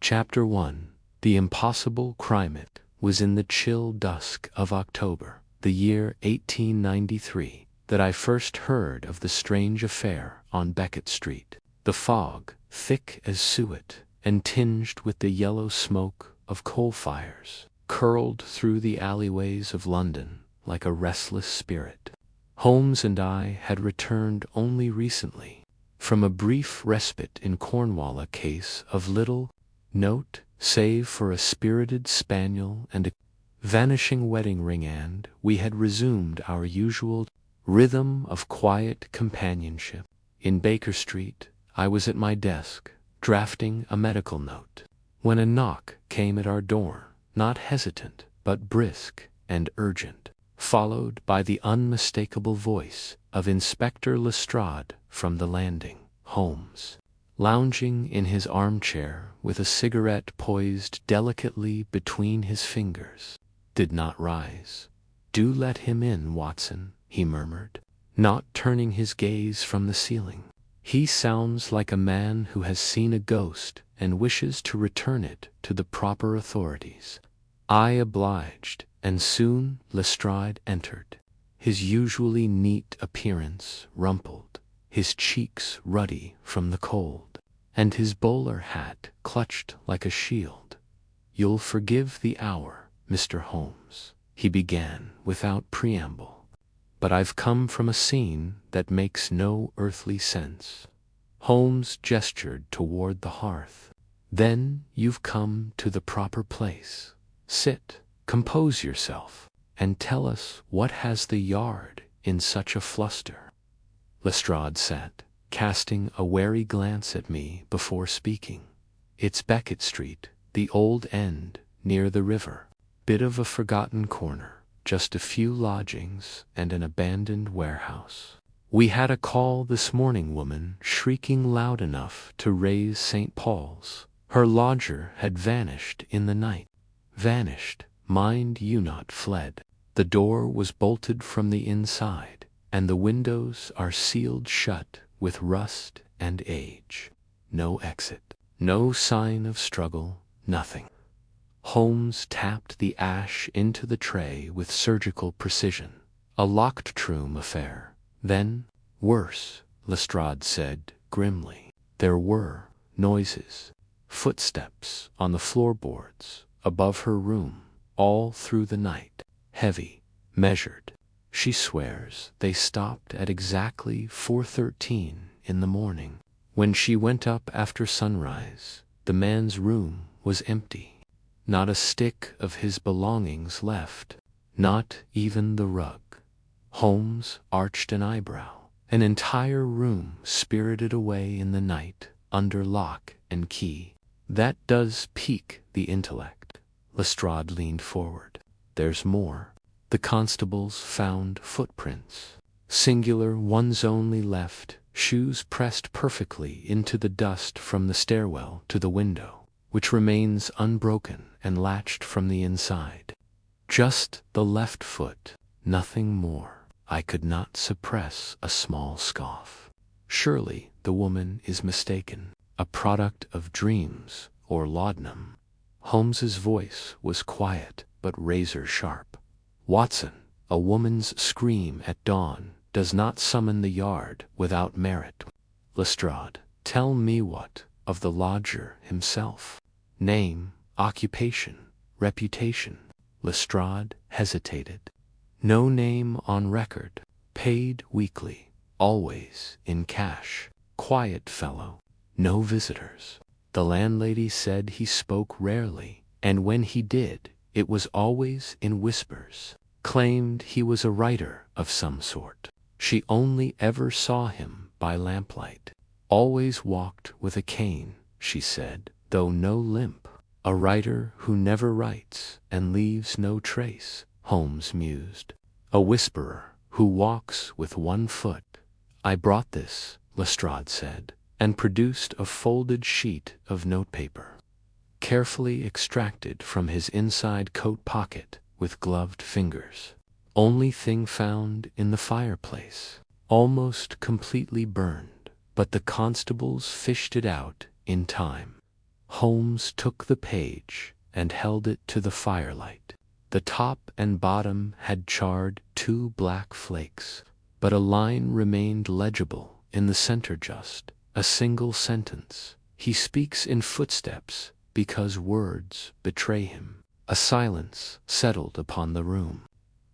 Chapter 1. The Impossible Crime. It was in the chill dusk of October, the year 1893, that I first heard of the strange affair on Becket Street. The fog, thick as suet, and tinged with the yellow smoke of coal fires, curled through the alleyways of London like a restless spirit. Holmes and I had returned only recently from a brief respite in Cornwall, a case of little note save for a spirited spaniel and a vanishing wedding ring, and we had resumed our usual rhythm of quiet companionship. In Baker Street, I was at my desk, drafting a medical note, when a knock came at our door, not hesitant, but brisk and urgent, followed by the unmistakable voice of Inspector Lestrade from the landing. Holmes, lounging in his armchair with a cigarette poised delicately between his fingers, did not rise. "Do let him in, Watson," he murmured, not turning his gaze from the ceiling. "He sounds like a man who has seen a ghost and wishes to return it to the proper authorities." I obliged, and soon Lestrade entered, his usually neat appearance rumpled, his cheeks ruddy from the cold, and his bowler hat clutched like a shield. "You'll forgive the hour, Mr. Holmes," he began without preamble, "but I've come from a scene that makes no earthly sense." Holmes gestured toward the hearth. "Then you've come to the proper place. Sit, compose yourself, and tell us what has the Yard in such a fluster." Lestrade sat, casting a wary glance at me before speaking. "It's Becket Street, the old end, near the river. Bit of a forgotten corner, just a few lodgings and an abandoned warehouse. We had a call this morning, woman shrieking loud enough to raise St. Paul's. Her lodger had vanished in the night. Vanished, mind you, not fled. The door was bolted from the inside, and the windows are sealed shut with rust and age. No exit, no sign of struggle, nothing." Holmes tapped the ash into the tray with surgical precision. "A locked-room affair, then?" "Worse," Lestrade said grimly. "There were noises, footsteps on the floorboards above her room, all through the night, heavy, measured. She swears they stopped at exactly 4:13 in the morning. When she went up after sunrise, the man's room was empty. Not a stick of his belongings left, not even the rug." Holmes arched an eyebrow. "An entire room spirited away in the night, under lock and key. That does pique the intellect." Lestrade leaned forward. "There's more. The constables found footprints, singular ones only left, shoes pressed perfectly into the dust from the stairwell to the window, which remains unbroken and latched from the inside. Just the left foot, nothing more." I could not suppress a small scoff. Surely the woman is mistaken, a product of dreams or laudanum. Holmes's voice was quiet but razor-sharp. "Watson, a woman's scream at dawn does not summon the Yard without merit. Lestrade, tell me what of the lodger himself? Name, occupation, reputation." Lestrade hesitated. "No name on record. Paid weekly. Always in cash. Quiet fellow. No visitors. The landlady said he spoke rarely, and when he did, it was always in whispers. Claimed he was a writer of some sort. She only ever saw him by lamplight. Always walked with a cane, she said, though no limp. A writer who never writes and leaves no trace," Holmes mused. "A whisperer who walks with one foot." "I brought this," Lestrade said, and produced a folded sheet of notepaper, carefully extracted from his inside coat pocket with gloved fingers. "Only thing found in the fireplace. Almost completely burned, but the constables fished it out in time." Holmes took the page and held it to the firelight. The top and bottom had charred 2 black flakes, but a line remained legible in the center, just a single sentence. He speaks in footsteps because words betray him. A silence settled upon the room.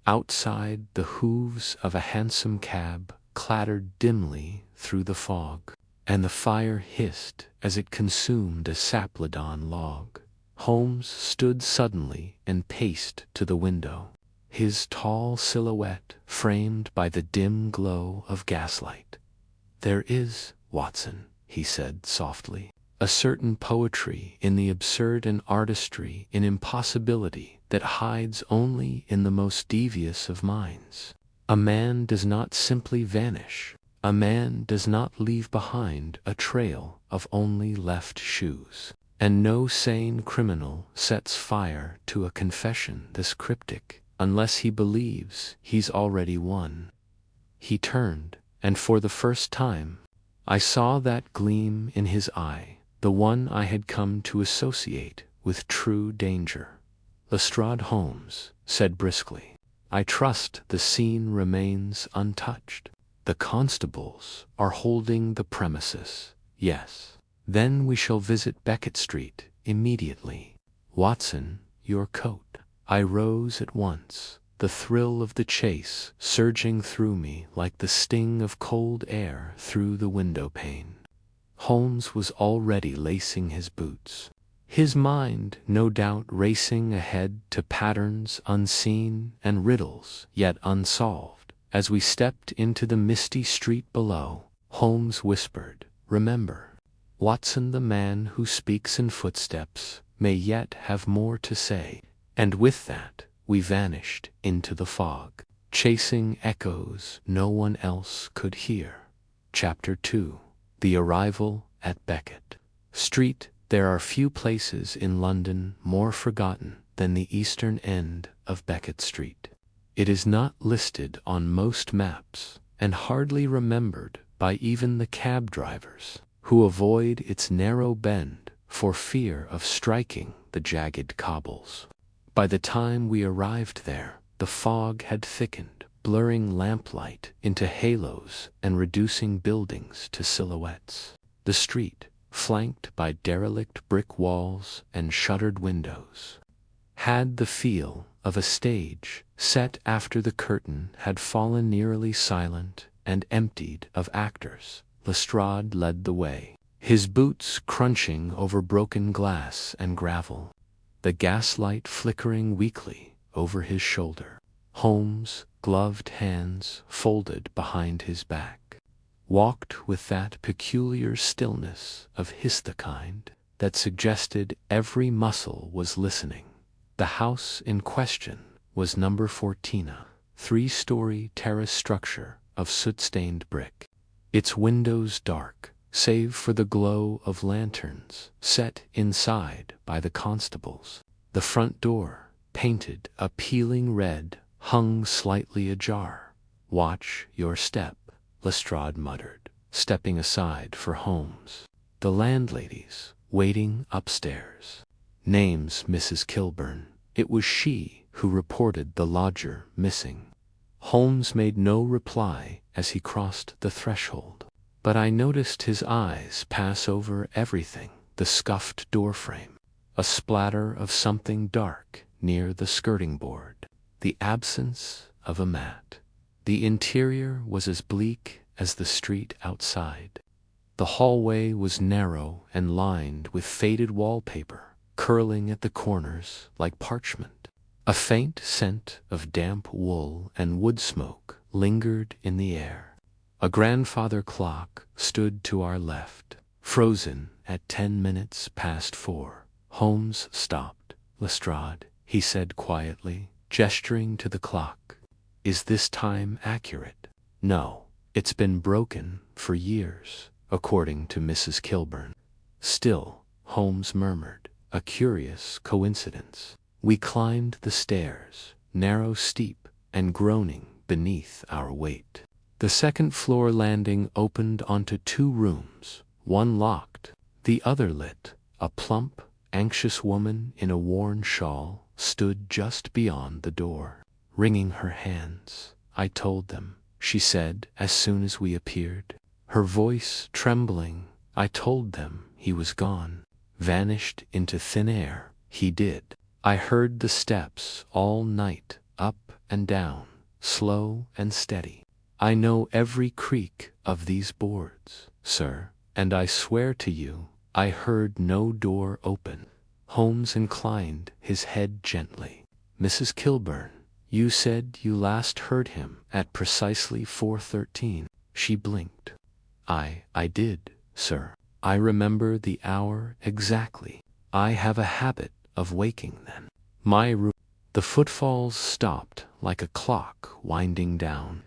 Outside, the hooves of a hansom cab clattered dimly through the fog, and the fire hissed as it consumed a sapledon log. Holmes stood suddenly and paced to the window, his tall silhouette framed by the dim glow of gaslight. "There is, Watson," he said softly, "a certain poetry in the absurd and artistry in impossibility that hides only in the most devious of minds. A man does not simply vanish. A man does not leave behind a trail of only left shoes. And no sane criminal sets fire to a confession this cryptic unless he believes he's already won." He turned, and for the first time, I saw that gleam in his eye, the one I had come to associate with true danger. "Lestrade Holmes," said briskly, "I trust the scene remains untouched. The constables are holding the premises, yes. Then we shall visit Beckett Street immediately. Watson, your coat." I rose at once, the thrill of the chase surging through me like the sting of cold air through the window pane. Holmes was already lacing his boots, his mind no doubt racing ahead to patterns unseen and riddles yet unsolved. As we stepped into the misty street below, Holmes whispered, "Remember, Watson, the man who speaks in footsteps may yet have more to say." And with that, we vanished into the fog, chasing echoes no one else could hear. Chapter 2. The Arrival at Beckett Street. There are few places in London more forgotten than the eastern end of Beckett Street. It is not listed on most maps, and hardly remembered by even the cab drivers, who avoid its narrow bend for fear of striking the jagged cobbles. By the time we arrived there, the fog had thickened, blurring lamplight into halos and reducing buildings to silhouettes. The street, flanked by derelict brick walls and shuttered windows, had the feel of a stage set after the curtain had fallen, nearly silent and emptied of actors. Lestrade led the way, his boots crunching over broken glass and gravel, the gaslight flickering weakly over his shoulder. Holmes, gloved hands folded behind his back, walked with that peculiar stillness of his kind that suggested every muscle was listening. The house in question was number 14, a 3-story terrace structure of soot-stained brick, its windows dark, save for the glow of lanterns set inside by the constables. The front door, painted a peeling red, hung slightly ajar. "Watch your step," Lestrade muttered, stepping aside for Holmes. "The landlady's waiting upstairs. Name's Mrs. Kilburn." It was she who reported the lodger missing. Holmes made no reply as he crossed the threshold, but I noticed his eyes pass over everything: the scuffed doorframe, a splatter of something dark near the skirting board, the absence of a mat. The interior was as bleak as the street outside. The hallway was narrow and lined with faded wallpaper, curling at the corners like parchment. A faint scent of damp wool and wood smoke lingered in the air. A grandfather clock stood to our left, frozen at 10 minutes past 4. Holmes stopped. "Lestrade," he said quietly, gesturing to the clock, "is this time accurate?" "No, it's been broken for years, according to Mrs. Kilburn." "Still," Holmes murmured, "a curious coincidence." We climbed the stairs, narrow, steep, and groaning beneath our weight. The second-floor landing opened onto 2 rooms, one locked, the other lit, A plump, anxious woman in a worn shawl stood just beyond the door, wringing her hands. "I told them," she said as soon as we appeared, her voice trembling. "I told them he was gone, vanished into thin air. He did. I heard the steps all night, up and down, slow and steady. I know every creak of these boards, sir, and I swear to you, I heard no door open." Holmes inclined his head gently. "Mrs. Kilburn, you said you last heard him at precisely 4:13. She blinked. I did, sir. I remember the hour exactly. I have a habit of waking then. My room." The footfalls stopped like a clock winding down.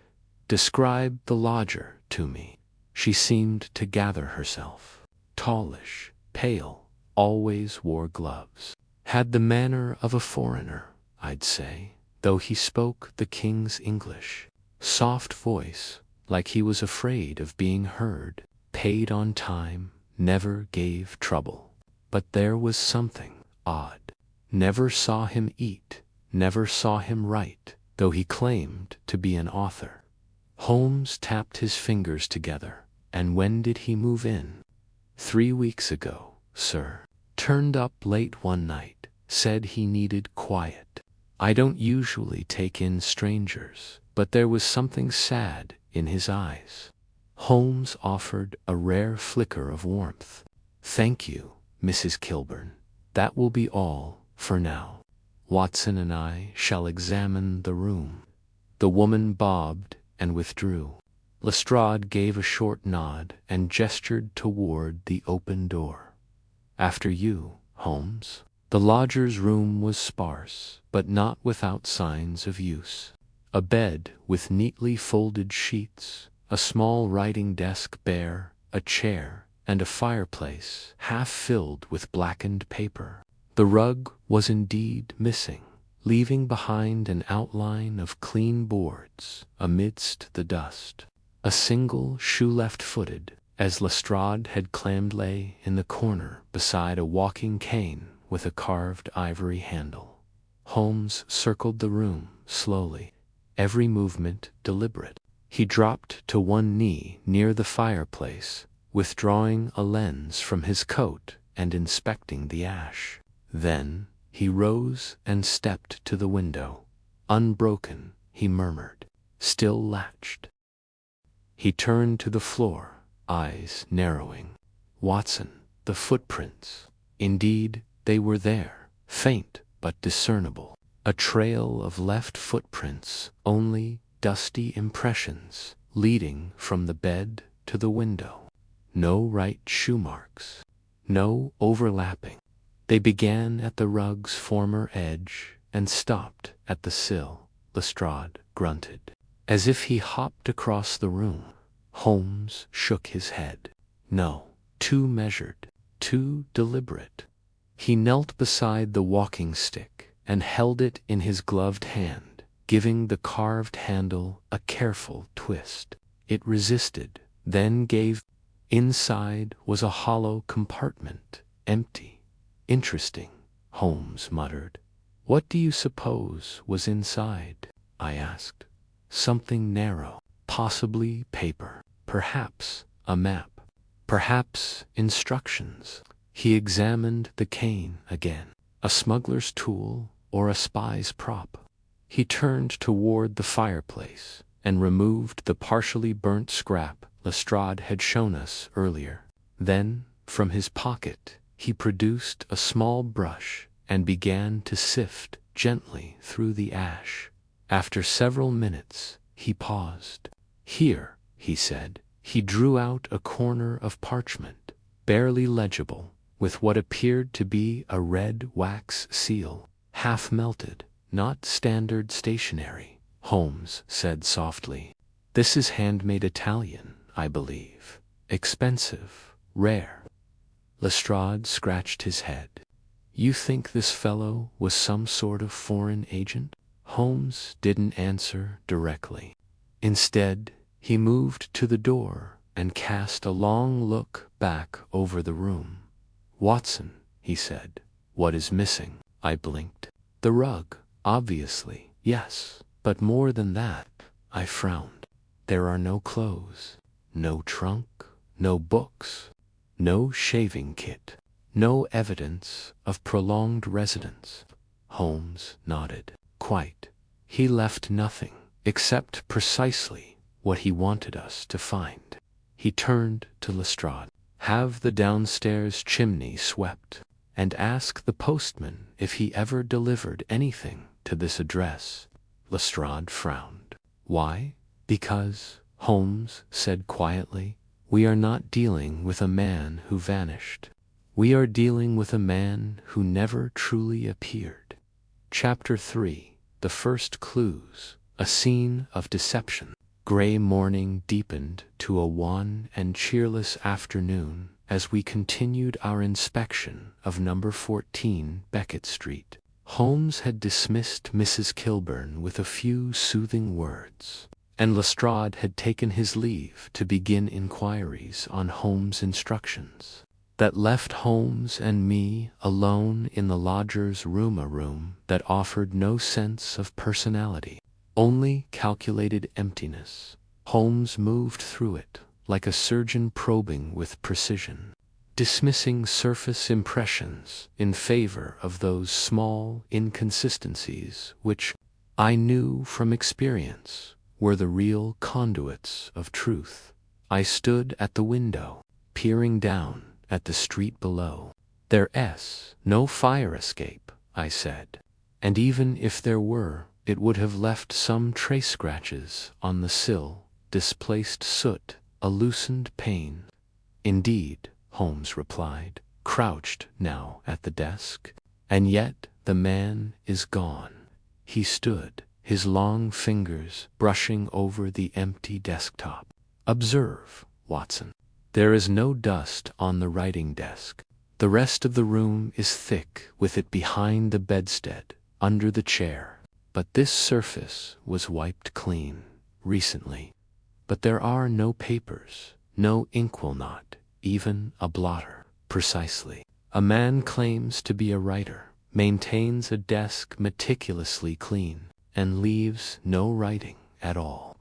"Describe the lodger to me." She seemed to gather herself. Tallish, pale, always wore gloves. Had the manner of a foreigner, I'd say, though he spoke the king's English. Soft voice, like he was afraid of being heard. Paid on time, never gave trouble. But there was something odd. Never saw him eat, never saw him write, though he claimed to be an author. Holmes tapped his fingers together. "And when did he move in?" 3 weeks ago, sir. Turned up late one night, said he needed quiet. I don't usually take in strangers, but there was something sad in his eyes." Holmes offered a rare flicker of warmth. "Thank you, Mrs. Kilburn. That will be all for now. Watson and I shall examine the room." The woman bobbed and withdrew. Lestrade gave a short nod and gestured toward the open door. "After you, Holmes." The lodger's room was sparse, but not without signs of use. A bed with neatly folded sheets, a small writing desk bare, a chair, and a fireplace half filled with blackened paper. The rug was indeed missing, leaving behind an outline of clean boards amidst the dust. A single shoe left-footed, as Lestrade had claimed, lay in the corner beside a walking cane with a carved ivory handle. Holmes circled the room slowly, every movement deliberate. He dropped to one knee near the fireplace, withdrawing a lens from his coat and inspecting the ash. Then he rose and stepped to the window. "Unbroken," he murmured, "still latched." He turned to the floor, eyes narrowing. "Watson, the footprints. Indeed, they were there, faint but discernible. A trail of left footprints, only dusty impressions, leading from the bed to the window. No right shoe marks, no overlapping. They began at the rug's former edge and stopped at the sill." Lestrade grunted. "As if he hopped across the room." Holmes shook his head. "No, too measured, too deliberate." He knelt beside the walking stick and held it in his gloved hand, giving the carved handle a careful twist. It resisted, then gave. Inside was a hollow compartment, empty. "Interesting," Holmes muttered. "What do you suppose was inside?" I asked. "Something narrow, possibly paper, perhaps a map, perhaps instructions." He examined the cane again. A smuggler's tool or a spy's prop? He turned toward the fireplace and removed the partially burnt scrap Lestrade had shown us earlier. Then, from his pocket, he produced a small brush and began to sift gently through the ash. After several minutes, he paused. "Here," he said. He drew out a corner of parchment, barely legible, with what appeared to be a red wax seal, half melted. "Not standard stationery," Holmes said softly. "This is handmade Italian, I believe. Expensive, rare." Lestrade scratched his head. "You think this fellow was some sort of foreign agent?" Holmes didn't answer directly. Instead, he moved to the door and cast a long look back over the room. "Watson, he said. What is missing? I blinked. The rug, obviously, yes, but more than that. I frowned. There are no clothes, no trunk, no books, no shaving kit, no evidence of prolonged residence. Holmes nodded. Quite. He left nothing, except precisely what he wanted us to find. He turned to Lestrade. Have the downstairs chimney swept, and ask the postman if he ever delivered anything to this address. Lestrade frowned. Why? Because, Holmes said quietly, we are not dealing with a man who vanished. We are dealing with a man who never truly appeared. Chapter 3. The First Clues. A Scene of Deception. Gray morning deepened to a wan and cheerless afternoon as we continued our inspection of number 14 Beckett Street. Holmes had dismissed Mrs. Kilburn with a few soothing words, and Lestrade had taken his leave to begin inquiries on Holmes' instructions. That left Holmes and me alone in the lodger's room, a room that offered no sense of personality, only calculated emptiness. Holmes moved through it like a surgeon probing with precision, dismissing surface impressions in favor of those small inconsistencies which, I knew from experience, were the real conduits of truth. I stood at the window, peering down at the street below. There's no fire escape, I said, and even if there were, it would have left some trace scratches on the sill, displaced soot, a loosened pane. Indeed, Holmes replied, crouched now at the desk, and yet the man is gone. He stood, his long fingers brushing over the empty desktop. Observe, Watson. There is no dust on the writing desk. The rest of the room is thick with it behind the bedstead, under the chair. But this surface was wiped clean, recently. But there are no papers, no ink will not, even a blotter. Precisely. A man claims to be a writer, maintains a desk meticulously clean, and leaves no writing at all.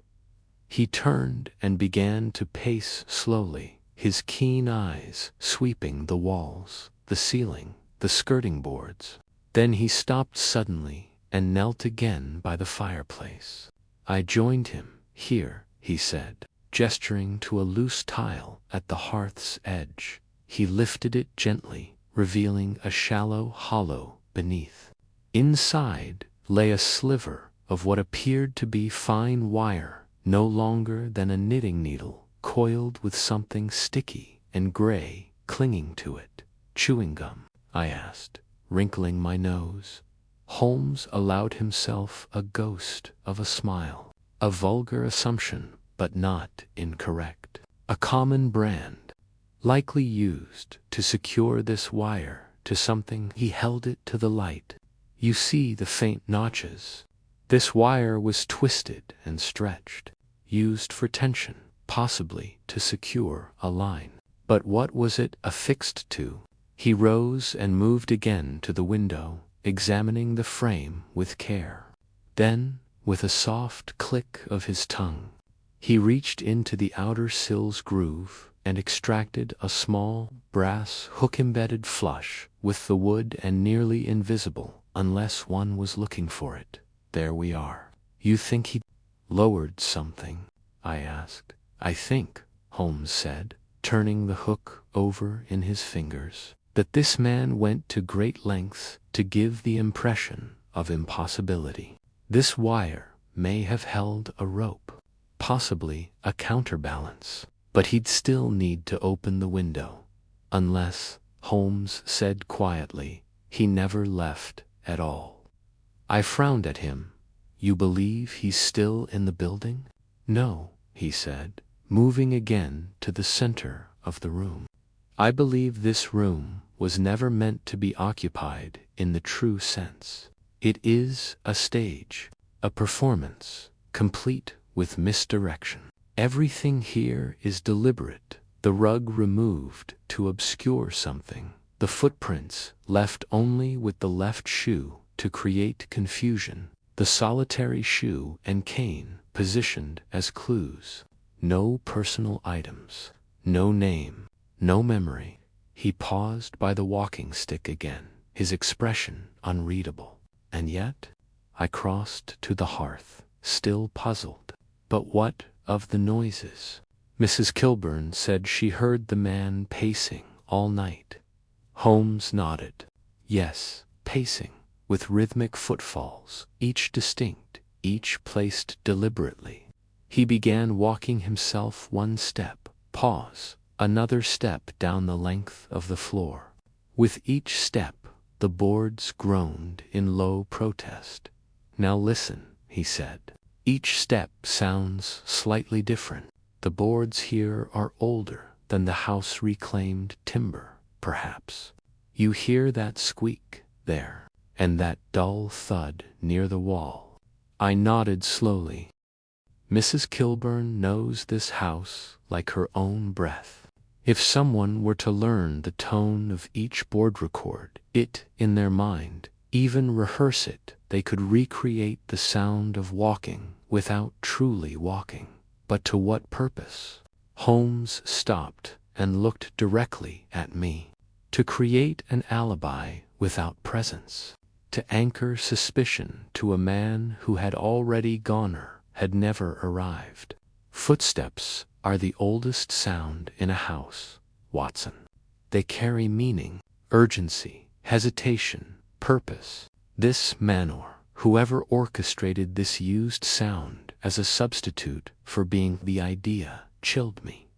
He turned and began to pace slowly, his keen eyes sweeping the walls, the ceiling, the skirting boards. Then he stopped suddenly and knelt again by the fireplace. I joined him. Here, he said, gesturing to a loose tile at the hearth's edge. He lifted it gently, revealing a shallow hollow beneath. Inside lay a sliver of what appeared to be fine wire, no longer than a knitting needle, coiled with something sticky and gray clinging to it. Chewing gum? I asked, wrinkling my nose. Holmes allowed himself a ghost of a smile. A vulgar assumption, but not incorrect. A common brand, likely used to secure this wire to something. He held it to the light. You see the faint notches. This wire was twisted and stretched, used for tension, possibly to secure a line. But what was it affixed to? He rose and moved again to the window, examining the frame with care. Then, with a soft click of his tongue, he reached into the outer sill's groove and extracted a small brass hook-embedded flush with the wood and nearly invisible unless one was looking for it. There we are. You think he lowered something? I asked. I think, Holmes said, turning the hook over in his fingers, that this man went to great lengths to give the impression of impossibility. This wire may have held a rope, possibly a counterbalance, but he'd still need to open the window. Unless, Holmes said quietly, he never left at all. I frowned at him. You believe he's still in the building? No, he said, moving again to the center of the room. I believe this room was never meant to be occupied in the true sense. It is a stage, a performance, complete with misdirection. Everything here is deliberate, the rug removed to obscure something, the the footprints left only with the left shoe to create confusion, the solitary shoe and cane positioned as clues. No personal items, no name, no memory. He paused by the walking stick again, his expression unreadable. And yet, I crossed to the hearth, still puzzled. But what of the noises? Mrs. Kilburn said she heard the man pacing all night. Holmes nodded. Yes, pacing, with rhythmic footfalls, each distinct, each placed deliberately. He began walking himself one step, pause, another step down the length of the floor. With each step, the boards groaned in low protest. Now listen, he said. Each step sounds slightly different. The boards here are older than the house reclaimed timber, perhaps. You hear that squeak there, and that dull thud near the wall. I nodded slowly. Mrs. Kilburn knows this house like her own breath. If someone were to learn the tone of each board, record it in their mind, even rehearse it, they could recreate the sound of walking without truly walking. But to what purpose? Holmes stopped and looked directly at me. To create an alibi without presence. To anchor suspicion to a man who had already gone or had never arrived. Footsteps are the oldest sound in a house, Watson. They carry meaning, urgency, hesitation, purpose. This man or whoever orchestrated this used sound as a substitute for being the idea chilled me.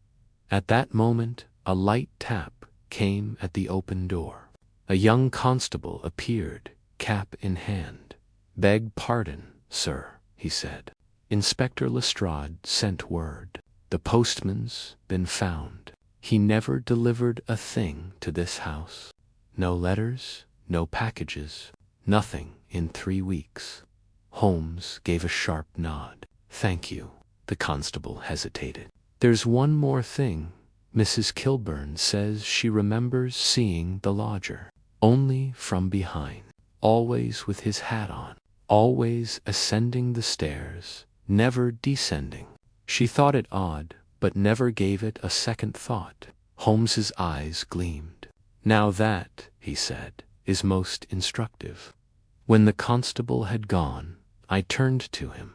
At that moment, a light tap came at the open door. A young constable appeared, cap in hand. "Beg pardon, sir," he said. "Inspector Lestrade sent word. The postman's been found. He never delivered a thing to this house. No letters, no packages, nothing in 3 weeks." Holmes gave a sharp nod. "Thank you." The constable hesitated. "There's one more thing. Mrs. Kilburn says she remembers seeing the lodger, only from behind, always with his hat on, always ascending the stairs, never descending. She thought it odd, but never gave it a second thought." Holmes's eyes gleamed. "Now that," he said, "is most instructive." When the constable had gone, I turned to him.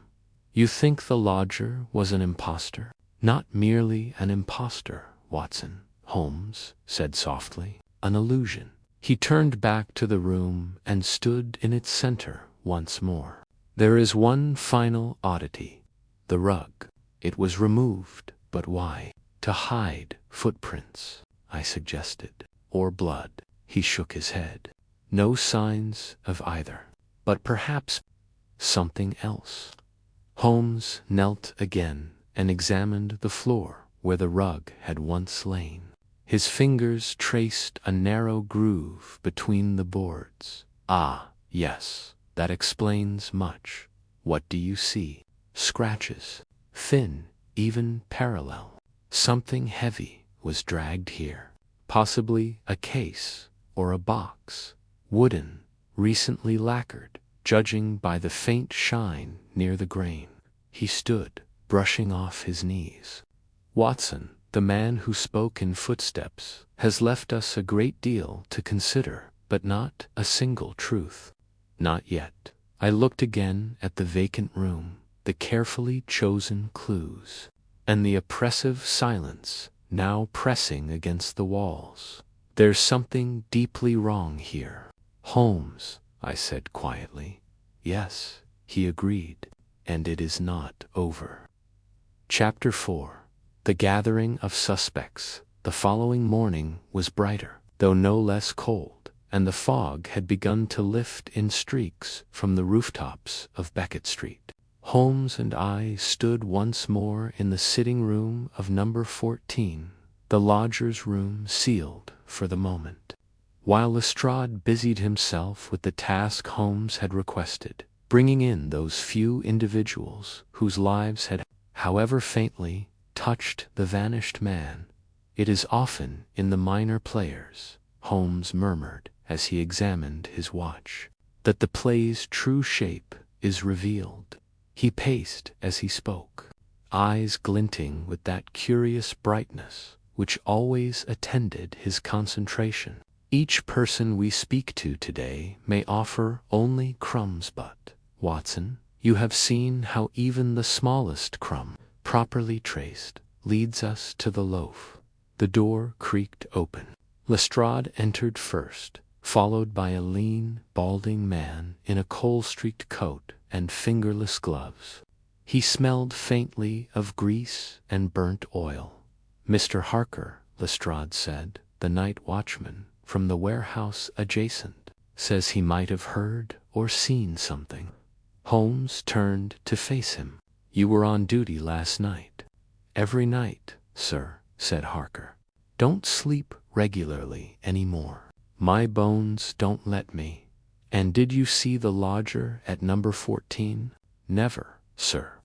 "You think the lodger was an impostor?" "Not merely an impostor, Watson," Holmes said softly. "An illusion." He turned back to the room and stood in its center once more. "There is one final oddity. The rug. It was removed, but why?" "To hide footprints," I suggested. "Or blood." He shook his head. "No signs of either. But perhaps something else." Holmes knelt again and examined the floor where the rug had once lain. His fingers traced a narrow groove between the boards. "Ah, yes, that explains much. What do you see?" "Scratches. Thin, even parallel. Something heavy was dragged here. Possibly a case or a box. Wooden, recently lacquered, judging by the faint shine near the grain." He stood, brushing off his knees. "Watson, the man who spoke in footsteps, has left us a great deal to consider, but not a single truth." "Not yet." I looked again at the vacant room, the carefully chosen clues, and the oppressive silence now pressing against the walls. "There's something deeply wrong here." "Holmes," I said quietly. "Yes," he agreed, "and it is not over." Chapter 4. The gathering of suspects. The following morning was brighter, though no less cold, and the fog had begun to lift in streaks from the rooftops of Becket Street. Holmes and I stood once more in the sitting room of number 14, the lodger's room sealed for the moment, while Lestrade busied himself with the task Holmes had requested, bringing in those few individuals whose lives had, however faintly, touched the vanished man. It is often in the minor players, Holmes murmured as he examined his watch, "that the play's true shape is revealed." He paced as he spoke, eyes glinting with that curious brightness which always attended his concentration. "Each person we speak to today may offer only crumbs, but, Watson, you have seen how even the smallest crumb, properly traced, leads us to the loaf." The door creaked open. Lestrade entered first, followed by a lean, balding man in a coal-streaked coat and fingerless gloves. He smelled faintly of grease and burnt oil. "Mr. Harker," Lestrade said, "the night watchman from the warehouse adjacent, says he might have heard or seen something." Holmes turned to face him. "You were on duty last night?" "Every night, sir," said Harker. "Don't sleep regularly any more. My bones don't let me." "And did you see the lodger at number 14? "Never, sir."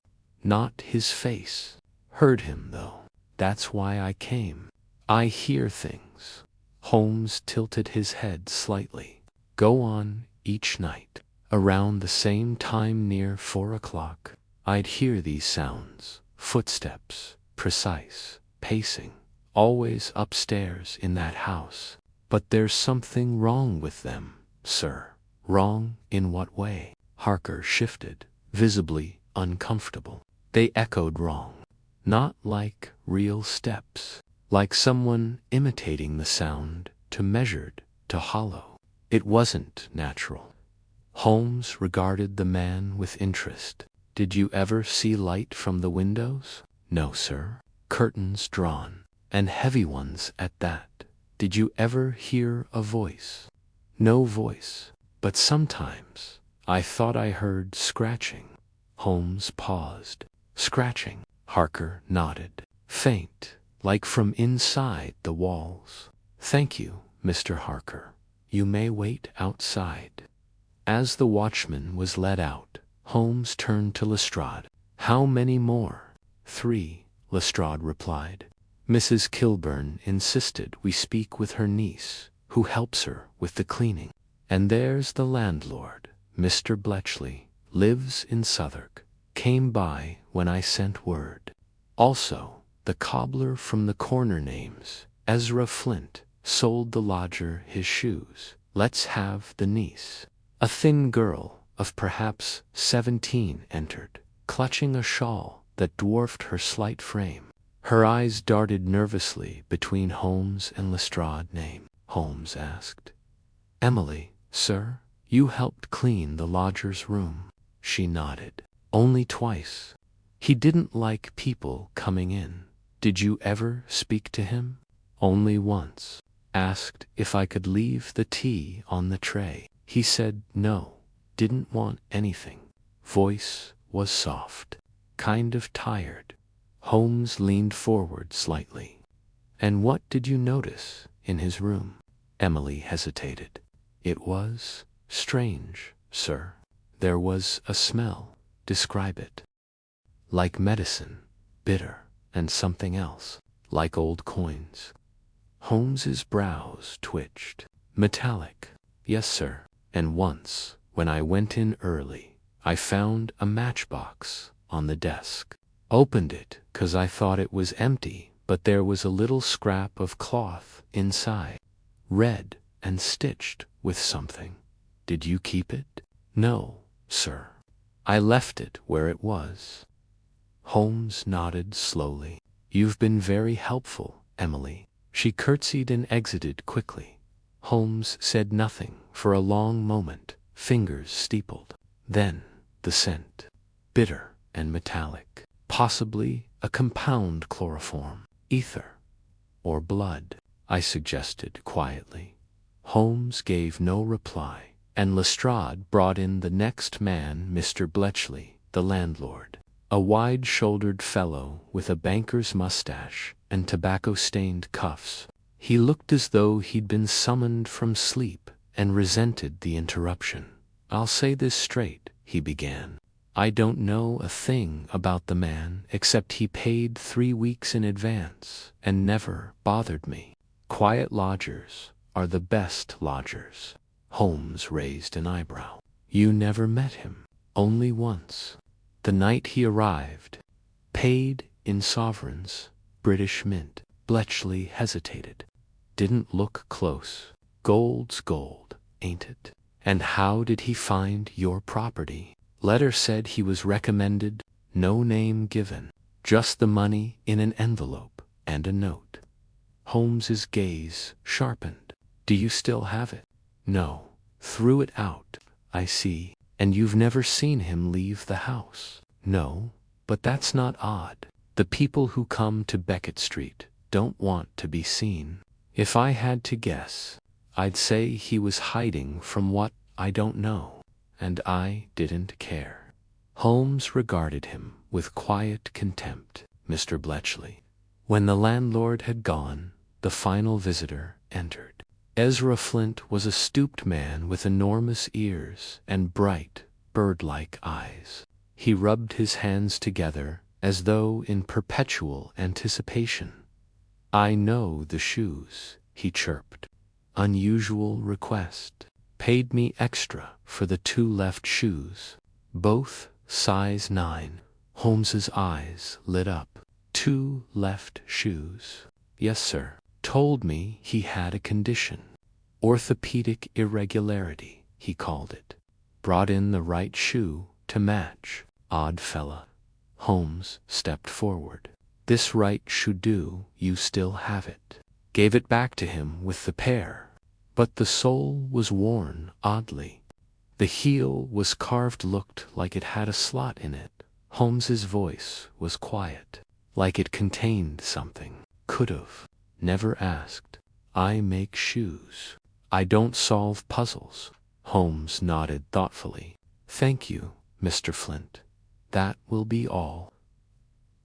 "Not his face." "Heard him, though. That's why I came. I hear things." Holmes tilted his head slightly. "Go on each night. Around the same time near 4 o'clock, I'd hear these sounds, footsteps, precise, pacing, always upstairs in that house. But there's something wrong with them, sir." "Wrong in what way?" Harker shifted, visibly uncomfortable. "They echoed wrong. Not like real steps. Like someone imitating the sound to measured, to hollow. It wasn't natural." Holmes regarded the man with interest. "Did you ever see light from the windows?" "No, sir." "Curtains drawn, and heavy ones at that. Did you ever hear a voice?" "No voice, but sometimes I thought I heard scratching." Holmes paused. "Scratching?" Harker nodded. "Faint, like from inside the walls." "Thank you, Mr. Harker. You may wait outside." As the watchman was led out, Holmes turned to Lestrade. "How many more?" "3," Lestrade replied. "Mrs. Kilburn insisted we speak with her niece, who helps her with the cleaning. And there's the landlord, Mr. Bletchley, lives in Southwark, came by when I sent word. Also, the cobbler from the corner names, Ezra Flint, sold the lodger his shoes. Let's have the niece." A thin girl of perhaps 17 entered, clutching a shawl that dwarfed her slight frame. Her eyes darted nervously between Holmes and Lestrade. "Name?" Holmes asked. "Emily, sir. You helped clean the lodger's room." She nodded. "Only twice. He didn't like people coming in." "Did you ever speak to him?" "Only once. Asked if I could leave the tea on the tray. He said no, didn't want anything." Voice was soft, kind of tired. Holmes leaned forward slightly. "And what did you notice in his room?" Emily hesitated. "It was strange, sir. There was a smell." "Describe it." "Like medicine, bitter, and something else, like old coins." Holmes's brows twitched. "Metallic." "Yes, sir. And once, when I went in early, I found a matchbox on the desk. Opened it 'cause I thought it was empty, but there was a little scrap of cloth inside, red and stitched with something." "Did you keep it?" "No, sir. I left it where it was." Holmes nodded slowly. "You've been very helpful, Emily." She curtsied and exited quickly. Holmes said nothing for a long moment, fingers steepled. Then the scent, bitter and metallic, possibly a compound chloroform, ether, or blood, I suggested quietly. Holmes gave no reply, and Lestrade brought in the next man, Mr. Bletchley, the landlord, a wide-shouldered fellow with a banker's mustache and tobacco-stained cuffs. He looked as though he'd been summoned from sleep and resented the interruption. "I'll say this straight," he began. "I don't know a thing about the man except he paid 3 weeks in advance and never bothered me. Quiet lodgers are the best lodgers." Holmes raised an eyebrow. "You never met him?" "Only once. The night he arrived. Paid in sovereigns, British Mint." Bletchley hesitated. "Didn't look close. Gold's gold, ain't it?" "And how did he find your property?" "Letter said he was recommended, no name given. Just the money in an envelope and a note." Holmes's gaze sharpened. "Do you still have it?" "No. Threw it out." "I see. And you've never seen him leave the house?" "No, but that's not odd. The people who come to Beckett Street don't want to be seen. If I had to guess, I'd say he was hiding from what I don't know, and I didn't care." Holmes regarded him with quiet contempt. "Mr. Bletchley." When the landlord had gone, the final visitor entered. Ezra Flint was a stooped man with enormous ears and bright, bird-like eyes. He rubbed his hands together as though in perpetual anticipation. "I know the shoes," he chirped. "Unusual request. Paid me extra for the 2 left shoes. Both size 9. Holmes's eyes lit up. "2 left shoes?" "Yes, sir. Told me he had a condition. Orthopedic irregularity, he called it. Brought in the right shoe to match. Odd fella." Holmes stepped forward. "This right shoe do you still have it?" Gave it back to him with the pair. But the sole was worn oddly. The heel was carved, looked like it had a slot in it. Holmes's voice was quiet, like it contained something. "Could've. Never asked. I make shoes. I don't solve puzzles." Holmes nodded thoughtfully. "Thank you, Mr. Flint. That will be all."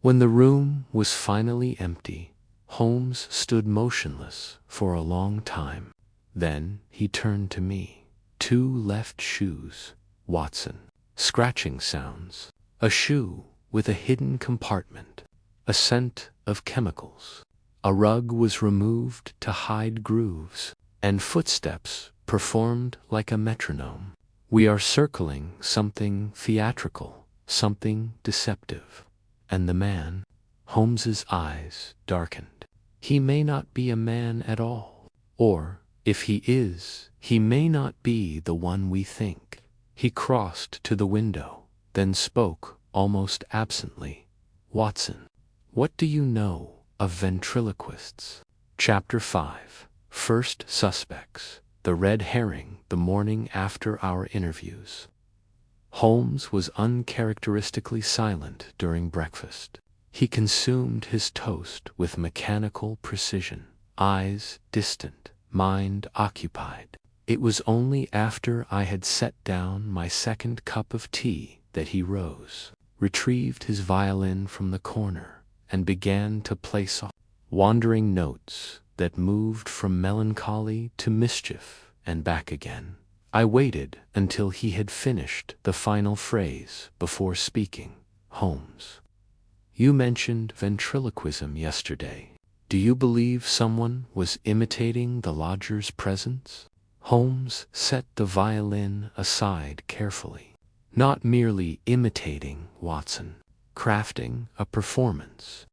When the room was finally empty, Holmes stood motionless for a long time. Then he turned to me. "2 left shoes, Watson. Scratching sounds. A shoe with a hidden compartment. A scent of chemicals. A rug was removed to hide grooves, and footsteps performed like a metronome. We are circling something theatrical, something deceptive." "And the man?" Holmes's eyes darkened. "He may not be a man at all. Or, if he is, he may not be the one we think." He crossed to the window, then spoke almost absently. "Watson, what do you know of ventriloquists?" Chapter 5. First Suspects. The red herring the morning after our interviews. Holmes was uncharacteristically silent during breakfast. He consumed his toast with mechanical precision, eyes distant, mind occupied. It was only after I had set down my second cup of tea that he rose, retrieved his violin from the corner, and began to play soft, wandering notes that moved from melancholy to mischief and back again. I waited until he had finished the final phrase before speaking. "Holmes, you mentioned ventriloquism yesterday. Do you believe someone was imitating the lodger's presence?" Holmes set the violin aside carefully. "Not merely imitating, Watson. Crafting a performance.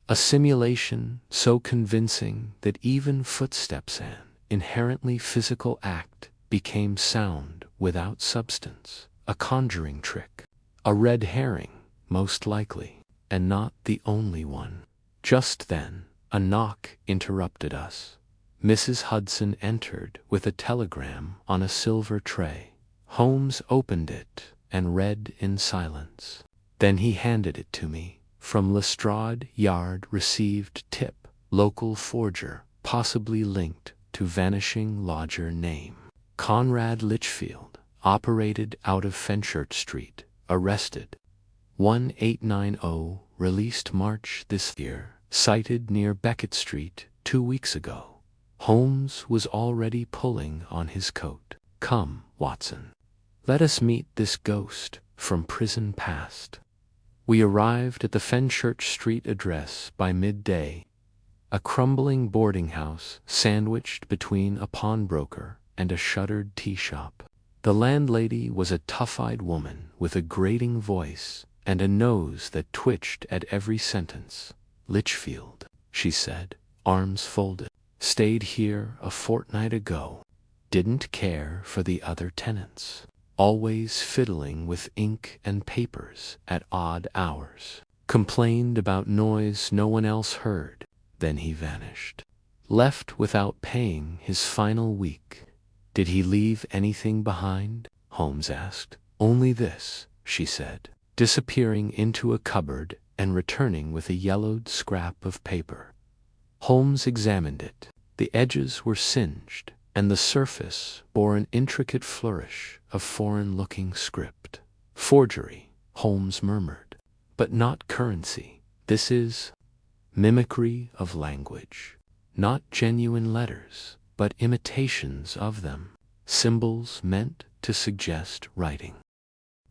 A simulation so convincing that even footsteps, an inherently physical act, became sound without substance. A conjuring trick. A red herring, most likely, and not the only one." Just then, a knock interrupted us. Mrs. Hudson entered with a telegram on a silver tray. Holmes opened it and read in silence. Then he handed it to me. "From Lestrade Yard received tip. Local forger, possibly linked to vanishing lodger name. Conrad Litchfield, operated out of Fenchurch Street, arrested. 1890, released March this year, cited near Beckett Street 2 weeks ago." Holmes was already pulling on his coat. "Come, Watson. Let us meet this ghost from prison past." We arrived at the Fenchurch Street address by midday. a crumbling boarding house sandwiched between a pawnbroker and a shuttered tea shop. The landlady was a tough-eyed woman with a grating voice and a nose that twitched at every sentence. "Litchfield," she said, arms folded, "stayed here a fortnight ago. Didn't care for the other tenants. Always fiddling with ink and papers at odd hours. Complained about noise no one else heard. Then he vanished. Left without paying his final week." "Did he leave anything behind?" Holmes asked. "Only this," she said, disappearing into a cupboard and returning with a yellowed scrap of paper. Holmes examined it. The edges were singed, and the surface bore an intricate flourish of foreign-looking script. "Forgery," Holmes murmured. "But not currency. This is mimicry of language. Not genuine letters, but imitations of them. Symbols meant to suggest writing."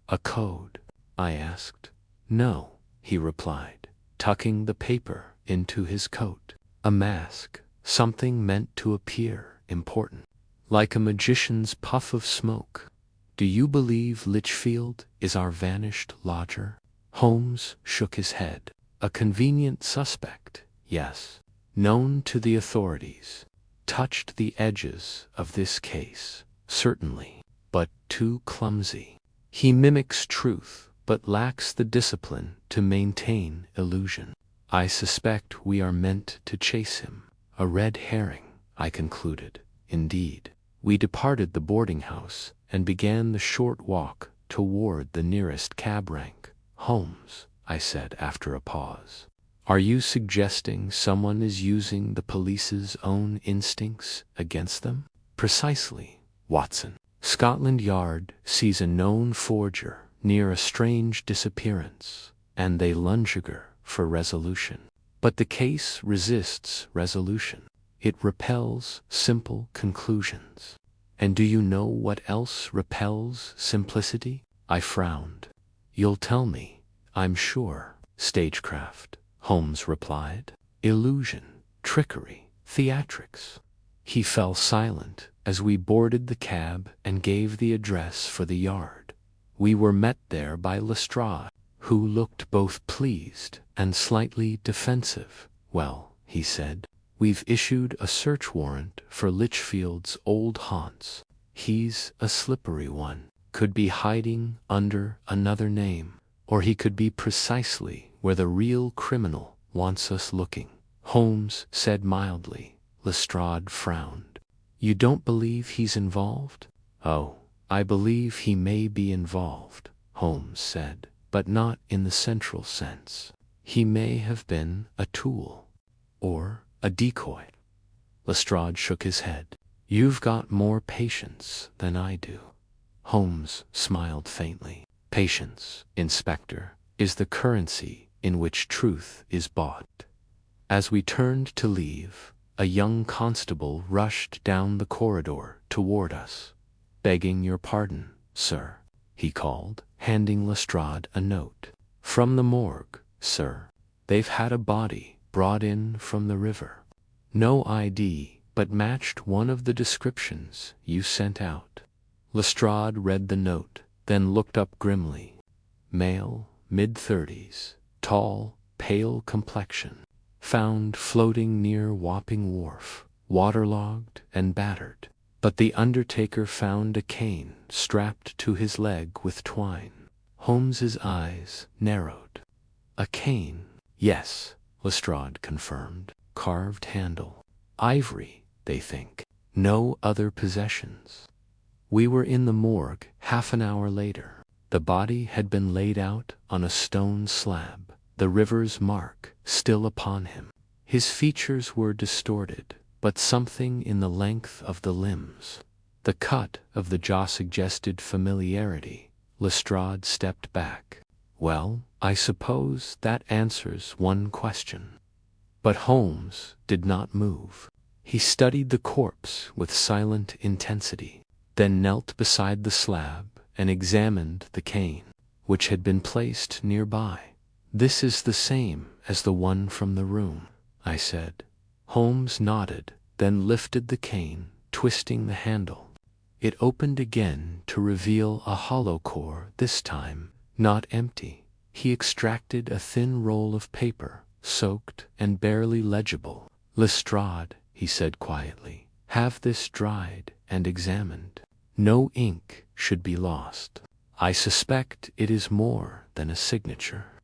"A code?" I asked. "No," he replied, tucking the paper into his coat. "A mask, something meant to appear important. Like a magician's puff of smoke. Do you believe Litchfield is our vanished lodger?" Holmes shook his head. "A convenient suspect, yes. Known to the authorities. Touched the edges of this case, certainly, but too clumsy. He mimics truth, but lacks the discipline to maintain illusion. I suspect we are meant to chase him. A red herring," I concluded. Indeed. We departed the boarding house and began the short walk toward the nearest cab rank. "Holmes," I said after a pause, "are you suggesting someone is using the police's own instincts against them?" "Precisely, Watson. Scotland Yard sees a known forger near a strange disappearance, and they lunge for resolution. But the case resists resolution. It repels simple conclusions. And do you know what else repels simplicity?" I frowned. "You'll tell me, I'm sure." "Stagecraft," Holmes replied. "Illusion, trickery, theatrics." He fell silent as we boarded the cab and gave the address for the Yard. We were met there by Lestrade, who looked both pleased and slightly defensive. "Well," he said, "we've issued a search warrant for Litchfield's old haunts. He's a slippery one. Could be hiding under another name, or he could be precisely where the real criminal wants us looking." Holmes said mildly. Lestrade frowned. "You don't believe he's involved?" "Oh, I believe he may be involved," Holmes said, "but not in the central sense. He may have been a tool, or a decoy." Lestrade shook his head. "You've got more patience than I do." Holmes smiled faintly. "Patience, Inspector, is the currency in which truth is bought." As we turned to leave, a young constable rushed down the corridor toward us. "Begging your pardon, sir," he called, handing Lestrade a note. "From the morgue, sir. They've had a body brought in from the river. No ID, but matched one of the descriptions you sent out." Lestrade read the note, then looked up grimly. "Male, mid-30s, tall, pale complexion. Found floating near Wapping Wharf, waterlogged and battered. But the undertaker found a cane strapped to his leg with twine." Holmes's eyes narrowed. "A cane?" "Yes," Lestrade confirmed. "Carved handle. Ivory, they think. No other possessions." We were in the morgue half an hour later. The body had been laid out on a stone slab, the river's mark still upon him. His features were distorted, but something in the length of the limbs, the cut of the jaw suggested familiarity. Lestrade stepped back. "Well, I suppose that answers one question." But Holmes did not move. He studied the corpse with silent intensity, then knelt beside the slab and examined the cane, which had been placed nearby. "This is the same as the one from the room," I said. Holmes nodded, then lifted the cane, twisting the handle. It opened again to reveal a hollow core, this time not empty. He extracted a thin roll of paper, soaked and barely legible. "Lestrade," he said quietly, "have this dried and examined. No ink should be lost. I suspect it is more than a signature."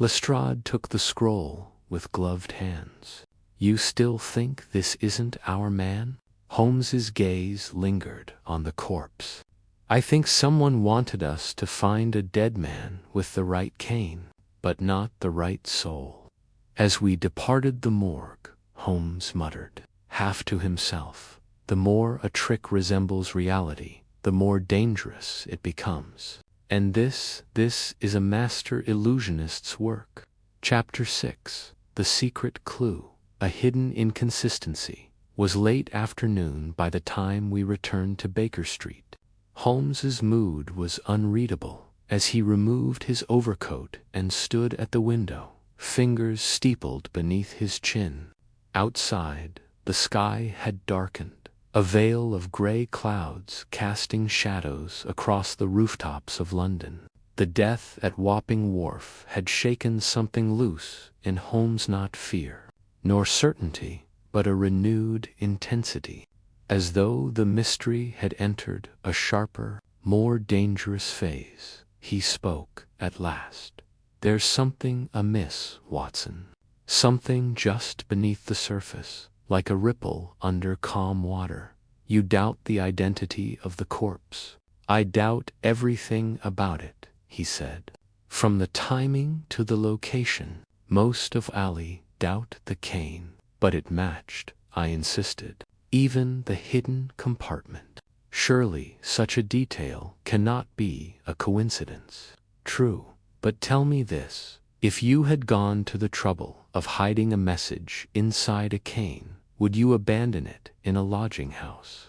Lestrade took the scroll with gloved hands. "You still think this isn't our man?" Holmes's gaze lingered on the corpse. "I think someone wanted us to find a dead man with the right cane, but not the right soul." As we departed the morgue, Holmes muttered, half to himself, "The more a trick resembles reality, the more dangerous it becomes. And this is a master illusionist's work." Chapter 6. The Secret Clue. A Hidden Inconsistency. Was late afternoon by the time we returned to Baker Street. Holmes's mood was unreadable as he removed his overcoat and stood at the window, fingers steepled beneath his chin. Outside, the sky had darkened, a veil of gray clouds casting shadows across the rooftops of London. The death at Wapping Wharf had shaken something loose in Holmes, not fear, nor certainty, but a renewed intensity. As though the mystery had entered a sharper, more dangerous phase, he spoke at last. "There's something amiss, Watson. Something just beneath the surface, like a ripple under calm water. You doubt the identity of the corpse." "I doubt everything about it," he said. "From the timing to the location. Most of Ali doubt the cane, but it matched," I insisted. "Even the hidden compartment. Surely such a detail cannot be a coincidence." "True, but tell me this. If you had gone to the trouble of hiding a message inside a cane, would you abandon it in a lodging house?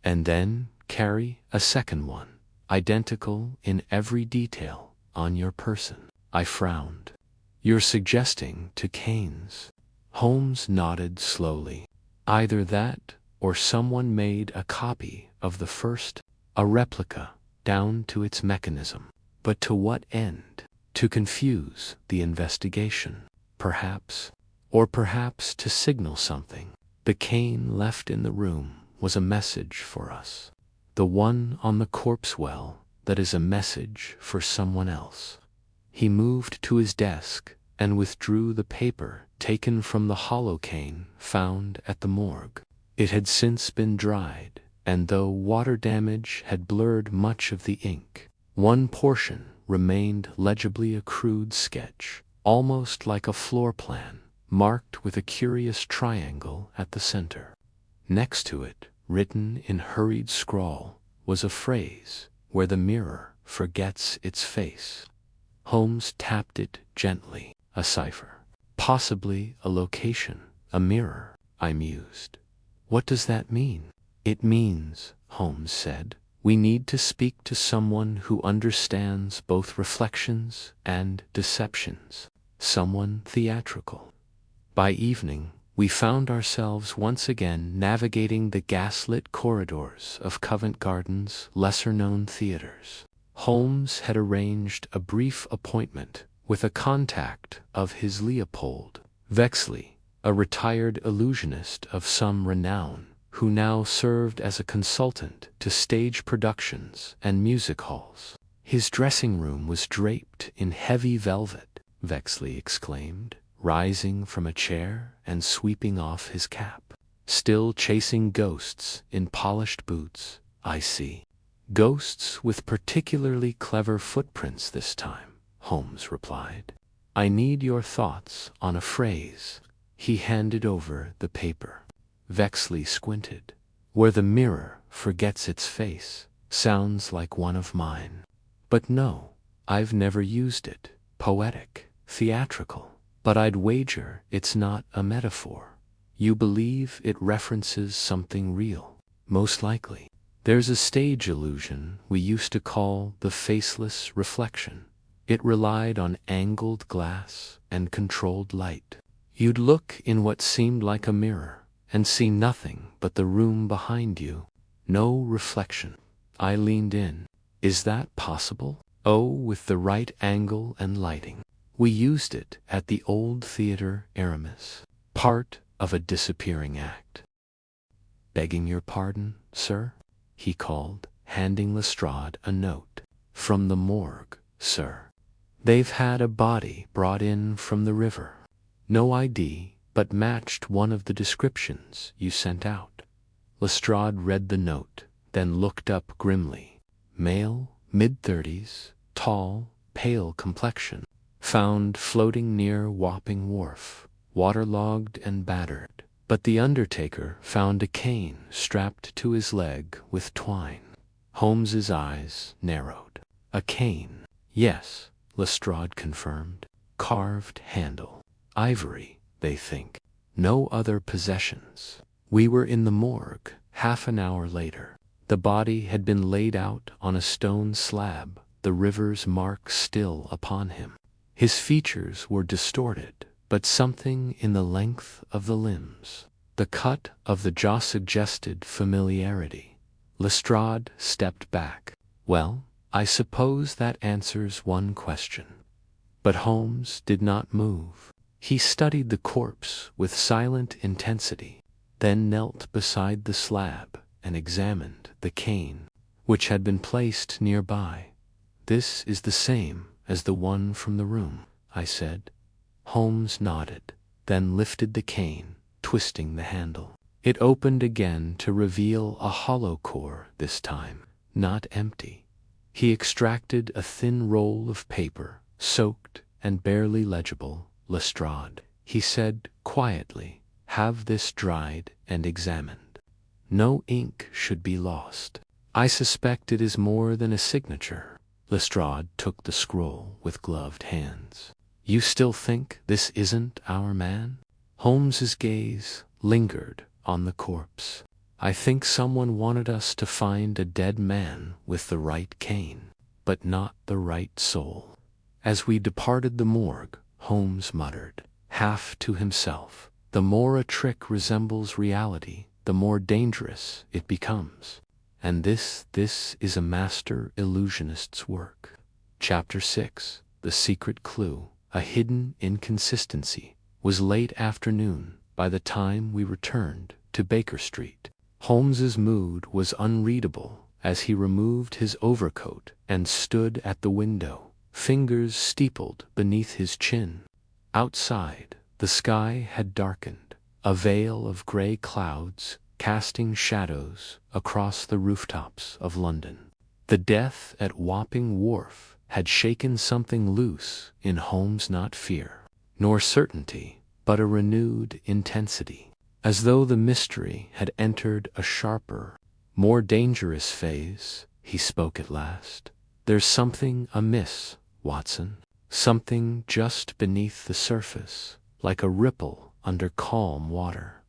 And then carry a second one, identical in every detail, on your person?" I frowned. "You're suggesting to canes." Holmes nodded slowly. "Either that, or someone made a copy of the first, a replica, down to its mechanism. But to what end? To confuse the investigation, perhaps, or perhaps to signal something. The cane left in the room was a message for us. The one on the corpse well, that is a message for someone else." He moved to his desk and withdrew the paper taken from the hollow cane found at the morgue. It had since been dried, and though water damage had blurred much of the ink, one portion remained legibly a crude sketch, almost like a floor plan, marked with a curious triangle at the center. Next to it, written in hurried scrawl, was a phrase, "Where the mirror forgets its face." Holmes tapped it gently. A cipher. Possibly a location, a mirror, I mused. "What does that mean?" "It means," Holmes said, "we need to speak to someone who understands both reflections and deceptions, someone theatrical." By evening, we found ourselves once again navigating the gaslit corridors of Covent Garden's lesser-known theaters. Holmes had arranged a brief appointment with a contact of his, Leopold Vexley, a retired illusionist of some renown, who now served as a consultant to stage productions and music halls. "His dressing room was draped in heavy velvet," Vexley exclaimed, rising from a chair and sweeping off his cap. "Still chasing ghosts in polished boots, I see." "Ghosts with particularly clever footprints this time," Holmes replied. "I need your thoughts on a phrase." He handed over the paper. Vexley squinted. "Where the mirror forgets its face sounds like one of mine. But no, I've never used it. Poetic, theatrical. But I'd wager it's not a metaphor. You believe it references something real?" "Most likely. There's a stage illusion we used to call the faceless reflection. It relied on angled glass and controlled light. You'd look in what seemed like a mirror and see nothing but the room behind you. No reflection. I leaned in. Is that possible? Oh, with the right angle and lighting. We used it at the old theater Aramis. Part of a disappearing act. Begging your pardon, sir? He called, handing Lestrade a note. From the morgue, sir. They've had a body brought in from the river. No ID, but matched one of the descriptions you sent out. Lestrade read the note, then looked up grimly. Male, mid-30s, tall, pale complexion. Found floating near Wapping Wharf, waterlogged and battered. But the undertaker found a cane strapped to his leg with twine. Holmes's eyes narrowed. A cane. Yes, Lestrade confirmed. Carved handle. Ivory, they think. No other possessions. We were in the morgue half an hour later. The body had been laid out on a stone slab, the river's mark still upon him. His features were distorted, but something in the length of the limbs, the cut of the jaw suggested familiarity. Lestrade stepped back. Well, I suppose that answers one question. But Holmes did not move. He studied the corpse with silent intensity, then knelt beside the slab and examined the cane, which had been placed nearby. This is the same as the one from the room, I said. Holmes nodded, then lifted the cane, twisting the handle. It opened again to reveal a hollow core this time, not empty. He extracted a thin roll of paper, soaked and barely legible. Lestrade, he said quietly, have this dried and examined. No ink should be lost. I suspect it is more than a signature. Lestrade took the scroll with gloved hands. You still think this isn't our man? Holmes's gaze lingered on the corpse. I think someone wanted us to find a dead man with the right cane, but not the right soul. As we departed the morgue, Holmes muttered, half to himself, the more a trick resembles reality, the more dangerous it becomes. And this is a master illusionist's work. Chapter 6. The Secret Clue. A hidden inconsistency. Was late afternoon by the time we returned to Baker Street. Holmes's mood was unreadable as he removed his overcoat and stood at the window, fingers steepled beneath his chin. Outside, the sky had darkened, a veil of gray clouds casting shadows across the rooftops of London. The death at Wapping Wharf had shaken something loose in Holmes, not fear, nor certainty, but a renewed intensity, as though the mystery had entered a sharper, more dangerous phase. He spoke at last. There's something amiss, Watson, something just beneath the surface, like a ripple under calm water.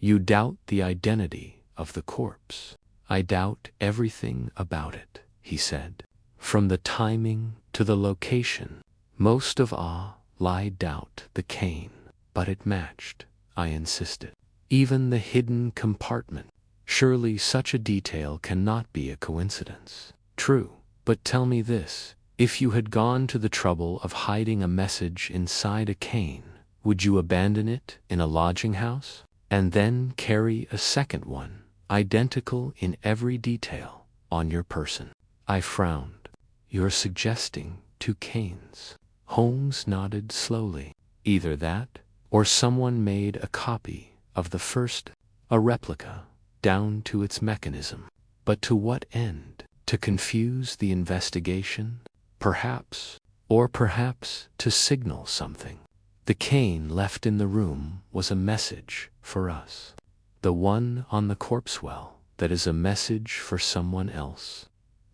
You doubt the identity of the corpse. I doubt everything about it, he said. From the timing to the location, most of all, I doubt the cane. But it matched, I insisted. Even the hidden compartment. Surely such a detail cannot be a coincidence. True, but tell me this. If you had gone to the trouble of hiding a message inside a cane, would you abandon it in a lodging house? And then carry a second one, identical in every detail, on your person? I frowned. You're suggesting two canes. Holmes nodded slowly. Either that, or someone made a copy of the first, a replica, down to its mechanism. But to what end? To confuse the investigation? Perhaps, or perhaps to signal something. The cane left in the room was a message for us. The one on the corpse well, that is a message for someone else.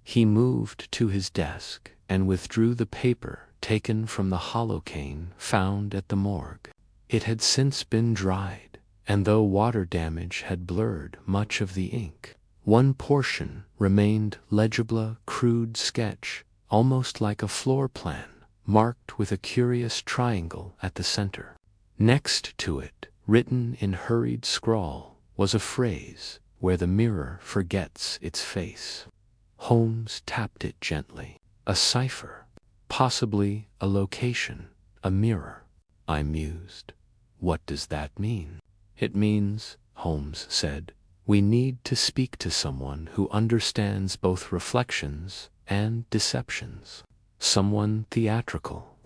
He moved to his desk and withdrew the paper taken from the hollow cane found at the morgue. It had since been dried, and though water damage had blurred much of the ink, one portion remained legible, crude sketch, almost like a floor plan, marked with a curious triangle at the center. Next to it, written in hurried scrawl, was a phrase, "Where the mirror forgets its face." Holmes tapped it gently. A cipher. Possibly a location. A mirror. I mused. What does that mean? It means, Holmes said, we need to speak to someone who understands both reflections and deceptions. Someone theatrical.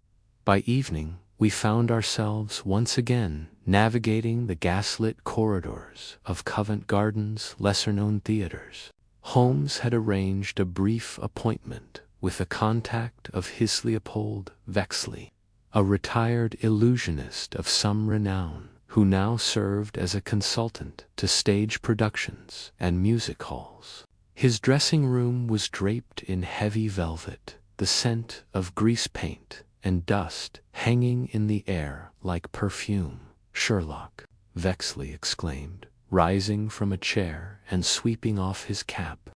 By evening, we found ourselves once again navigating the gaslit corridors of Covent Garden's lesser-known theaters. Holmes had arranged a brief appointment with a contact of his Leopold Vexley, a retired illusionist of some renown, who now served as a consultant to stage productions and music halls. His dressing room was draped in heavy velvet, the scent of grease paint and dust hanging in the air like perfume. "Sherlock," Vexley exclaimed, rising from a chair and sweeping off his cap.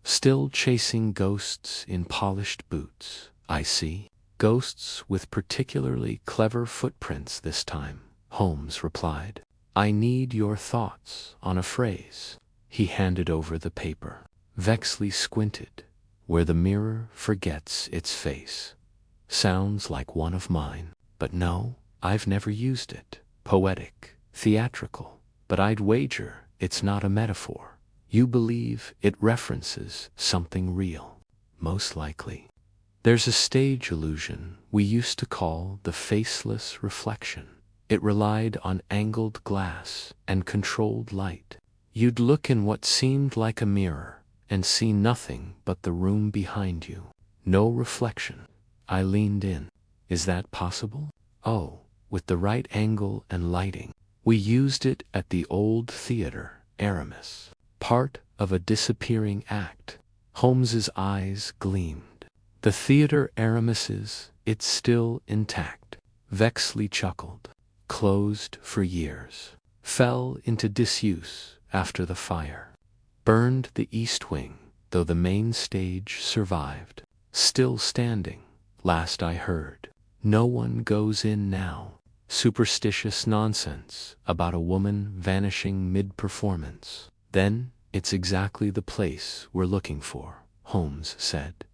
"Still chasing ghosts in polished boots, I see." "Ghosts with particularly clever footprints this time," Holmes replied. "I need your thoughts on a phrase." He handed over the paper. Vexley squinted. "Where the mirror forgets its face." Sounds like one of mine. But no, I've never used it. Poetic, theatrical. But I'd wager it's not a metaphor. You believe it references something real. Most likely. There's a stage illusion we used to call the faceless reflection. It relied on angled glass and controlled light. You'd look in what seemed like a mirror and see nothing but the room behind you. No reflection. I leaned in. Is that possible? Oh, with the right angle and lighting. We used it at the old theater, Aramis. Part of a disappearing act. Holmes's eyes gleamed. The theater Aramis's, it's still intact. Vexley chuckled. Closed for years. Fell into disuse after the fire. Burned the east wing, though the main stage survived. Still standing, last I heard. No one goes in now. Superstitious nonsense about a woman vanishing mid-performance. Then, it's exactly the place we're looking for, Holmes said.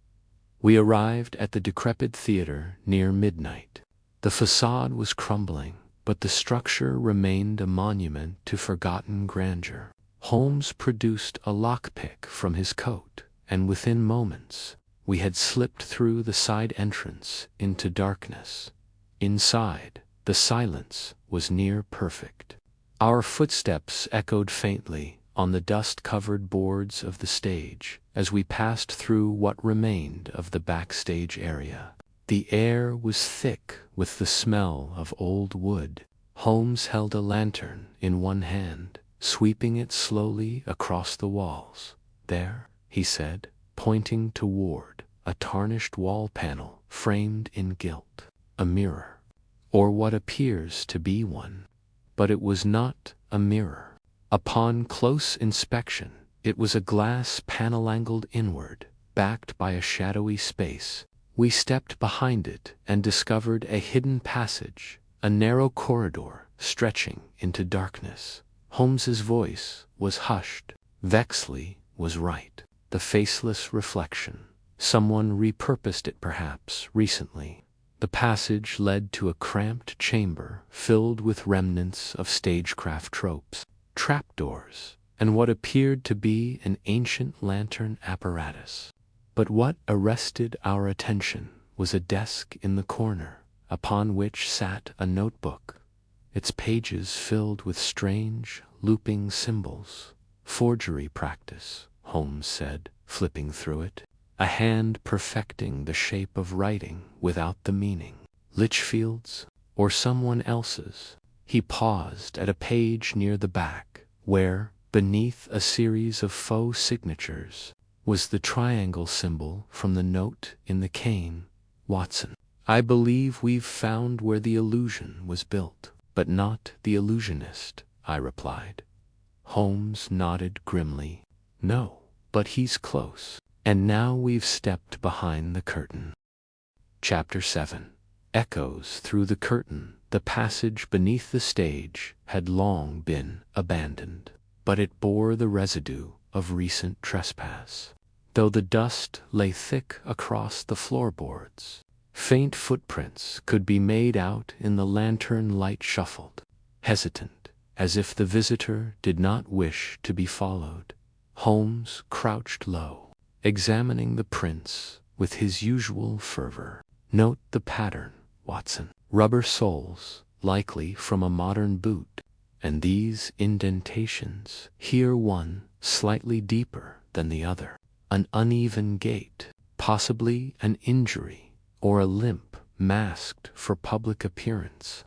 We arrived at the decrepit theater near midnight. The facade was crumbling, but the structure remained a monument to forgotten grandeur. Holmes produced a lockpick from his coat, and within moments, we had slipped through the side entrance into darkness. Inside, the silence was near perfect. Our footsteps echoed faintly on the dust-covered boards of the stage as we passed through what remained of the backstage area. The air was thick with the smell of old wood. Holmes held a lantern in one hand, sweeping it slowly across the walls. "There," he said, pointing toward a tarnished wall panel framed in gilt. "A mirror. Or what appears to be one." But it was not a mirror. Upon close inspection, it was a glass panel angled inward, backed by a shadowy space. We stepped behind it and discovered a hidden passage, a narrow corridor stretching into darkness. Holmes's voice was hushed. Vexley was right. The faceless reflection. Someone repurposed it perhaps recently. The passage led to a cramped chamber filled with remnants of stagecraft tropes, trapdoors, and what appeared to be an ancient lantern apparatus. But what arrested our attention was a desk in the corner, upon which sat a notebook, its pages filled with strange, looping symbols. "Forgery practice," Holmes said, flipping through it. "A hand perfecting the shape of writing without the meaning. Litchfield's, or someone else's." He paused at a page near the back, where, beneath a series of faux signatures, was the triangle symbol from the note in the cane. "Watson, I believe we've found where the illusion was built, but not the illusionist," I replied. Holmes nodded grimly. "No, but he's close. And now we've stepped behind the curtain." Chapter 7. Echoes through the curtain. The passage beneath the stage had long been abandoned, but it bore the residue of recent trespass. Though the dust lay thick across the floorboards, faint footprints could be made out in the lantern light shuffled, hesitant, as if the visitor did not wish to be followed. Holmes crouched low, examining the prints with his usual fervor. "Note the pattern, Watson. Rubber soles, likely from a modern boot, and these indentations, here one slightly deeper than the other. An uneven gait, possibly an injury, or a limp masked for public appearance."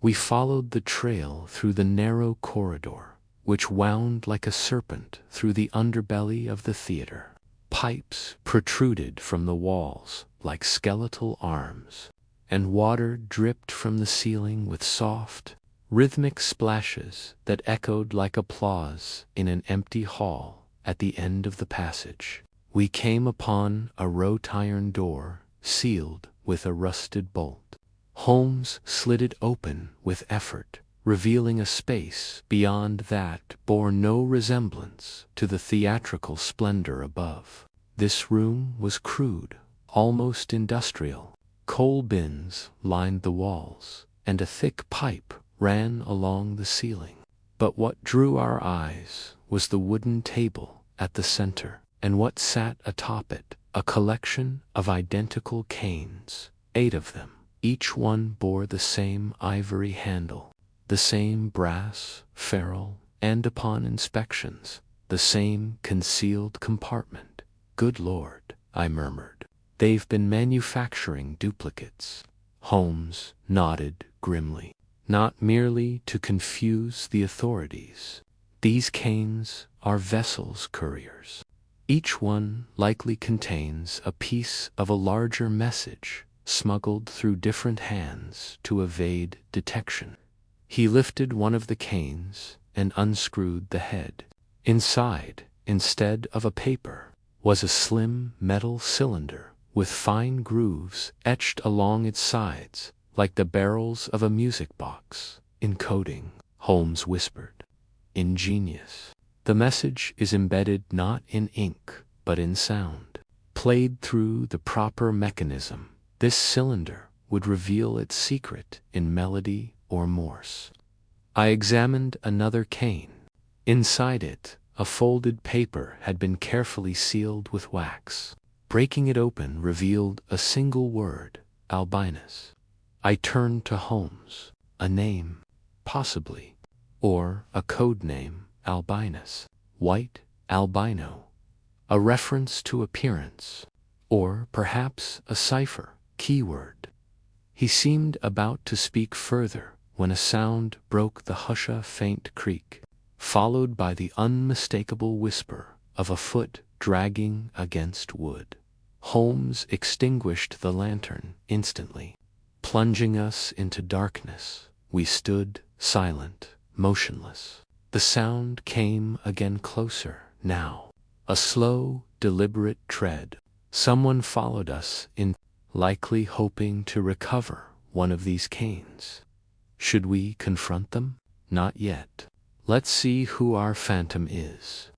We followed the trail through the narrow corridor, which wound like a serpent through the underbelly of the theater. Pipes protruded from the walls like skeletal arms, and water dripped from the ceiling with soft, rhythmic splashes that echoed like applause in an empty hall at the end of the passage. We came upon a wrought-iron door sealed with a rusted bolt. Holmes slid it open with effort, revealing a space beyond that bore no resemblance to the theatrical splendor above. This room was crude, almost industrial. Coal bins lined the walls, and a thick pipe ran along the ceiling. But what drew our eyes was the wooden table at the center, and what sat atop it, a collection of identical canes, 8 of them. Each one bore the same ivory handle, the same brass ferrule, and upon inspections, the same concealed compartment. "Good Lord," I murmured. "They've been manufacturing duplicates." Holmes nodded grimly. "Not merely to confuse the authorities. These canes are vessels couriers. Each one likely contains a piece of a larger message, smuggled through different hands to evade detection." He lifted one of the canes and unscrewed the head. Inside, instead of a paper, was a slim metal cylinder with fine grooves etched along its sides like the barrels of a music box. "Encoding," Holmes whispered. "Ingenious. The message is embedded not in ink, but in sound. Played through the proper mechanism, this cylinder would reveal its secret in melody or Morse." I examined another cane. Inside it, a folded paper had been carefully sealed with wax. Breaking it open revealed a single word, "Albinus." I turned to Holmes. A name, possibly, or a code name, Albinus, white albino, a reference to appearance, or perhaps a cipher, keyword. He seemed about to speak further when a sound broke the hush, a faint creak, followed by the unmistakable whisper of a foot dragging against wood. Holmes extinguished the lantern instantly. Plunging us into darkness, we stood silent, motionless. The sound came again closer, now. A slow, deliberate tread. Someone followed us in, likely hoping to recover one of these canes. Should we confront them? Not yet. Let's see who our phantom is.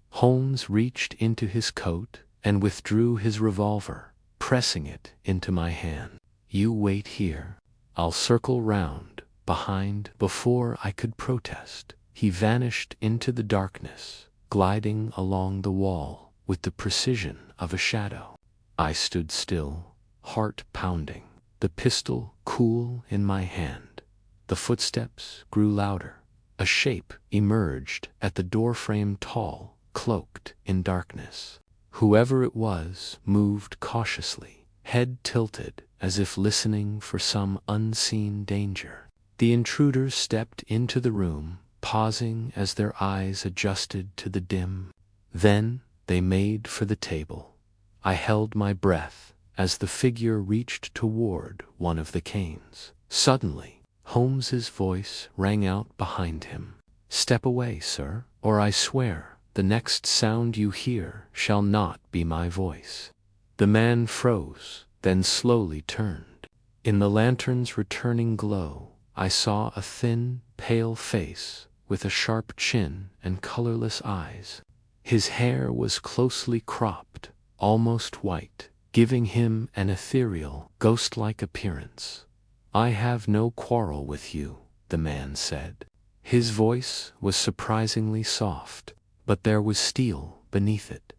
Holmes reached into his coat and withdrew his revolver, pressing it into my hand. "You wait here. I'll circle round behind." Before I could protest, he vanished into the darkness, gliding along the wall with the precision of a shadow. I stood still, heart pounding, the pistol cool in my hand. The footsteps grew louder. A shape emerged at the doorframe, tall, cloaked in darkness. Whoever it was moved cautiously, head tilted as if listening for some unseen danger. The intruders stepped into the room, pausing as their eyes adjusted to the dim. Then they made for the table. I held my breath as the figure reached toward one of the canes. Suddenly, Holmes's voice rang out behind him. "Step away, sir, or I swear the next sound you hear shall not be my voice." The man froze, then slowly turned. In the lantern's returning glow, I saw a thin, pale face with a sharp chin and colorless eyes. His hair was closely cropped, almost white, giving him an ethereal, ghost-like appearance. "I have no quarrel with you," the man said. His voice was surprisingly soft, but there was steel beneath it.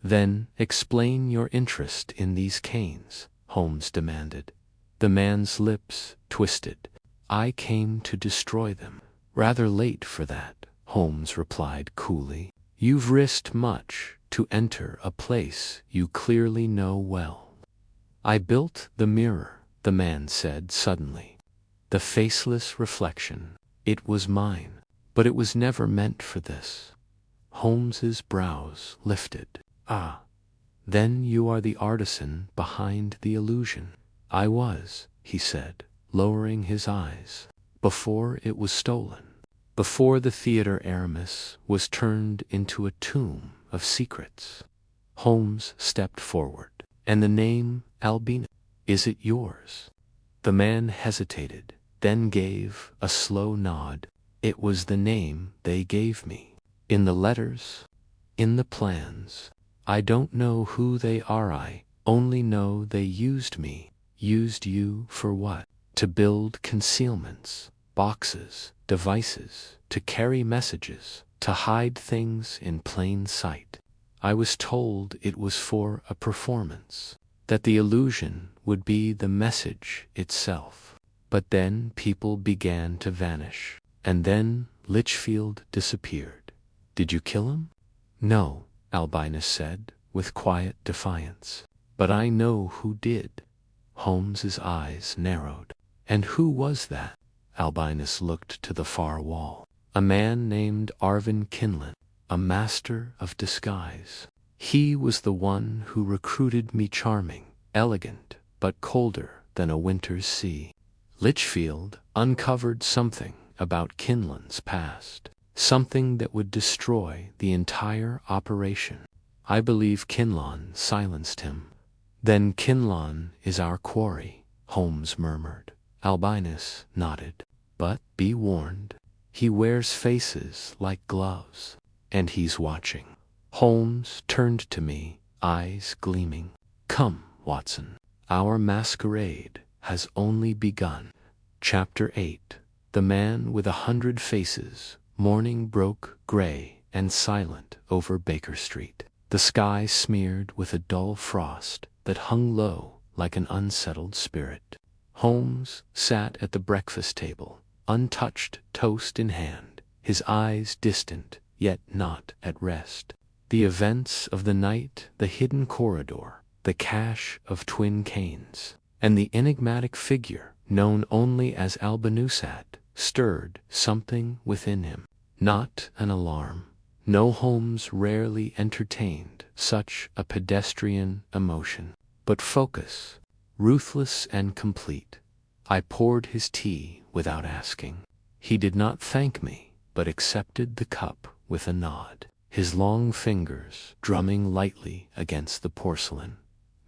"Then explain your interest in these canes," Holmes demanded. The man's lips twisted. "I came to destroy them." "Rather late for that," Holmes replied coolly. "You've risked much to enter a place you clearly know well." "I built the mirror," the man said suddenly. "The faceless reflection. It was mine, but it was never meant for this." Holmes's brows lifted. "Ah, then you are the artisan behind the illusion." "I was," he said, lowering his eyes, "before it was stolen. Before the Theatre Aramis was turned into a tomb of secrets." Holmes stepped forward. "And the name Albina, is it yours?" The man hesitated, then gave a slow nod. "It was the name they gave me. In the letters, in the plans. I don't know who they are, I only know they used me." "Used you for what?" "To build concealments, boxes, devices, to carry messages, to hide things in plain sight. I was told it was for a performance, that the illusion would be the message itself. But then people began to vanish, and then Litchfield disappeared." "Did you kill him?" "No," Albinus said, with quiet defiance. "But I know who did." Holmes's eyes narrowed. "And who was that?" Albinus looked to the far wall. "A man named Arvin Kinlan, a master of disguise. He was the one who recruited me, charming, elegant, but colder than a winter's sea." Litchfield uncovered something about Kinlan's past, something that would destroy the entire operation. "I believe Kinlan silenced him." "Then Kinlan is our quarry," Holmes murmured. Albinus nodded. "But be warned, he wears faces like gloves, and he's watching." Holmes turned to me, eyes gleaming. "Come, Watson, our masquerade has only begun." Chapter 8. The Man with 100 Faces. Morning broke gray and silent over Baker Street, the sky smeared with a dull frost that hung low like an unsettled spirit. Holmes sat at the breakfast table, untouched toast in hand, his eyes distant, yet not at rest. The events of the night, the hidden corridor, the cache of twin canes, and the enigmatic figure known only as Albanusat, stirred something within him. Not an alarm. No, Holmes rarely entertained such a pedestrian emotion, but focus, ruthless and complete. I poured his tea without asking. He did not thank me, but accepted the cup with a nod, his long fingers drumming lightly against the porcelain.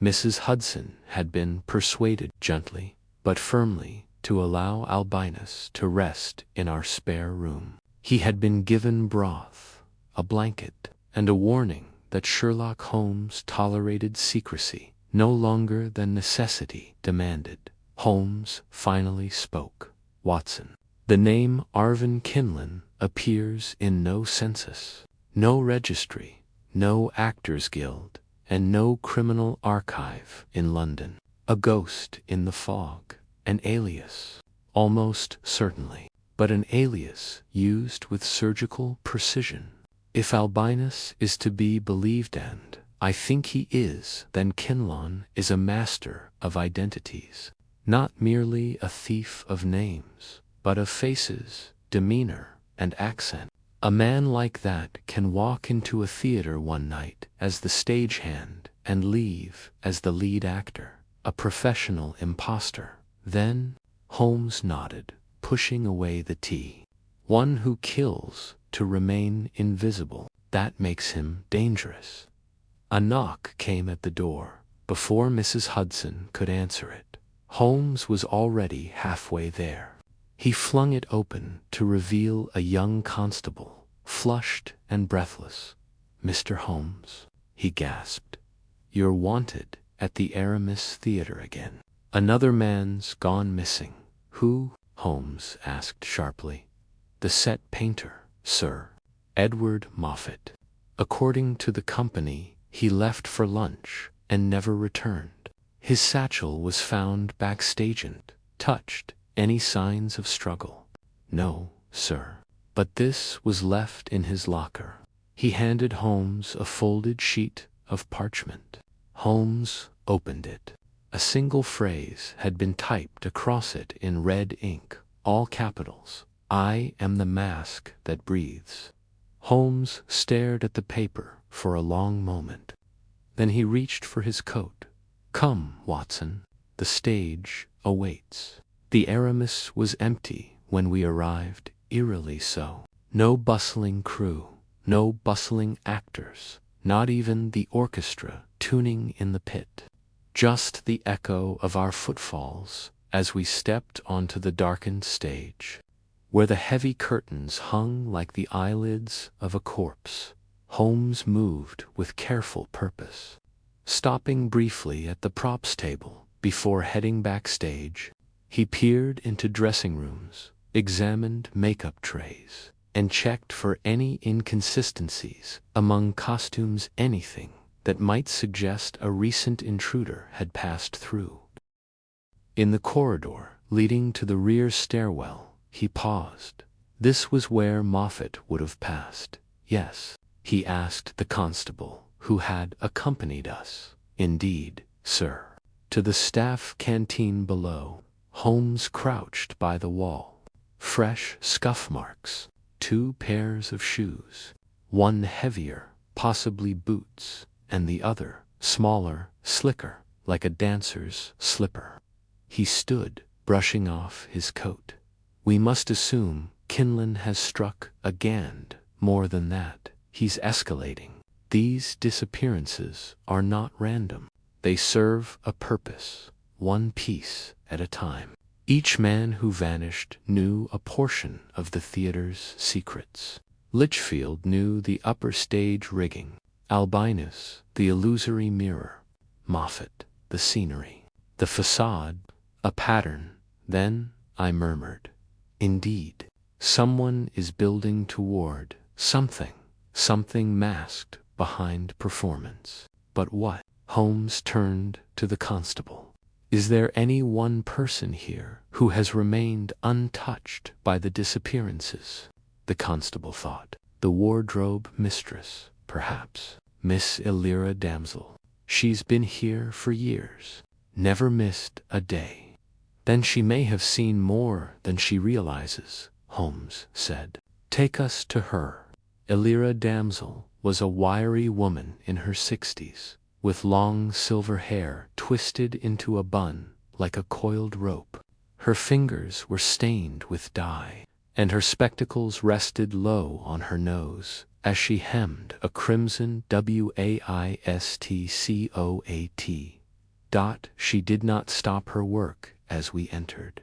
Mrs. Hudson had been persuaded gently, but firmly, to allow Albinus to rest in our spare room. He had been given broth, a blanket, and a warning that Sherlock Holmes tolerated secrecy no longer than necessity demanded. Holmes finally spoke. "Watson, the name Arvin Kinlan appears in no census, no registry, no Actors' Guild, and no criminal archive in London. A ghost in the fog, an alias, almost certainly, but an alias used with surgical precision. If Albinus is to be believed, and I think he is, then Kinlan is a master of identities, not merely a thief of names, but of faces, demeanor, and accent. A man like that can walk into a theater one night as the stagehand and leave as the lead actor, a professional imposter. Then, Holmes nodded, pushing away the tea. One who kills to remain invisible, that makes him dangerous. A knock came at the door. Before Mrs. Hudson could answer it, Holmes was already halfway there. He flung it open to reveal a young constable, flushed and breathless. "Mr. Holmes," he gasped, "you're wanted at the Aramis Theatre again. Another man's gone missing." "Who?" Holmes asked sharply. "The set painter, sir. Edward Moffat. According to the company, he left for lunch and never returned. His satchel was found backstage. Touched any signs of struggle?" "No, sir. But this was left in his locker." He handed Holmes a folded sheet of parchment. Holmes opened it. A single phrase had been typed across it in red ink, all capitals. "I am the mask that breathes." Holmes stared at the paper for a long moment. Then he reached for his coat. "Come, Watson. The stage awaits." The Aramis was empty when we arrived, eerily so. No bustling crew, no bustling actors, not even the orchestra tuning in the pit. Just the echo of our footfalls as we stepped onto the darkened stage, where the heavy curtains hung like the eyelids of a corpse. Holmes moved with careful purpose, stopping briefly at the props table before heading backstage. He peered into dressing rooms, examined makeup trays, and checked for any inconsistencies among costumes, anything that might suggest a recent intruder had passed through. In the corridor leading to the rear stairwell, he paused. This was where Moffat would have passed. "Yes?" he asked the constable who had accompanied us. "Indeed, sir." To the staff canteen below, Holmes crouched by the wall. Fresh scuff marks, 2 pairs of shoes, one heavier, possibly boots, and the other, smaller, slicker, like a dancer's slipper. He stood, brushing off his coat. "We must assume Kinlan has struck again. More than that, he's escalating. These disappearances are not random. They serve a purpose, one piece at a time. Each man who vanished knew a portion of the theater's secrets. Litchfield knew the upper stage rigging, Albinus the illusory mirror, Moffat the scenery, the facade, a pattern." Then I murmured, "Indeed, someone is building toward something masked behind performance. But what?" Holmes turned to the constable. "Is there any one person here who has remained untouched by the disappearances?" The constable thought. "The wardrobe mistress, perhaps. Miss Elira Damsel. She's been here for years, never missed a day." "Then she may have seen more than she realizes," Holmes said. "Take us to her." Elira Damsel was a wiry woman in her 60s, with long silver hair twisted into a bun like a coiled rope. Her fingers were stained with dye, and her spectacles rested low on her nose as she hemmed a crimson waistcoat. She did not stop her work as we entered.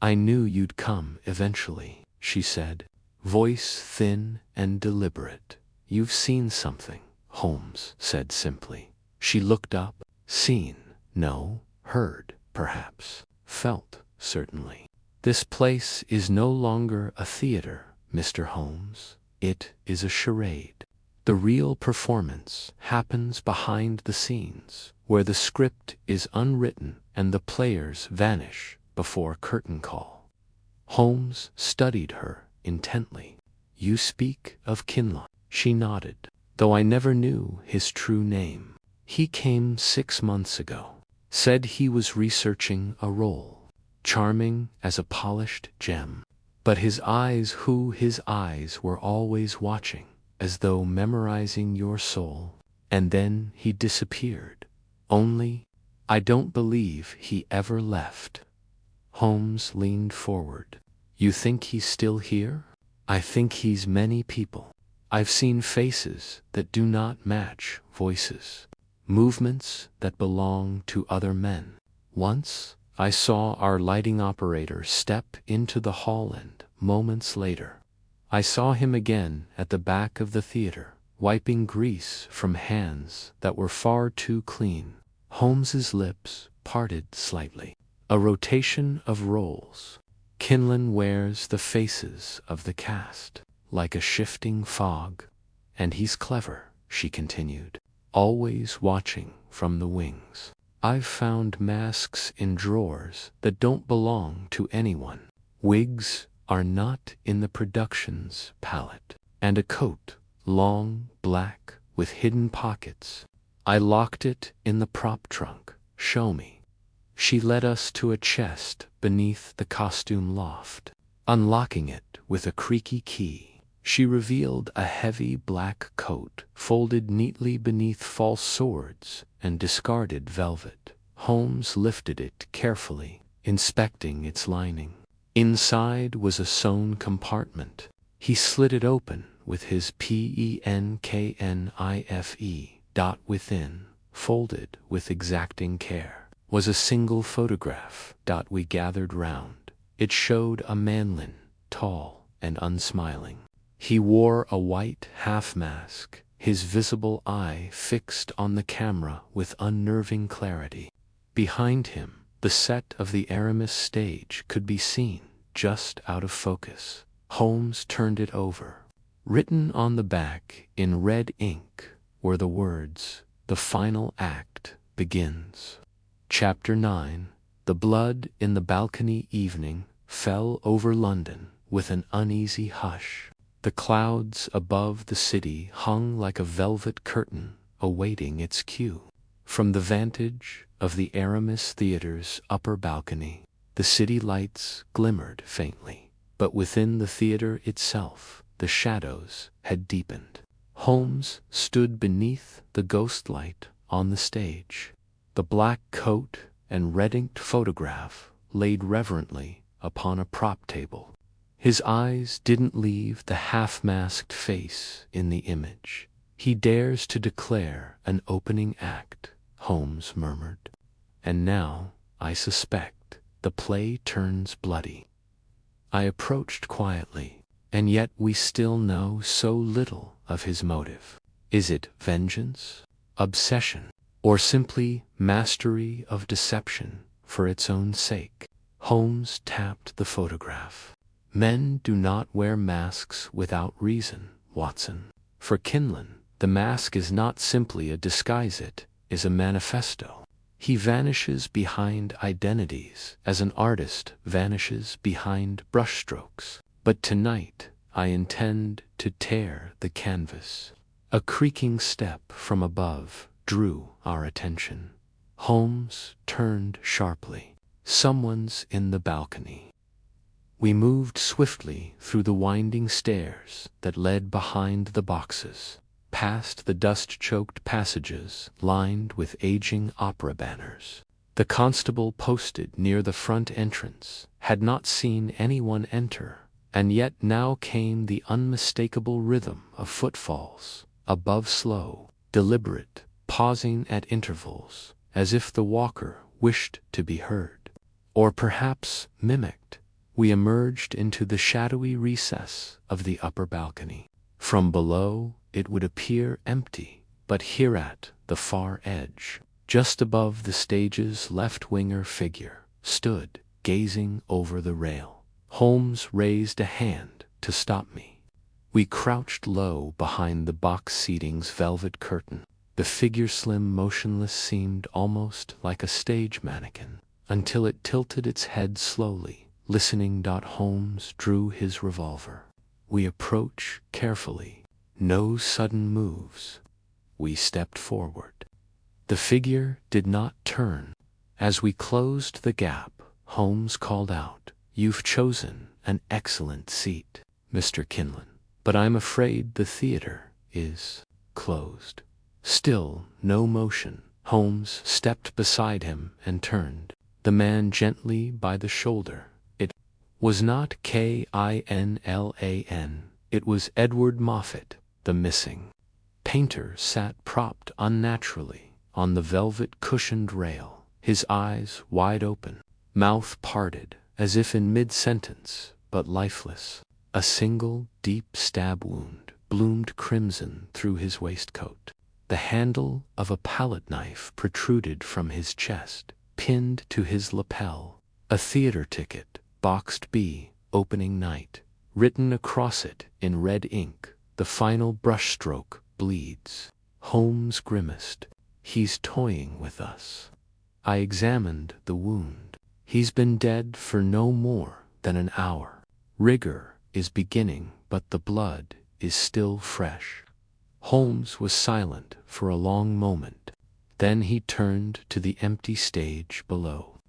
"I knew you'd come eventually," she said, voice thin and deliberate. "You've seen something," Holmes said simply. She looked up. "Seen? No. Heard, perhaps. Felt, certainly. This place is no longer a theater, Mr. Holmes. It is a charade. The real performance happens behind the scenes, where the script is unwritten and the players vanish before curtain call." Holmes studied her intently. "You speak of Kinlan." She nodded. "Though I never knew his true name. He came 6 months ago. Said he was researching a role. Charming as a polished gem. But his eyes were always watching, as though memorizing your soul. And then he disappeared. Only, I don't believe he ever left." Holmes leaned forward. "You think he's still here?" "I think he's many people. I've seen faces that do not match voices. Movements that belong to other men. Once, I saw our lighting operator step into the hall, and moments later, I saw him again at the back of the theater, wiping grease from hands that were far too clean. Holmes's lips parted slightly. A rotation of roles. Kinlan wears the faces of the cast, like a shifting fog. And he's clever, she continued, always watching from the wings. I've found masks in drawers that don't belong to anyone. Wigs are not in the production's palette. And a coat, long, black, with hidden pockets. I locked it in the prop trunk. Show me. She led us to a chest beneath the costume loft. Unlocking it with a creaky key, she revealed a heavy black coat folded neatly beneath false swords and discarded velvet. Holmes lifted it carefully, inspecting its lining. Inside was a sewn compartment. He slid it open with his penknife. Within, folded with exacting care, was a single photograph. We gathered round. It showed a Manlin, tall and unsmiling. He wore a white half-mask, his visible eye fixed on the camera with unnerving clarity. Behind him, the set of the Aramis stage could be seen, just out of focus. Holmes turned it over. Written on the back in red ink were the words, "The final act begins." Chapter 9. The blood in the balcony. Evening fell over London with an uneasy hush. The clouds above the city hung like a velvet curtain, awaiting its cue. From the vantage of the Aramis Theatre's upper balcony, the city lights glimmered faintly, but within the theater itself, the shadows had deepened. Holmes stood beneath the ghost light on the stage. The black coat and red-inked photograph laid reverently upon a prop table. His eyes didn't leave the half-masked face in the image. "He dares to declare an opening act," Holmes murmured. "And now, I suspect, the play turns bloody." I approached quietly. "And yet we still know so little of his motive. Is it vengeance, obsession, or simply mastery of deception for its own sake?" Holmes tapped the photograph. "Men do not wear masks without reason, Watson. For Kinlan, the mask is not simply a disguise, it is a manifesto. He vanishes behind identities as an artist vanishes behind brushstrokes. But tonight I intend to tear the canvas." A creaking step from above drew our attention. Holmes turned sharply. "Someone's in the balcony." We moved swiftly through the winding stairs that led behind the boxes, past the dust-choked passages lined with aging opera banners. The constable posted near the front entrance had not seen anyone enter, and yet now came the unmistakable rhythm of footfalls, above slow, deliberate, pausing at intervals, as if the walker wished to be heard, or perhaps mimicked. We emerged into the shadowy recess of the upper balcony. From below, it would appear empty, but here at the far edge, just above the stage's left-winger figure, stood, gazing over the rail. Holmes raised a hand to stop me. We crouched low behind the box seating's velvet curtain. The figure, slim, motionless, seemed almost like a stage mannequin, until it tilted its head slowly, listening. Holmes drew his revolver. We approach carefully. No sudden moves. We stepped forward. The figure did not turn. As we closed the gap, Holmes called out, "You've chosen an excellent seat, Mr. Kinlan, but I'm afraid the theater is closed." Still no motion. Holmes stepped beside him and turned the man gently by the shoulder. It was not Kinlan, it was Edward Moffat, the missing painter. Sat propped unnaturally on the velvet-cushioned rail, his eyes wide open. mouth parted, as if in mid-sentence, but lifeless. A single deep stab wound bloomed crimson through his waistcoat. The handle of a palette knife protruded from his chest, pinned to his lapel. A theater ticket, boxed B, opening night, written across it in red ink. The final brushstroke bleeds. Holmes grimaced. He's toying with us. I examined the wound. He's been dead for no more than an hour. Rigor is beginning, but the blood is still fresh. Holmes was silent for a long moment. Then he turned to the empty stage below.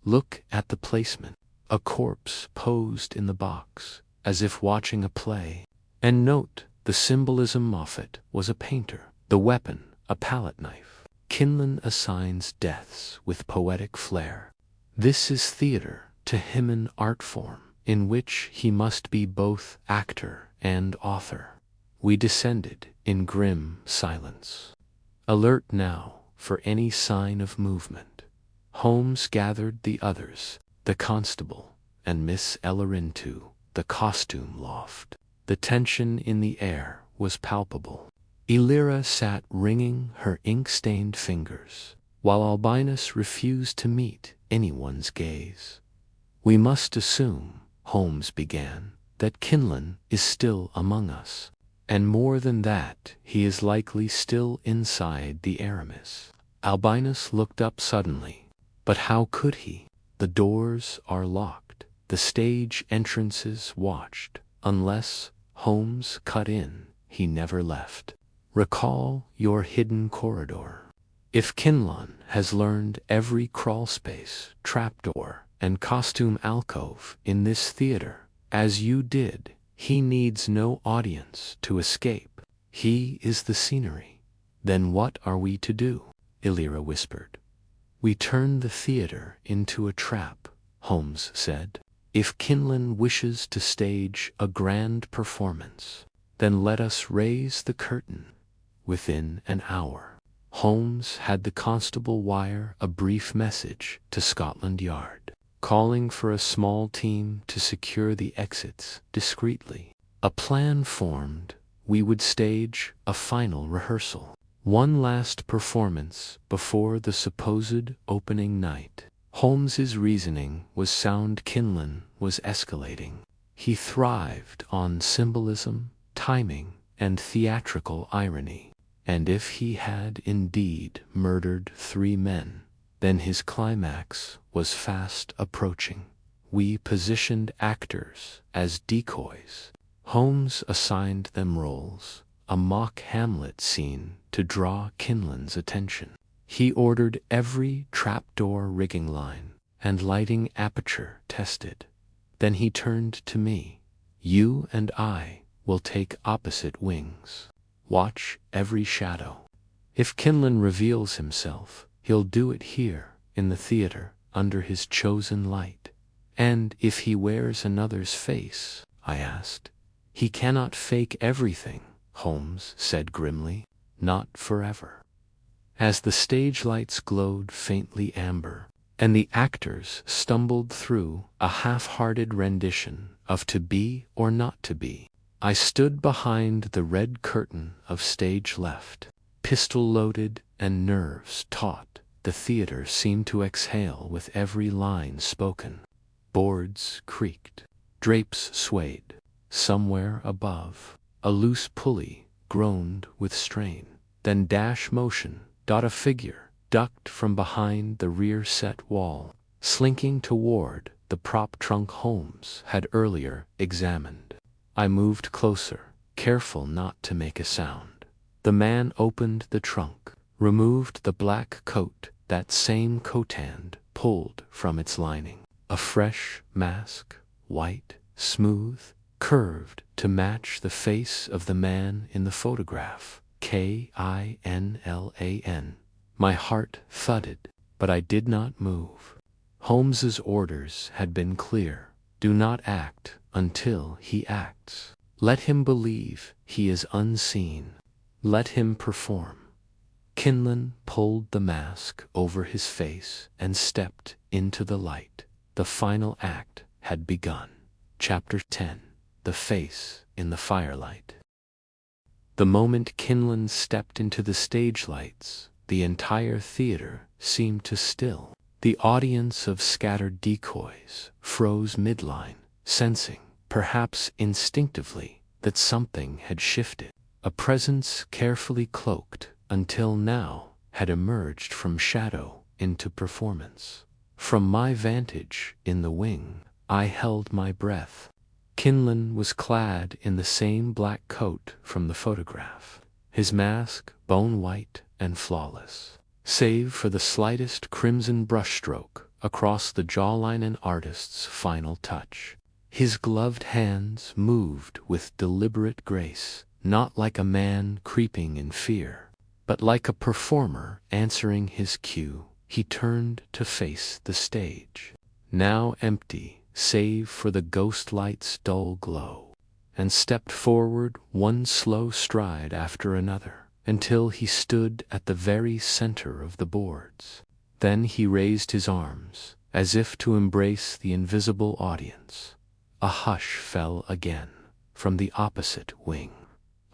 Look at the placement. A corpse posed in the box, as if watching a play. And note the symbolism. Moffat was a painter. The weapon, a palette knife. Quinlan assigns deaths with poetic flair. This is theater, to him an art form, in which he must be both actor and author. We descended in grim silence, alert now for any sign of movement. Holmes gathered the others, the constable and Miss Eller, into the costume loft. The tension in the air was palpable. Elira sat wringing her ink-stained fingers, while Albinus refused to meet anyone's gaze. "We must assume," Holmes began, "that Quinlan is still among us. And more than that, he is likely still inside the Aramis." Albinus looked up suddenly. But how could he? The doors are locked, the stage entrances watched. Unless, Holmes cut in, he never left. Recall your hidden corridor. If Quinlan has learned every crawlspace, trapdoor, and costume alcove in this theater, as you did, he needs no audience to escape. He is the scenery. Then what are we to do? Elira whispered. We turn the theater into a trap, Holmes said. If Quinlan wishes to stage a grand performance, then let us raise the curtain. Within an hour, Holmes had the constable wire a brief message to Scotland Yard, calling for a small team to secure the exits discreetly. A plan formed. We would stage a final rehearsal, one last performance before the supposed opening night. Holmes's reasoning was sound. Quinlan was escalating. He thrived on symbolism, timing, and theatrical irony. And if he had indeed murdered 3 men, then his climax was fast approaching. We positioned actors as decoys. Holmes assigned them roles, a mock Hamlet scene to draw Quinlan's attention. He ordered every trapdoor rigging line and lighting aperture tested. Then he turned to me. You and I will take opposite wings. Watch every shadow. If Quinlan reveals himself, he'll do it here, in the theater, under his chosen light. And if he wears another's face, I asked. He cannot fake everything, Holmes said grimly. Not forever. As the stage lights glowed faintly amber, and the actors stumbled through a half-hearted rendition of To Be or Not to Be, I stood behind the red curtain of stage left. Pistol loaded and nerves taut, the theater seemed to exhale with every line spoken. Boards creaked. Drapes swayed. Somewhere above, a loose pulley groaned with strain. Then dash motion. A figure ducked from behind the rear set wall, slinking toward the prop trunk Holmes had earlier examined. I moved closer, careful not to make a sound. The man opened the trunk, removed the black coat that same coat-hand pulled from its lining. A fresh mask, white, smooth, curved to match the face of the man in the photograph. Quinlan. My heart thudded, but I did not move. Holmes's orders had been clear. Do not act until he acts. Let him believe he is unseen. Let him perform. Quinlan pulled the mask over his face and stepped into the light. The final act had begun. Chapter 10. The Face in the Firelight. The moment Kinlan stepped into the stage lights, the entire theater seemed to still. The audience of scattered decoys froze midline, sensing, perhaps instinctively, that something had shifted. A presence carefully cloaked until now had emerged from shadow into performance. From my vantage in the wing, I held my breath. Kinlan was clad in the same black coat from the photograph, his mask bone-white and flawless, save for the slightest crimson brushstroke across the jawline, an artist's final touch. His gloved hands moved with deliberate grace, not like a man creeping in fear, but like a performer answering his cue. He turned to face the stage, now empty save for the ghost light's dull glow, and stepped forward one slow stride after another, until he stood at the very center of the boards. Then he raised his arms, as if to embrace the invisible audience. A hush fell again from the opposite wing.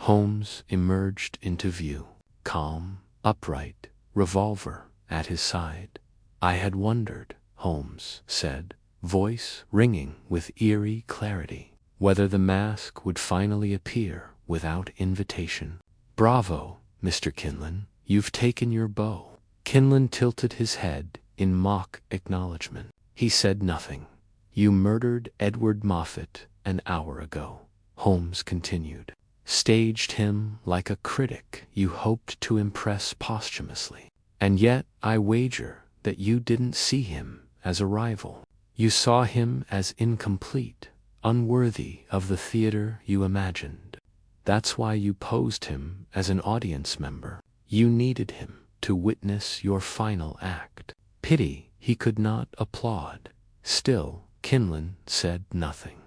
Holmes emerged into view, calm, upright, revolver at his side. "I had wondered," Holmes said, voice ringing with eerie clarity, "whether the mask would finally appear without invitation." "Bravo, Mr. Kinlan, you've taken your bow." Kinlan tilted his head in mock acknowledgement. He said nothing. "You murdered Edward Moffat an hour ago," Holmes continued. "Staged him like a critic you hoped to impress posthumously. And yet I wager that you didn't see him as a rival. You saw him as incomplete, unworthy of the theater you imagined. That's why you posed him as an audience member. You needed him to witness your final act. Pity he could not applaud." Still, Kinlan said nothing.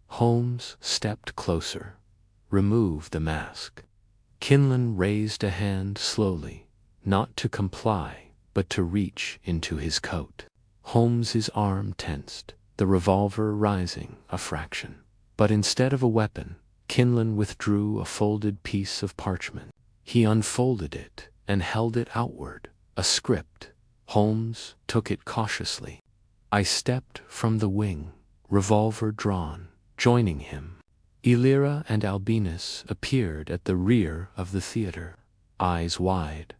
Holmes stepped closer. "Remove the mask." Kinlan raised a hand slowly, not to comply, but to reach into his coat. Holmes's arm tensed, the revolver rising a fraction. But instead of a weapon, Kinlan withdrew a folded piece of parchment. He unfolded it and held it outward, a script. Holmes took it cautiously. I stepped from the wing, revolver drawn, joining him. Elira and Albinus appeared at the rear of the theater, eyes wide.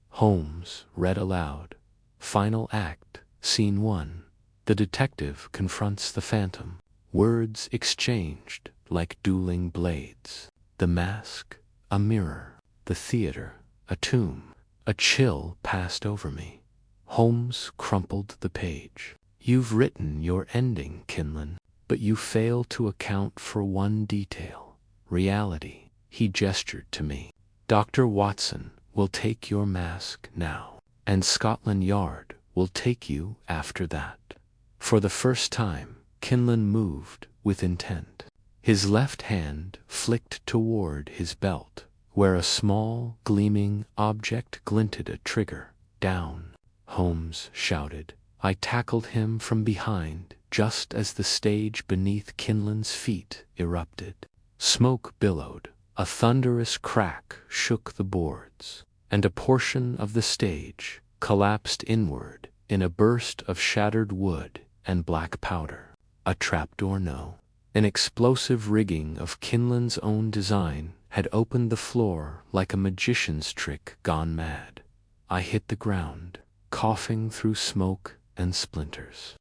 Holmes read aloud. "Final act, Scene 1. The detective confronts the phantom." Words exchanged like dueling blades. The mask, a mirror. The theater, a tomb. A chill passed over me. Holmes crumpled the page. "You've written your ending, Kinlan, but you fail to account for one detail. Reality." He gestured to me. "Dr. Watson will take your mask now, and Scotland Yard will take you after that." For the first time, Kinlan moved with intent. His left hand flicked toward his belt, where a small, gleaming object glinted, a trigger. "Down!" Holmes shouted. I tackled him from behind, just as the stage beneath Kinlan's feet erupted. Smoke billowed, a thunderous crack shook the boards, and a portion of the stage collapsed inward in a burst of shattered wood and black powder. A trapdoor? No. An explosive rigging of Kinlan's own design had opened the floor like a magician's trick gone mad. I hit the ground, coughing through smoke and splinters.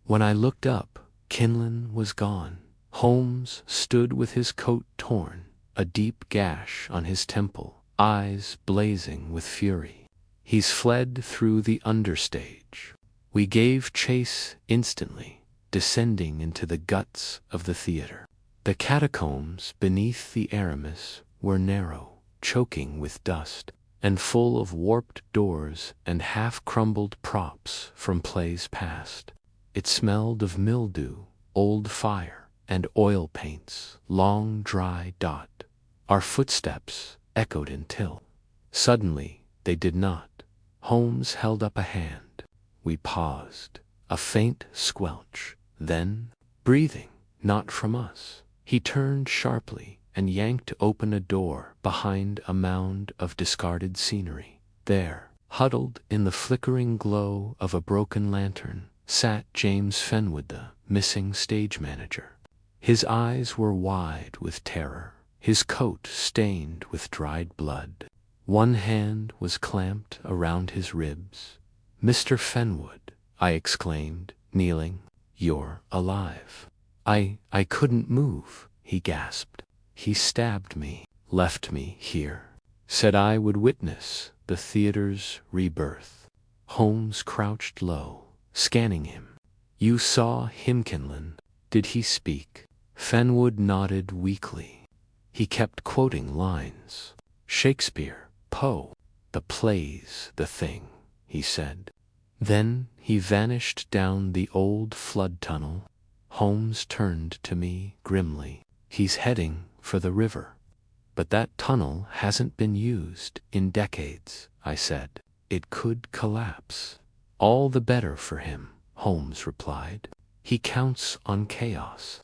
When I looked up, Kinlan was gone. Holmes stood with his coat torn, a deep gash on his temple, eyes blazing with fury. He's fled through the understage. We gave chase instantly, descending into the guts of the theater. The catacombs beneath the Aramis were narrow, choking with dust, and full of warped doors and half-crumbled props from plays past. It smelled of mildew, old fire, and oil paints, long dry dot. Our footsteps echoed until suddenly they did not. Holmes held up a hand. We paused, A faint squelch. Then, breathing, not from us, he turned sharply and yanked open a door behind a mound of discarded scenery. There, huddled in the flickering glow of a broken lantern, sat James Fenwood, the missing stage manager. His eyes were wide with terror, his coat stained with dried blood. One hand was clamped around his ribs. "Mr. Fenwood," I exclaimed, kneeling, "you're alive." I couldn't move," he gasped. "He stabbed me, left me here. Said I would witness the theater's rebirth." Holmes crouched low, scanning him. "You saw Himkinlin. Did he speak?" Fenwood nodded weakly. He kept quoting lines. "Shakespeare, Poe, the plays, the thing," he said. Then he vanished down the old flood tunnel. Holmes turned to me grimly. "He's heading for the river." "But that tunnel hasn't been used in decades," I said. "It could collapse." "All the better for him," Holmes replied. "He counts on chaos."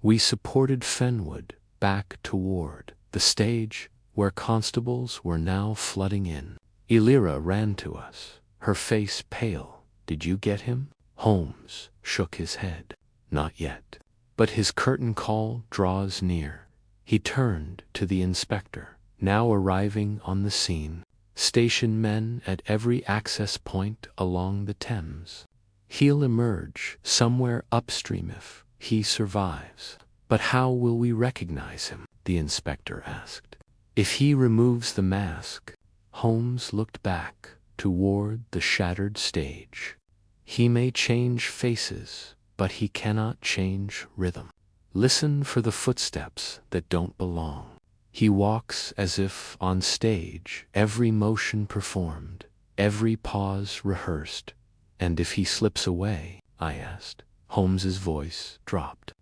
We supported Fenwood back toward the stage, where constables were now flooding in. Elira ran to us, her face pale. "Did you get him?" Holmes shook his head. "Not yet. But his curtain call draws near." He turned to the inspector, now arriving on the scene. "Station men at every access point along the Thames. He'll emerge somewhere upstream if he survives." "But how will we recognize him?" the inspector asked. "If he removes the mask." Holmes looked back toward the shattered stage. "He may change faces, but he cannot change rhythm. Listen for the footsteps that don't belong. He walks as if on stage, every motion performed, every pause rehearsed." "And if he slips away?" I asked. Holmes's voice dropped.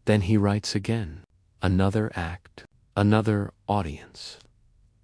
"Then he writes again. Another act, another audience."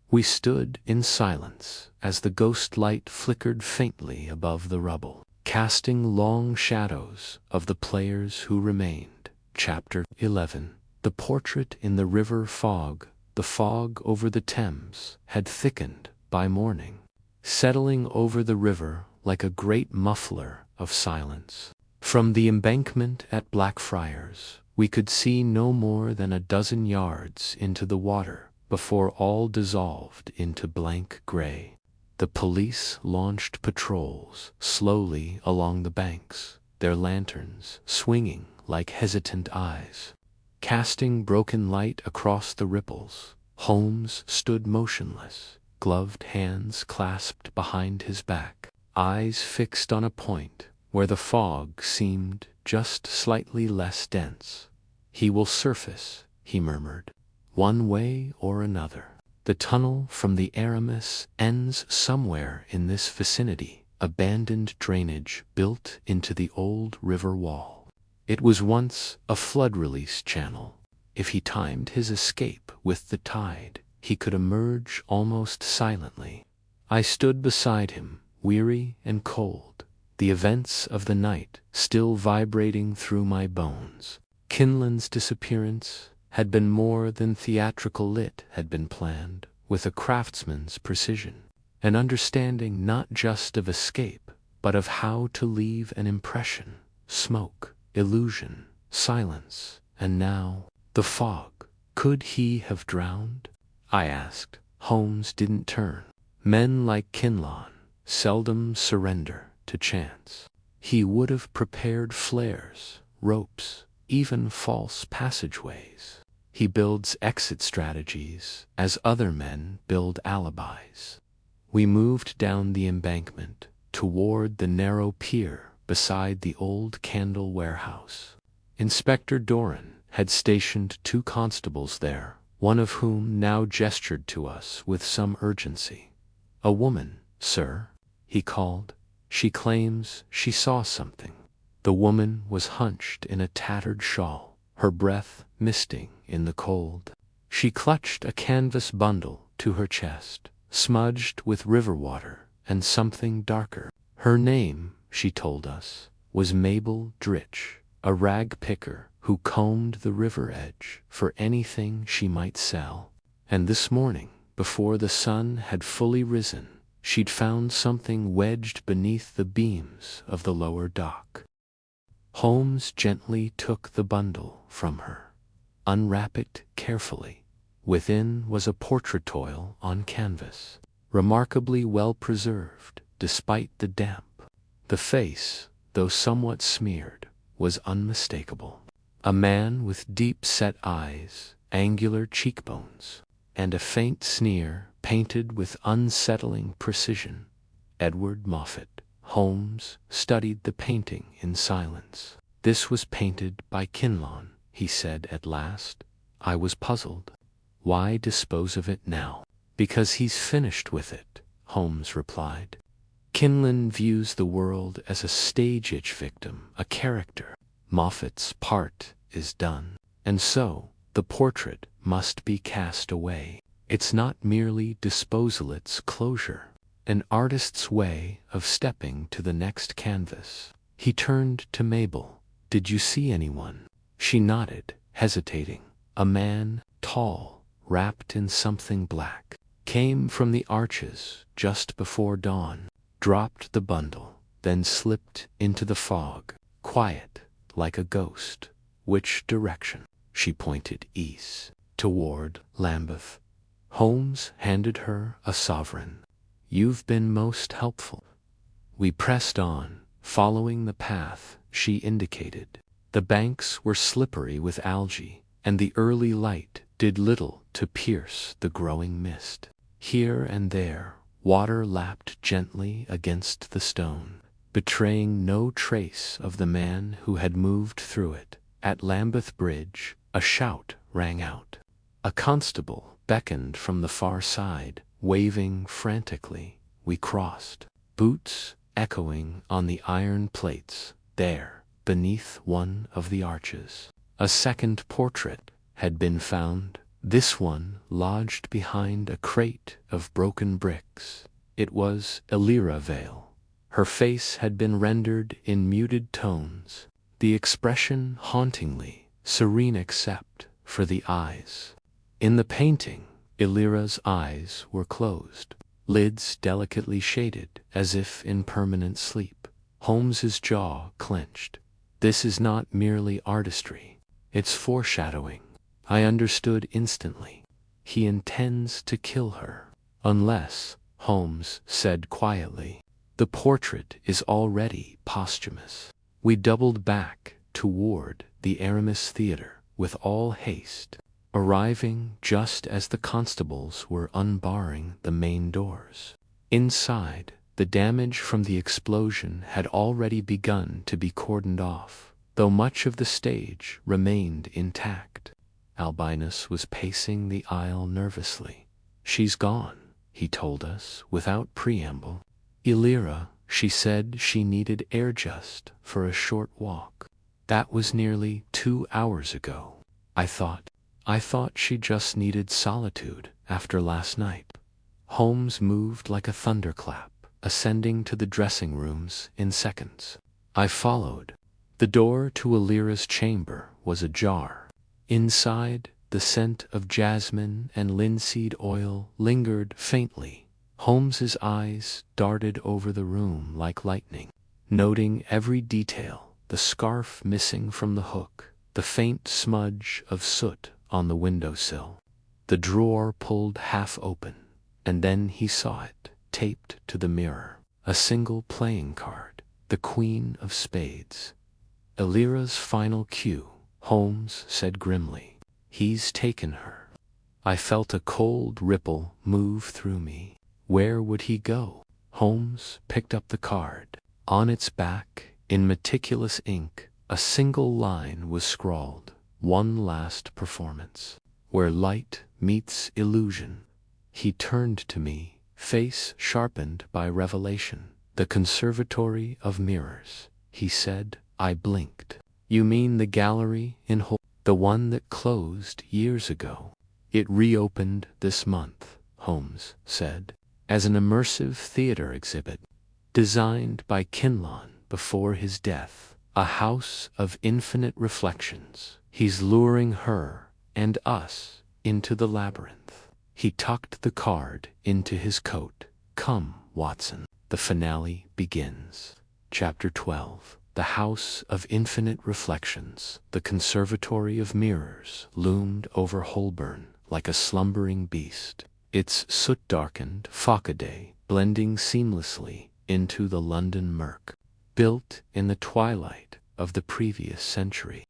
We stood in silence as the ghost light flickered faintly above the rubble, casting long shadows of the players who remained. Chapter 11. The portrait in the river fog. The fog over the Thames had thickened by morning, settling over the river like a great muffler of silence. From the embankment at Blackfriars, we could see no more than a dozen yards into the water before all dissolved into blank gray. The police launched patrols slowly along the banks, their lanterns swinging like hesitant eyes, casting broken light across the ripples. Holmes stood motionless, gloved hands clasped behind his back, eyes fixed on a point where the fog seemed just slightly less dense. "He will surface," he murmured, "one way or another. The tunnel from the Aramis ends somewhere in this vicinity, abandoned drainage built into the old river wall. It was once a flood release channel. If he timed his escape with the tide, he could emerge almost silently." I stood beside him, weary and cold, the events of the night still vibrating through my bones. Kinlan's disappearance had been more than theatrical. It had been planned with a craftsman's precision, an understanding not just of escape, but of how to leave an impression. Smoke, illusion, silence, and now the fog. Could he have drowned? I asked. Holmes didn't turn. Men like Kinlan seldom surrender to chance. He would have prepared flares, ropes, even false passageways. He builds exit strategies as other men build alibis. We moved down the embankment toward the narrow pier beside the old candle warehouse. Inspector Doran had stationed 2 constables there, one of whom now gestured to us with some urgency. "A woman, sir," he called. "She claims she saw something." The woman was hunched in a tattered shawl, her breath misting in the cold. She clutched a canvas bundle to her chest, smudged with river water and something darker. Her name, she told us, was Mabel Dritch, a rag picker who combed the river edge for anything she might sell. And this morning, before the sun had fully risen, she'd found something wedged beneath the beams of the lower dock. Holmes gently took the bundle from her. "Unwrap it carefully." Within was a portraiture on canvas, remarkably well preserved despite the damp. The face, though somewhat smeared, was unmistakable. A man with deep-set eyes, angular cheekbones, and a faint sneer painted with unsettling precision. Edward Moffat. Holmes studied the painting in silence. "This was painted by Kinlon," he said at last. I was puzzled. "Why dispose of it now?" "Because he's finished with it," Holmes replied. "Kinlon views the world as a stage-itch victim, a character. Moffat's part is done, and so the portrait must be cast away. It's not merely disposal, it's closure, an artist's way of stepping to the next canvas." He turned to Mabel. "Did you see anyone?" She nodded, hesitating. "A man, tall, wrapped in something black, came from the arches just before dawn, dropped the bundle, then slipped into the fog, quiet, like a ghost." "Which direction?" She pointed east, toward Lambeth. Holmes handed her a sovereign. "You've been most helpful." We pressed on, following the path she indicated. The banks were slippery with algae, and the early light did little to pierce the growing mist. Here and there, water lapped gently against the stone, betraying no trace of the man who had moved through it. At Lambeth Bridge, a shout rang out. A constable beckoned from the far side, waving frantically. We crossed, boots echoing on the iron plates. There, beneath one of the arches, a second portrait had been found, this one lodged behind a crate of broken bricks. It was Elira Vale. Her face had been rendered in muted tones, the expression hauntingly serene except for the eyes. In the painting, Elira's eyes were closed, lids delicately shaded as if in permanent sleep. Holmes's jaw clenched. "This is not merely artistry, it's foreshadowing." I understood instantly. He intends to kill her. "Unless," Holmes said quietly, "the portrait is already posthumous." We doubled back toward the Aramis Theatre with all haste, arriving just as the constables were unbarring the main doors. Inside, the damage from the explosion had already begun to be cordoned off, though much of the stage remained intact. Albinus was pacing the aisle nervously. "She's gone," he told us without preamble. "Elira, she said she needed air just for a short walk. That was nearly 2 hours ago. I thought she just needed solitude after last night." Holmes moved like a thunderclap, ascending to the dressing rooms in seconds. I followed. The door to Elira's chamber was ajar. Inside, the scent of jasmine and linseed oil lingered faintly. Holmes's eyes darted over the room like lightning, noting every detail: the scarf missing from the hook, the faint smudge of soot on the windowsill, the drawer pulled half open, and then he saw it, taped to the mirror, a single playing card, the Queen of Spades. "Elira's final cue," Holmes said grimly. "He's taken her." I felt a cold ripple move through me. Where would he go? Holmes picked up the card. On its back, in meticulous ink, a single line was scrawled: "One last performance. Where light meets illusion." He turned to me, face sharpened by revelation. "The Conservatory of Mirrors," he said. I blinked. "You mean the gallery in Hull? The one that closed years ago?" "It reopened this month," Holmes said, "as an immersive theater exhibit, designed by Kinlon before his death, a house of infinite reflections. He's luring her and us into the labyrinth. He tucked the card into his coat. Come, Watson. The finale begins. Chapter 12. The House of Infinite Reflections. The Conservatory of Mirrors loomed over Holborn like a slumbering beast, its soot-darkened facade blending seamlessly into the London murk. Built in the twilight of the previous century,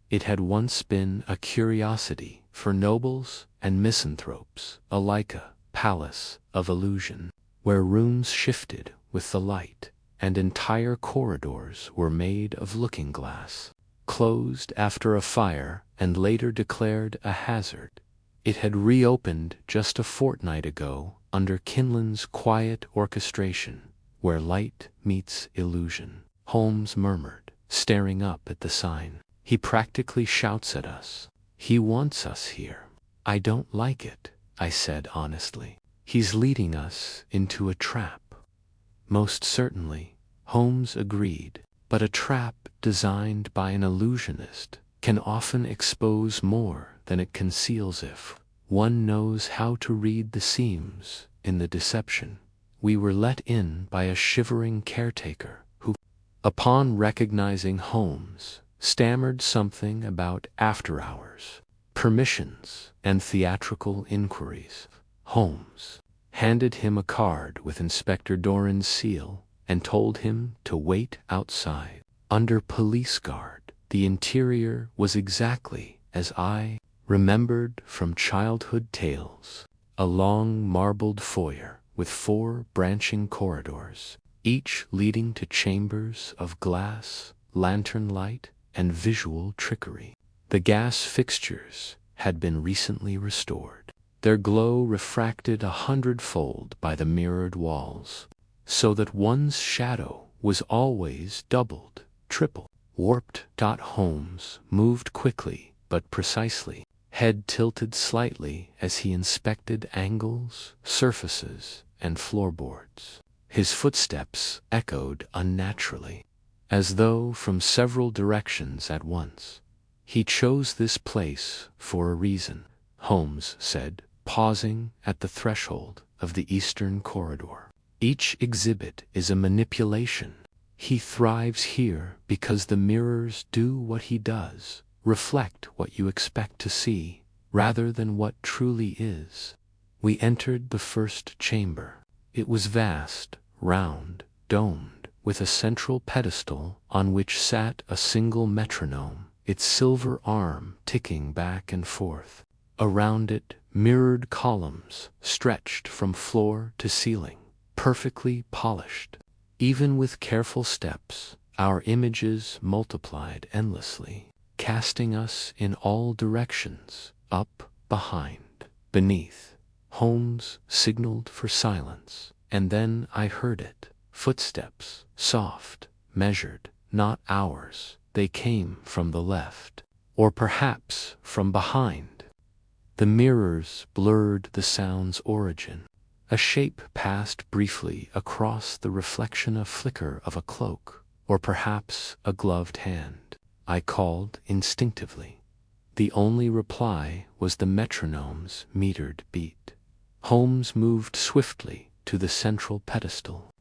it had once been a curiosity for nobles and misanthropes alike, a palace of illusion, where rooms shifted with the light, and entire corridors were made of looking-glass. Closed after a fire and later declared a hazard, it had reopened just a fortnight ago under Kinlan's quiet orchestration, where light meets illusion. Holmes murmured, staring up at the sign. He practically shouts at us. He wants us here. I don't like it, I said honestly. He's leading us into a trap. Most certainly, Holmes agreed, but a trap designed by an illusionist can often expose more than it conceals if one knows how to read the seams in the deception. We were let in by a shivering caretaker who, upon recognizing Holmes, stammered something about after-hours, permissions, and theatrical inquiries. Holmes handed him a card with Inspector Doran's seal and told him to wait outside. Under police guard, the interior was exactly as I remembered from childhood tales. A long marbled foyer with 4 branching corridors, each leading to chambers of glass, lantern light, and visual trickery. The gas fixtures had been recently restored, their glow refracted 100-fold by the mirrored walls, so that one's shadow was always doubled, tripled. Warped. Holmes moved quickly but precisely, head tilted slightly as he inspected angles, surfaces, and floorboards. His footsteps echoed unnaturally, as though from several directions at once. He chose this place for a reason, Holmes said, pausing at the threshold of the eastern corridor. Each exhibit is a manipulation. He thrives here because the mirrors do what he does, reflect what you expect to see, rather than what truly is. We entered the first chamber. It was vast, round, domed, with a central pedestal on which sat a single metronome, its silver arm ticking back and forth. Around it, mirrored columns stretched from floor to ceiling, perfectly polished. Even with careful steps, our images multiplied endlessly, casting us in all directions, up, behind, beneath. Holmes signaled for silence, and then I heard it. Footsteps, soft, measured, not ours. They came from the left, or perhaps from behind. The mirrors blurred the sound's origin. A shape passed briefly across the reflection, a flicker of a cloak, or perhaps a gloved hand. I called instinctively. The only reply was the metronome's metered beat. Holmes moved swiftly to the central pedestal.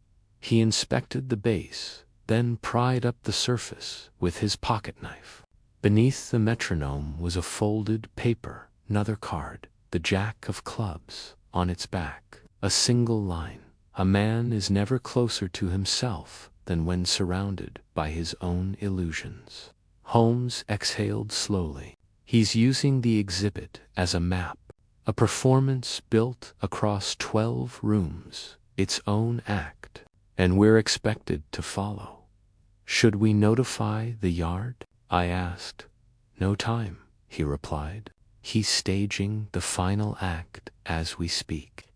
He inspected the base, then pried up the surface with his pocket-knife. Beneath the metronome was a folded paper, another card, the jack of clubs, on its back. A single line. A man is never closer to himself than when surrounded by his own illusions. Holmes exhaled slowly. He's using the exhibit as a map, a performance built across 12 rooms, its own act, and we're expected to follow. Should we notify the yard? I asked. No time, he replied. He's staging the final act as we speak.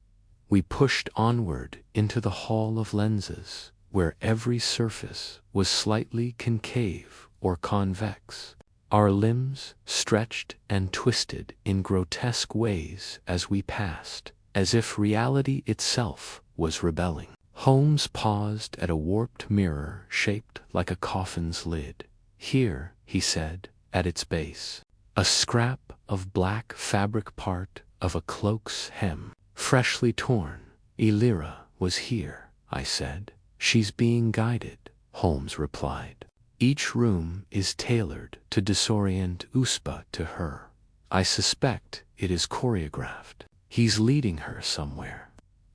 We pushed onward into the hall of lenses, where every surface was slightly concave or convex. Our limbs stretched and twisted in grotesque ways as we passed, as if reality itself was rebelling. Holmes paused at a warped mirror shaped like a coffin's lid. Here, he said, at its base, a scrap of black fabric, part of a cloak's hem, freshly torn. Elira was here, I said. She's being guided, Holmes replied. Each room is tailored to disorient Uspa to her. I suspect it is choreographed. He's leading her somewhere.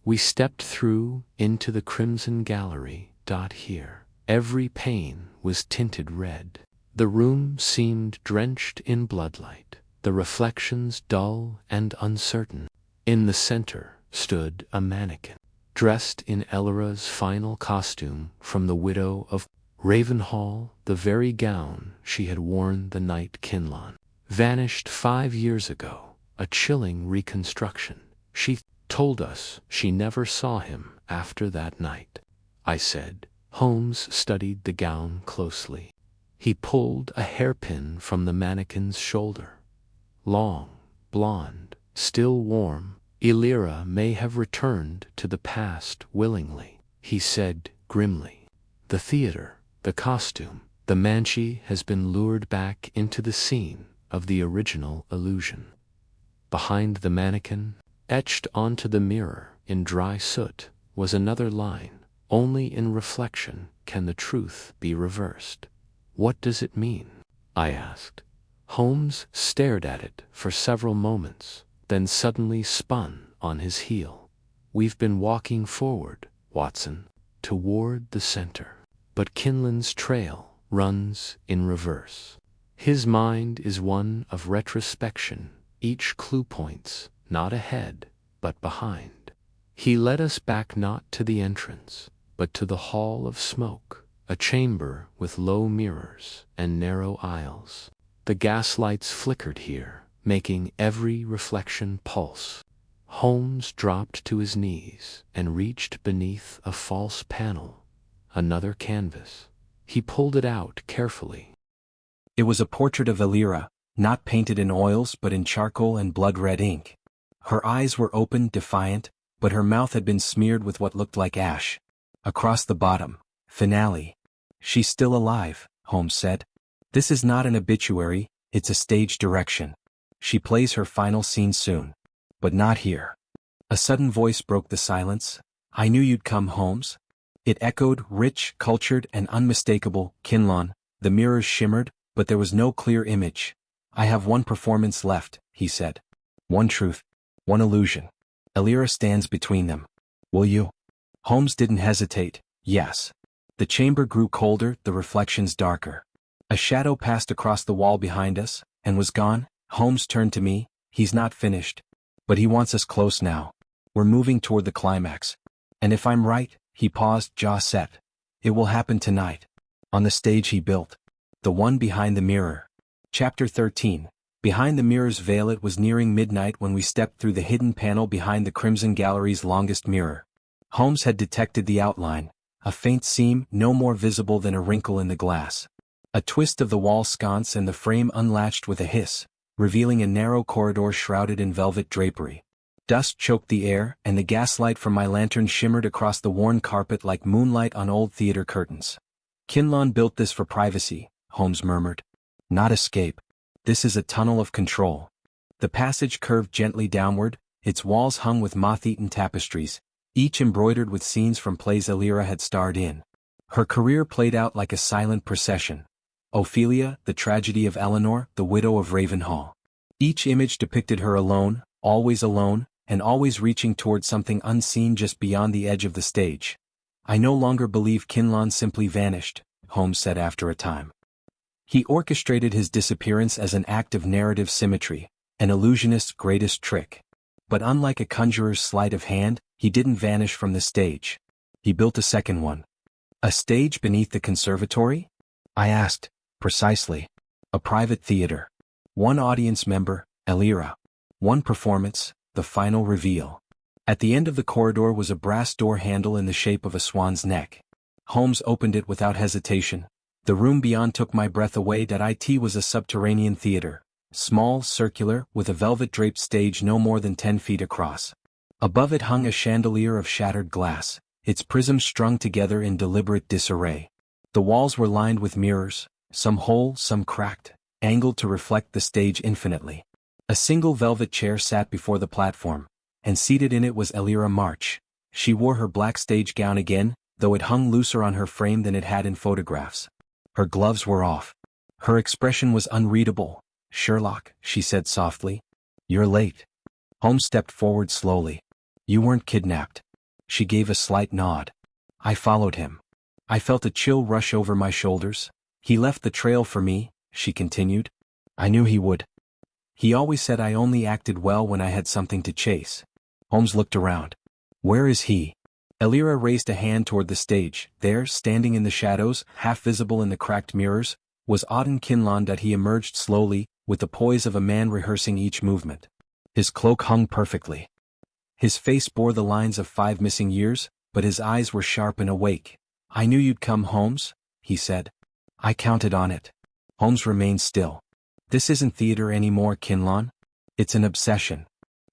We stepped through into the crimson gallery. Here, every pane was tinted red. The room seemed drenched in bloodlight, the reflections dull and uncertain. In the center stood a mannequin, dressed in Elira's final costume from The Widow of Ravenhall, the very gown she had worn the night Kinlon vanished 5 years ago. A chilling reconstruction. She told us she never saw him after that night, I said. Holmes studied the gown closely. He pulled a hairpin from the mannequin's shoulder. Long, blonde, still warm. Elira may have returned to the past willingly, he said grimly. The theater, the costume, the Manchi has been lured back into the scene of the original illusion. Behind the mannequin, etched onto the mirror in dry soot, was another line. Only in reflection can the truth be reversed. What does it mean? I asked. Holmes stared at it for several moments, then suddenly spun on his heel. We've been walking forward, Watson, toward the center. But Kinlan's trail runs in reverse. His mind is one of retrospection. Each clue points not ahead, but behind. He led us back not to the entrance, but to the hall of smoke, a chamber with low mirrors and narrow aisles. The gaslights flickered here, making every reflection pulse. Holmes dropped to his knees and reached beneath a false panel, another canvas. He pulled it out carefully. It was a portrait of Elira, not painted in oils but in charcoal and blood-red ink. Her eyes were open, defiant, but her mouth had been smeared with what looked like ash. Across the bottom, finale. She's still alive, Holmes said. This is not an obituary, it's a stage direction. She plays her final scene soon. But not here. A sudden voice broke the silence. I knew you'd come, Holmes. It echoed, rich, cultured, and unmistakable. Kinlon. The mirrors shimmered, but there was no clear image. I have one performance left, he said. One truth. One illusion. Elira stands between them. Will you? Holmes didn't hesitate. Yes. The chamber grew colder, the reflections darker. A shadow passed across the wall behind us, and was gone. Holmes turned to me. He's not finished. But he wants us close now. We're moving toward the climax. And if I'm right, he paused, jaw set. It will happen tonight. On the stage he built. The one behind the mirror. Chapter 13. Behind the mirror's veil. It was nearing midnight when we stepped through the hidden panel behind the Crimson Gallery's longest mirror. Holmes had detected the outline, a faint seam no more visible than a wrinkle in the glass. A twist of the wall sconce and the frame unlatched with a hiss, revealing a narrow corridor shrouded in velvet drapery. Dust choked the air, and the gaslight from my lantern shimmered across the worn carpet like moonlight on old theater curtains. Kinlon built this for privacy, Holmes murmured. Not escape. This is a tunnel of control. The passage curved gently downward, its walls hung with moth-eaten tapestries, each embroidered with scenes from plays Elira had starred in. Her career played out like a silent procession. Ophelia, the tragedy of Eleanor, the widow of Ravenhall. Each image depicted her alone, and always reaching toward something unseen just beyond the edge of the stage. I no longer believe Kinlon simply vanished, Holmes said after a time. He orchestrated his disappearance as an act of narrative symmetry, an illusionist's greatest trick. But unlike a conjurer's sleight of hand, he didn't vanish from the stage. He built a second one. A stage beneath the conservatory? I asked. Precisely. A private theater. One audience member, Elira. One performance, the final reveal. At the end of the corridor was a brass door handle in the shape of a swan's neck. Holmes opened it without hesitation. The room beyond took my breath away. It was a subterranean theater. Small, circular, with a velvet-draped stage no more than 10 feet across. Above it hung a chandelier of shattered glass, its prisms strung together in deliberate disarray. The walls were lined with mirrors, some whole, some cracked, angled to reflect the stage infinitely. A single velvet chair sat before the platform, and seated in it was Elira March. She wore her black stage gown again, though it hung looser on her frame than it had in photographs. Her gloves were off. Her expression was unreadable. "Sherlock," she said softly. "You're late." Holmes stepped forward slowly. "You weren't kidnapped." She gave a slight nod. I followed him. I felt a chill rush over my shoulders. "He left the trail for me," she continued. "I knew he would. He always said I only acted well when I had something to chase." Holmes looked around. "Where is he?" Elira raised a hand toward the stage. There, standing in the shadows, half visible in the cracked mirrors, was Auden Kinlan. That he emerged slowly, with the poise of a man rehearsing each movement. His cloak hung perfectly. His face bore the lines of 5 missing years, but his eyes were sharp and awake. "I knew you'd come, Holmes," he said. "I counted on it." Holmes remained still. "This isn't theater anymore, Kinlan. It's an obsession."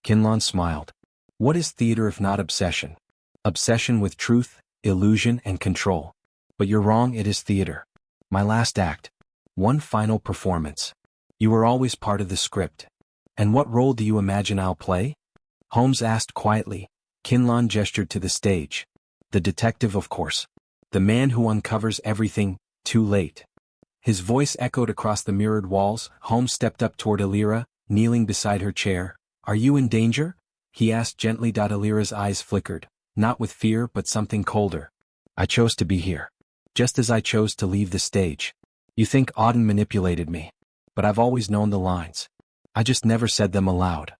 Kinlan smiled. "What is theater if not obsession? Obsession with truth, illusion, and control. But you're wrong, it is theater. My last act. One final performance. You were always part of the script. And what role do you imagine I'll play?" Holmes asked quietly. Kinlan gestured to the stage. "The detective, of course. The man who uncovers everything, too late." His voice echoed across the mirrored walls. Holmes stepped up toward Elira, kneeling beside her chair. "Are you in danger?" he asked gently. Elira's eyes flickered, not with fear but something colder. "I chose to be here. Just as I chose to leave the stage. You think Auden manipulated me. But I've always known the lines. I just never said them aloud."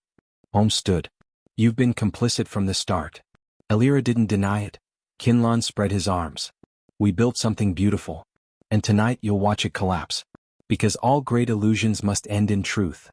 Holmes stood. "You've been complicit from the start." Elira didn't deny it. Kinlan spread his arms. "We built something beautiful. And tonight you'll watch it collapse. Because all great illusions must end in truth."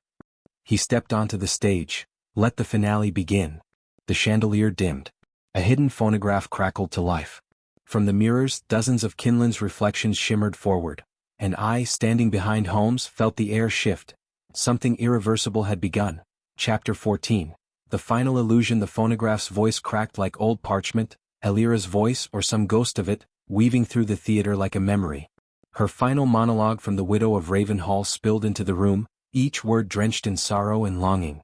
He stepped onto the stage. "Let the finale begin." The chandelier dimmed. A hidden phonograph crackled to life. From the mirrors, dozens of Kinlan's reflections shimmered forward. And I, standing behind Holmes, felt the air shift. Something irreversible had begun. Chapter 14. The final illusion. The phonograph's voice cracked like old parchment, Elira's voice, or some ghost of it, weaving through the theater like a memory. Her final monologue from the widow of Ravenhall spilled into the room, each word drenched in sorrow and longing.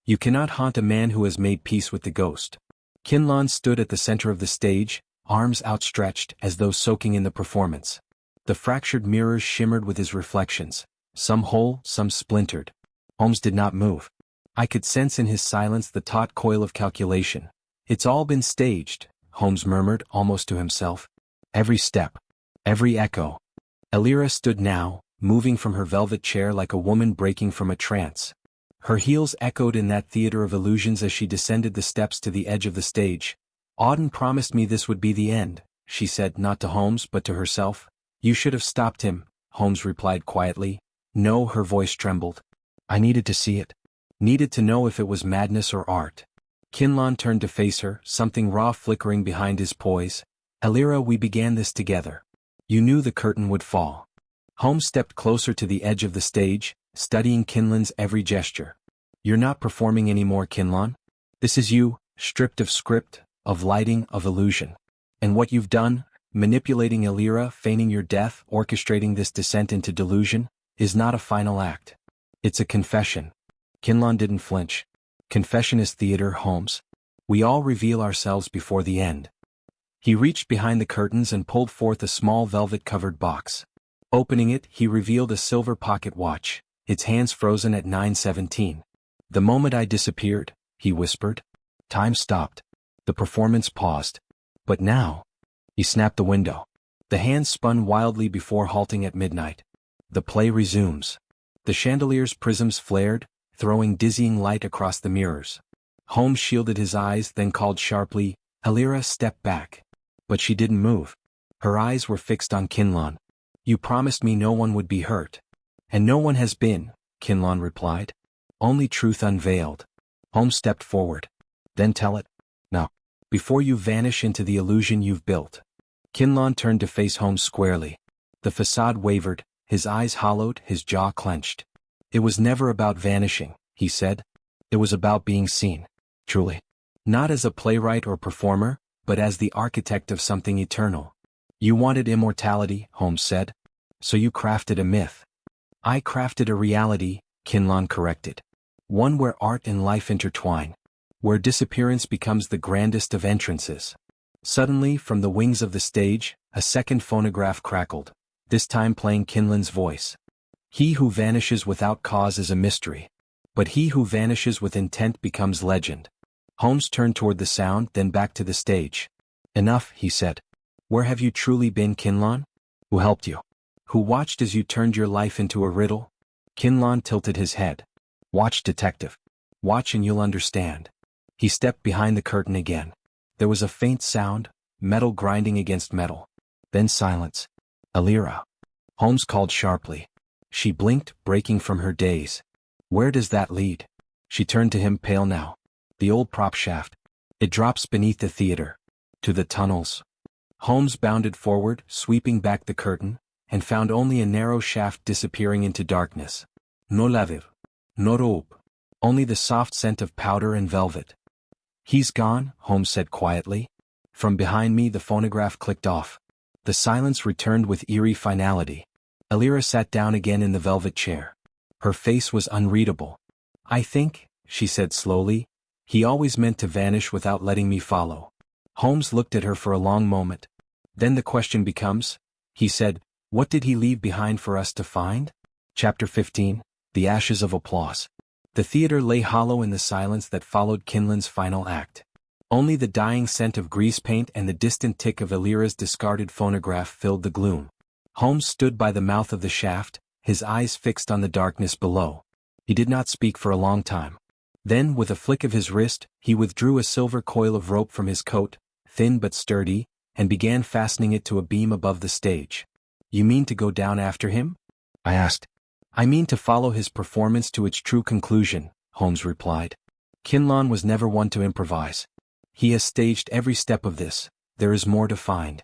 "You cannot haunt a man who has made peace with the ghost." Kinlan stood at the center of the stage, arms outstretched as though soaking in the performance. The fractured mirrors shimmered with his reflections, some whole, some splintered. Holmes did not move. I could sense in his silence the taut coil of calculation. "It's all been staged," Holmes murmured, almost to himself. "Every step. Every echo." Elira stood now, moving from her velvet chair like a woman breaking from a trance. Her heels echoed in that theater of illusions as she descended the steps to the edge of the stage. "Auden promised me this would be the end," she said, not to Holmes but to herself. "You should have stopped him," Holmes replied quietly. "No," her voice trembled. "I needed to see it. Needed to know if it was madness or art." Kinlan turned to face her, something raw flickering behind his poise. "Elira, we began this together. You knew the curtain would fall." Holmes stepped closer to the edge of the stage, studying Kinlan's every gesture. "You're not performing anymore, Kinlan. This is you, stripped of script, of lighting, of illusion. And what you've done, manipulating Elira, feigning your death, orchestrating this descent into delusion, is not a final act. It's a confession." Kinlan didn't flinch. "Confession is theater, Holmes. We all reveal ourselves before the end." He reached behind the curtains and pulled forth a small velvet-covered box. Opening it, he revealed a silver pocket watch, its hands frozen at 9:17. "The moment I disappeared," he whispered. Time stopped. The performance paused. "But now..." He snapped the window. The hands spun wildly before halting at midnight. The play resumes. The chandelier's prisms flared, throwing dizzying light across the mirrors. Holmes shielded his eyes, then called sharply, "Elira, step back." But she didn't move. Her eyes were fixed on Kinlan. "You promised me no one would be hurt." "And no one has been," Kinlan replied. "Only truth unveiled." Holmes stepped forward. "Then tell it. Now. Before you vanish into the illusion you've built." Kinlan turned to face Holmes squarely. The facade wavered, his eyes hollowed, his jaw clenched. "It was never about vanishing," he said. "It was about being seen. Truly. Not as a playwright or performer, but as the architect of something eternal. You wanted immortality, Holmes said. So you crafted a myth. I crafted a reality, Kinlan corrected. One where art and life intertwine. Where disappearance becomes the grandest of entrances. Suddenly, from the wings of the stage, a second phonograph crackled, this time playing Kinlan's voice. He who vanishes without cause is a mystery. But he who vanishes with intent becomes legend. Holmes turned toward the sound, then back to the stage. Enough, he said. Where have you truly been, Kinlan? Who helped you? Who watched as you turned your life into a riddle? Kinlan tilted his head. Watch, detective. Watch and you'll understand. He stepped behind the curtain again. There was a faint sound, metal grinding against metal. Then silence. Alira. Holmes called sharply. She blinked, breaking from her daze. Where does that lead? She turned to him, pale now. The old prop shaft. It drops beneath the theater. To the tunnels. Holmes bounded forward, sweeping back the curtain, and found only a narrow shaft disappearing into darkness. No ladder. No rope. Only the soft scent of powder and velvet. He's gone, Holmes said quietly. From behind me the phonograph clicked off. The silence returned with eerie finality. Alira sat down again in the velvet chair. Her face was unreadable. I think, she said slowly, he always meant to vanish without letting me follow. Holmes looked at her for a long moment. Then the question becomes, he said, what did he leave behind for us to find? Chapter 15, The Ashes of Applause. The theater lay hollow in the silence that followed Kinlan's final act. Only the dying scent of grease paint and the distant tick of Alira's discarded phonograph filled the gloom. Holmes stood by the mouth of the shaft, his eyes fixed on the darkness below. He did not speak for a long time. Then, with a flick of his wrist, he withdrew a silver coil of rope from his coat, thin but sturdy, and began fastening it to a beam above the stage. You mean to go down after him? I asked. I mean to follow his performance to its true conclusion, Holmes replied. Kinlan was never one to improvise. He has staged every step of this. There is more to find.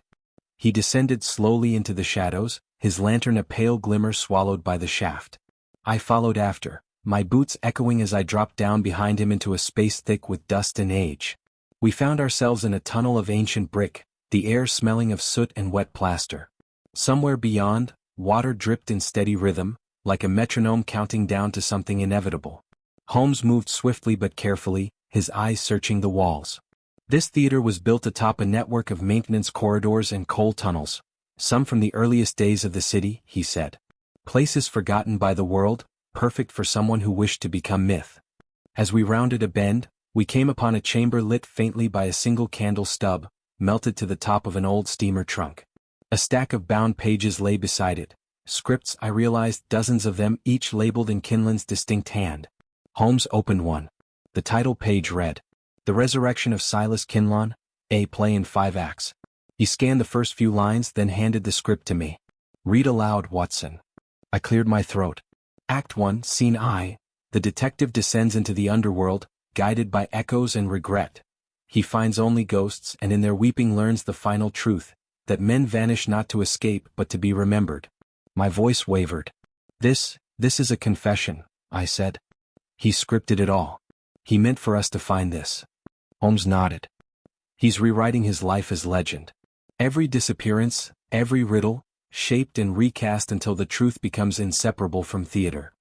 He descended slowly into the shadows, his lantern a pale glimmer swallowed by the shaft. I followed after, my boots echoing as I dropped down behind him into a space thick with dust and age. We found ourselves in a tunnel of ancient brick, the air smelling of soot and wet plaster. Somewhere beyond, water dripped in steady rhythm, like a metronome counting down to something inevitable. Holmes moved swiftly but carefully, his eyes searching the walls. This theater was built atop a network of maintenance corridors and coal tunnels, some from the earliest days of the city, he said. Places forgotten by the world, perfect for someone who wished to become myth. As we rounded a bend, we came upon a chamber lit faintly by a single candle stub, melted to the top of an old steamer trunk. A stack of bound pages lay beside it. Scripts, I realized, dozens of them, each labeled in Kinlan's distinct hand. Holmes opened one. The title page read, The Resurrection of Silas Kinlan, a play in 5 acts. He scanned the first few lines, then handed the script to me. Read aloud, Watson. I cleared my throat. Act 1, Scene I. The detective descends into the underworld, guided by echoes and regret. He finds only ghosts and in their weeping learns the final truth, that men vanish not to escape but to be remembered. My voice wavered. This is a confession, I said. He scripted it all. He meant for us to find this. Holmes nodded. He's rewriting his life as legend. Every disappearance, every riddle, shaped and recast until the truth becomes inseparable from theater.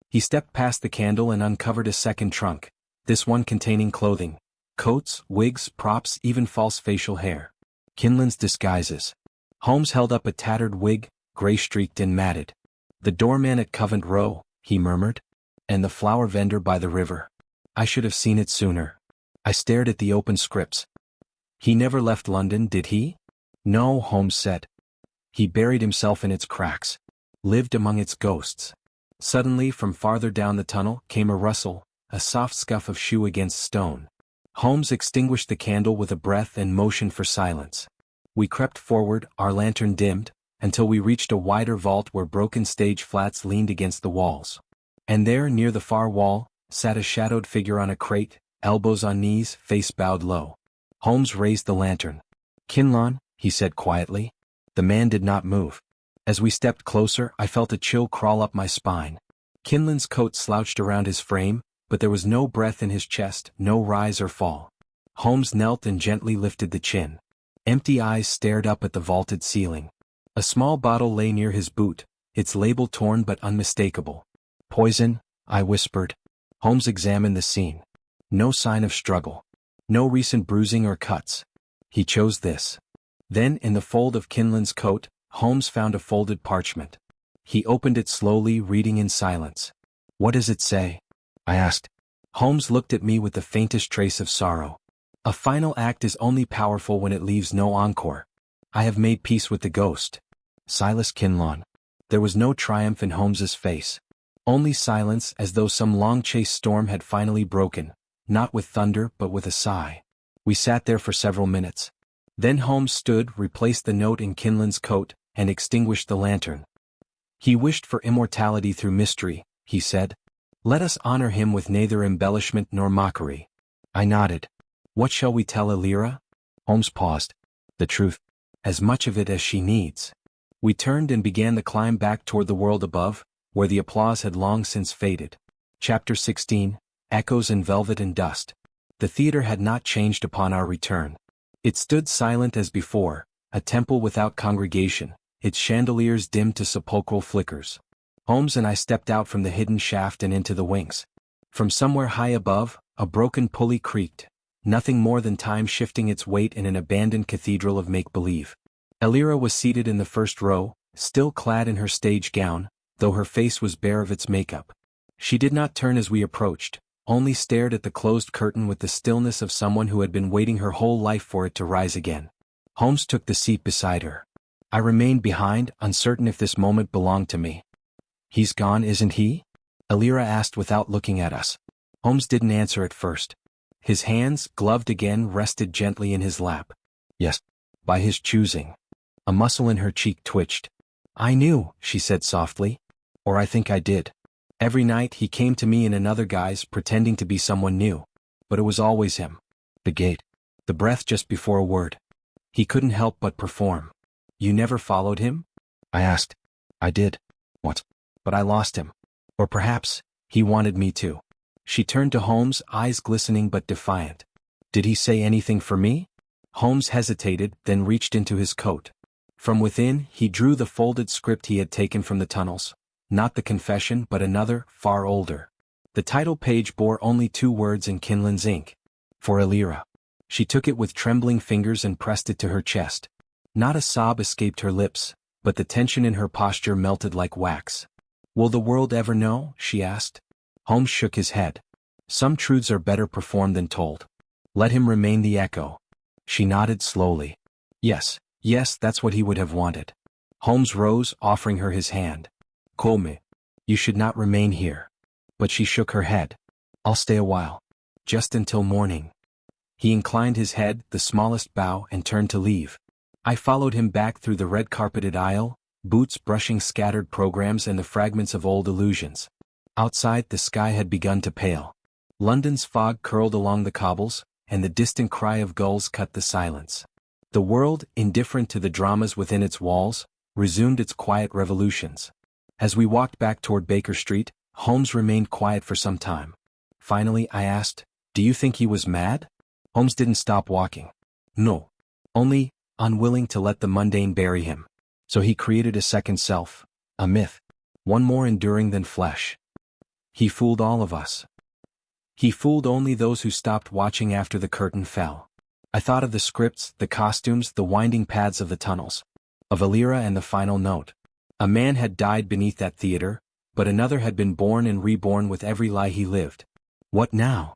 He stepped past the candle and uncovered a second trunk, this one containing clothing, coats, wigs, props, even false facial hair. Kinlan's disguises. Holmes held up a tattered wig, gray-streaked and matted. The doorman at Covent Row, he murmured. And the flower vendor by the river. I should have seen it sooner. I stared at the open scripts. He never left London, did he? No, Holmes said. He buried himself in its cracks. Lived among its ghosts. Suddenly, from farther down the tunnel, came a rustle, a soft scuff of shoe against stone. Holmes extinguished the candle with a breath and motioned for silence. We crept forward, our lantern dimmed, until we reached a wider vault where broken stage flats leaned against the walls. And there, near the far wall, sat a shadowed figure on a crate, elbows on knees, face bowed low. Holmes raised the lantern. Kinlan, he said quietly. The man did not move. As we stepped closer, I felt a chill crawl up my spine. Kinlan's coat slouched around his frame, but there was no breath in his chest, no rise or fall. Holmes knelt and gently lifted the chin. Empty eyes stared up at the vaulted ceiling. A small bottle lay near his boot, its label torn but unmistakable. Poison, I whispered. Holmes examined the scene. No sign of struggle. No recent bruising or cuts. He chose this. Then, in the fold of Kinlan's coat, Holmes found a folded parchment. He opened it slowly, reading in silence. What does it say? I asked. Holmes looked at me with the faintest trace of sorrow. A final act is only powerful when it leaves no encore. I have made peace with the ghost. Silas Kinlan. There was no triumph in Holmes's face. Only silence, as though some long-chased storm had finally broken, not with thunder but with a sigh. We sat there for several minutes. Then Holmes stood, replaced the note in Kinlan's coat, and extinguished the lantern. He wished for immortality through mystery, he said. Let us honor him with neither embellishment nor mockery. I nodded. What shall we tell Elira? Holmes paused. The truth. As much of it as she needs. We turned and began the climb back toward the world above, where the applause had long since faded. Chapter 16, Echoes in Velvet and Dust. The theater had not changed upon our return. It stood silent as before, a temple without congregation, its chandeliers dimmed to sepulchral flickers. Holmes and I stepped out from the hidden shaft and into the wings. From somewhere high above, a broken pulley creaked, nothing more than time shifting its weight in an abandoned cathedral of make-believe. Elira was seated in the first row, still clad in her stage gown, though her face was bare of its makeup. She did not turn as we approached, only stared at the closed curtain with the stillness of someone who had been waiting her whole life for it to rise again. Holmes took the seat beside her. I remained behind, uncertain if this moment belonged to me. He's gone, isn't he? Elira asked without looking at us. Holmes didn't answer at first. His hands, gloved again, rested gently in his lap. Yes. By his choosing. A muscle in her cheek twitched. I knew, she said softly. Or I think I did. Every night he came to me in another guise, pretending to be someone new. But it was always him. The gait. The breath just before a word. He couldn't help but perform. You never followed him? I asked. I did. What? But I lost him. Or perhaps, he wanted me to. She turned to Holmes, eyes glistening but defiant. Did he say anything for me? Holmes hesitated, then reached into his coat. From within, he drew the folded script he had taken from the tunnels. Not the confession, but another, far older. The title page bore only 2 words in Kinlan's ink. For Elira. She took it with trembling fingers and pressed it to her chest. Not a sob escaped her lips, but the tension in her posture melted like wax. Will the world ever know? She asked. Holmes shook his head. Some truths are better performed than told. Let him remain the echo. She nodded slowly. Yes, that's what he would have wanted. Holmes rose, offering her his hand. Come. You should not remain here. But she shook her head. I'll stay a while. Just until morning. He inclined his head, the smallest bow, and turned to leave. I followed him back through the red-carpeted aisle, boots brushing scattered programs and the fragments of old illusions. Outside, the sky had begun to pale. London's fog curled along the cobbles, and the distant cry of gulls cut the silence. The world, indifferent to the dramas within its walls, resumed its quiet revolutions. As we walked back toward Baker Street, Holmes remained quiet for some time. Finally, I asked, Do you think he was mad? Holmes didn't stop walking. No. Only, unwilling to let the mundane bury him. So he created a second self, a myth, one more enduring than flesh. He fooled all of us. He fooled only those who stopped watching after the curtain fell. I thought of the scripts, the costumes, the winding paths of the tunnels. Of Elira and the final note. A man had died beneath that theater, but another had been born and reborn with every lie he lived. What now?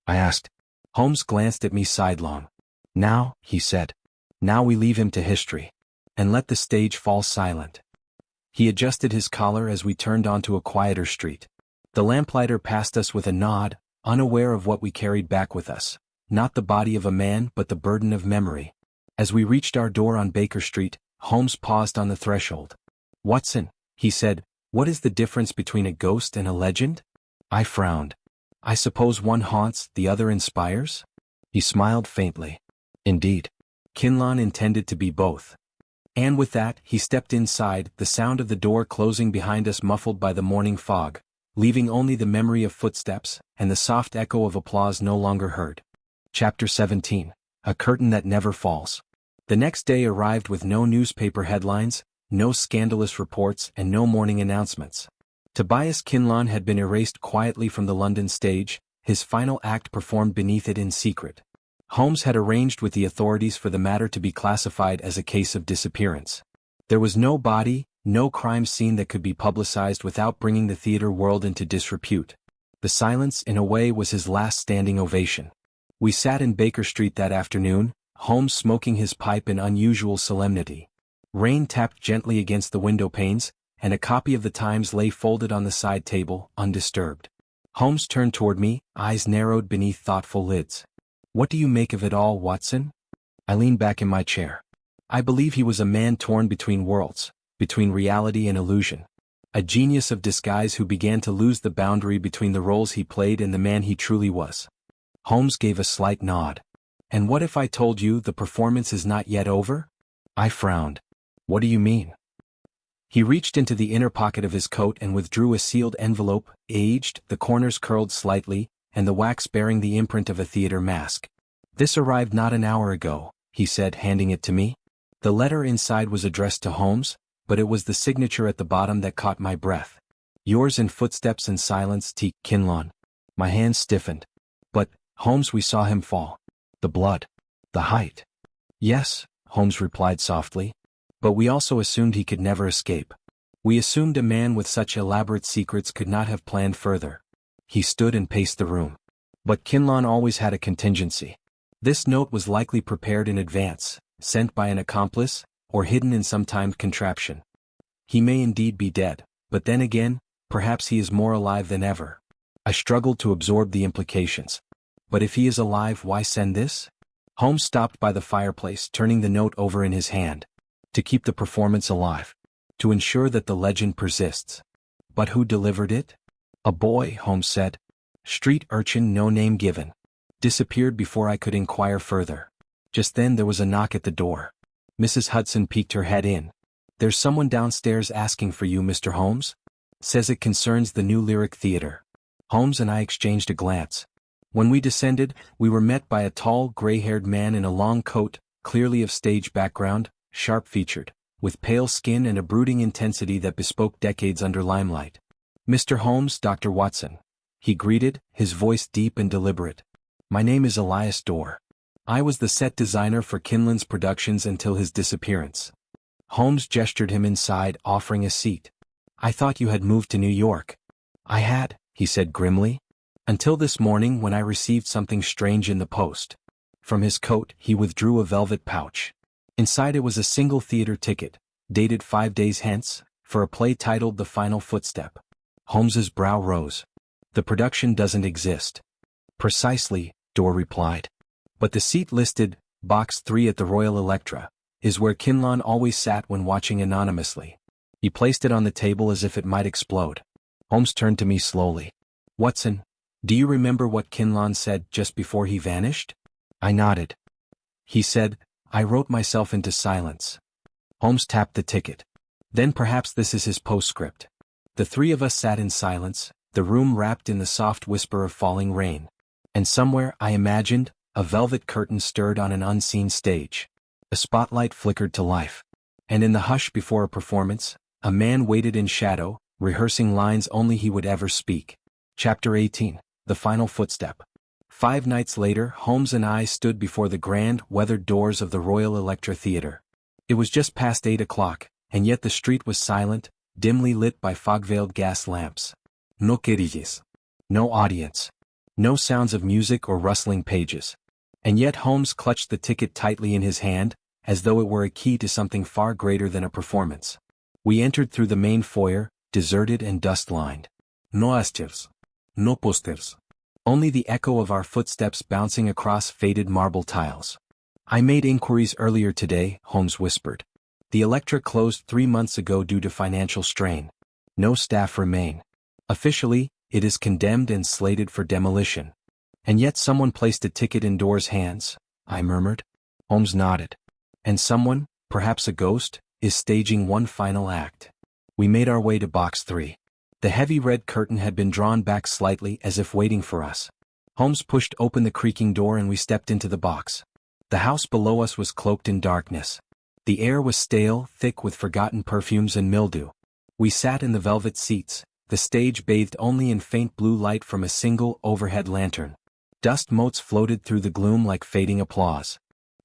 I asked. Holmes glanced at me sidelong. Now, he said. Now we leave him to history. And let the stage fall silent. He adjusted his collar as we turned onto a quieter street. The lamplighter passed us with a nod, unaware of what we carried back with us. Not the body of a man but the burden of memory. As we reached our door on Baker Street, Holmes paused on the threshold. Watson, he said, what is the difference between a ghost and a legend? I frowned. I suppose one haunts, the other inspires? He smiled faintly. Indeed. Kinlan intended to be both. And with that, he stepped inside, the sound of the door closing behind us muffled by the morning fog, leaving only the memory of footsteps, and the soft echo of applause no longer heard. Chapter 17. A Curtain That Never Falls. The next day arrived with no newspaper headlines, no scandalous reports, and no morning announcements. Tobias Kinlawn had been erased quietly from the London stage, his final act performed beneath it in secret. Holmes had arranged with the authorities for the matter to be classified as a case of disappearance. There was no body, no crime scene that could be publicized without bringing the theater world into disrepute. The silence, in a way, was his last standing ovation. We sat in Baker Street that afternoon, Holmes smoking his pipe in unusual solemnity. Rain tapped gently against the window panes, and a copy of the Times lay folded on the side table, undisturbed. Holmes turned toward me, eyes narrowed beneath thoughtful lids. "What do you make of it all, Watson?" I leaned back in my chair. I believe he was a man torn between worlds, between reality and illusion. A genius of disguise who began to lose the boundary between the roles he played and the man he truly was. Holmes gave a slight nod. "And what if I told you the performance is not yet over?" I frowned. "What do you mean?" He reached into the inner pocket of his coat and withdrew a sealed envelope, aged, the corners curled slightly, and the wax bearing the imprint of a theater mask. "This arrived not an hour ago," he said, handing it to me. The letter inside was addressed to Holmes, but it was the signature at the bottom that caught my breath. "Yours in footsteps and silence, T. Kinlawn." My hands stiffened. "But, Holmes, we saw him fall. The blood. The height." "Yes," Holmes replied softly. "But we also assumed he could never escape. We assumed a man with such elaborate secrets could not have planned further." He stood and paced the room. "But Kinlawn always had a contingency. This note was likely prepared in advance, sent by an accomplice, or hidden in some timed contraption. He may indeed be dead, but then again, perhaps he is more alive than ever." I struggled to absorb the implications. "But if he is alive, why send this?" Holmes stopped by the fireplace, turning the note over in his hand. "To keep the performance alive. To ensure that the legend persists." "But who delivered it?" "A boy," Holmes said. "Street urchin, no name given. Disappeared before I could inquire further." Just then there was a knock at the door. Mrs. Hudson peeked her head in. "There's someone downstairs asking for you, Mr. Holmes. Says it concerns the new Lyric Theater." Holmes and I exchanged a glance. When we descended, we were met by a tall, gray-haired man in a long coat, clearly of stage background, sharp-featured, with pale skin and a brooding intensity that bespoke decades under limelight. "Mr. Holmes, Dr. Watson," he greeted, his voice deep and deliberate. "My name is Elias Dorr. I was the set designer for Kinlan's productions until his disappearance." Holmes gestured him inside, offering a seat. "I thought you had moved to New York." "I had," he said grimly. "Until this morning when I received something strange in the post." From his coat, he withdrew a velvet pouch. Inside it was a single theater ticket, dated 5 days hence, for a play titled The Final Footstep. Holmes's brow rose. "The production doesn't exist." "Precisely," Dorr replied. "But the seat listed, Box 3 at the Royal Electra, is where Kinlawn always sat when watching anonymously." He placed it on the table as if it might explode. Holmes turned to me slowly. "Watson, do you remember what Kinlawn said just before he vanished?" I nodded. "He said, 'I wrote myself into silence.'" Holmes tapped the ticket. "Then perhaps this is his postscript." The three of us sat in silence, the room wrapped in the soft whisper of falling rain. And somewhere, I imagined, a velvet curtain stirred on an unseen stage. A spotlight flickered to life. And in the hush before a performance, a man waited in shadow, rehearsing lines only he would ever speak. Chapter 18. The Final Footstep. 5 nights later, Holmes and I stood before the grand, weathered doors of the Royal Electra Theatre. It was just past 8 o'clock, and yet the street was silent, dimly lit by fog-veiled gas lamps. No querillas. No audience. No sounds of music or rustling pages. And yet Holmes clutched the ticket tightly in his hand, as though it were a key to something far greater than a performance. We entered through the main foyer, deserted and dust-lined. No asters. No posters. Only the echo of our footsteps bouncing across faded marble tiles. "I made inquiries earlier today," Holmes whispered. "The Electra closed 3 months ago due to financial strain. No staff remain. Officially, it is condemned and slated for demolition." "And yet someone placed a ticket in Dorr's hands," I murmured. Holmes nodded. "And someone, perhaps a ghost, is staging one final act." We made our way to Box 3. The heavy red curtain had been drawn back slightly as if waiting for us. Holmes pushed open the creaking door and we stepped into the box. The house below us was cloaked in darkness. The air was stale, thick with forgotten perfumes and mildew. We sat in the velvet seats, the stage bathed only in faint blue light from a single overhead lantern. Dust motes floated through the gloom like fading applause.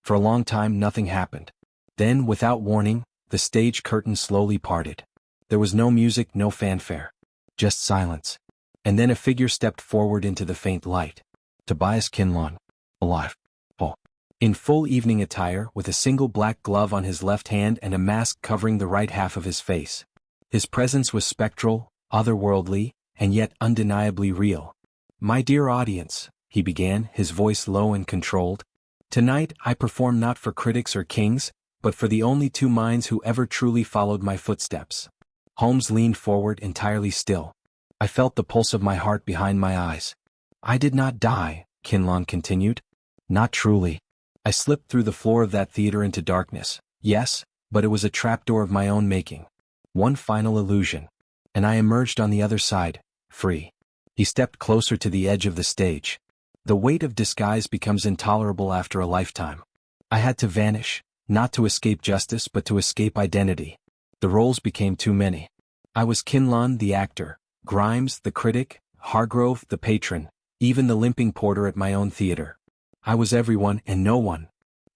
For a long time nothing happened. Then, without warning, the stage curtain slowly parted. There was no music, no fanfare. Just silence. And then a figure stepped forward into the faint light. Tobias Kinlawn. Alive. Oh. In full evening attire, with a single black glove on his left hand and a mask covering the right half of his face. His presence was spectral, otherworldly, and yet undeniably real. "My dear audience," he began, his voice low and controlled. "Tonight I perform not for critics or kings, but for the only two minds who ever truly followed my footsteps." Holmes leaned forward entirely still. I felt the pulse of my heart behind my eyes. "I did not die," Kinlawn continued. "Not truly. I slipped through the floor of that theater into darkness. Yes, but it was a trapdoor of my own making. One final illusion. And I emerged on the other side, free." He stepped closer to the edge of the stage. "The weight of disguise becomes intolerable after a lifetime. I had to vanish, not to escape justice but to escape identity. The roles became too many. I was Kinlawn the actor, Grimes the critic, Hargrove the patron, even the limping porter at my own theater. I was everyone and no one.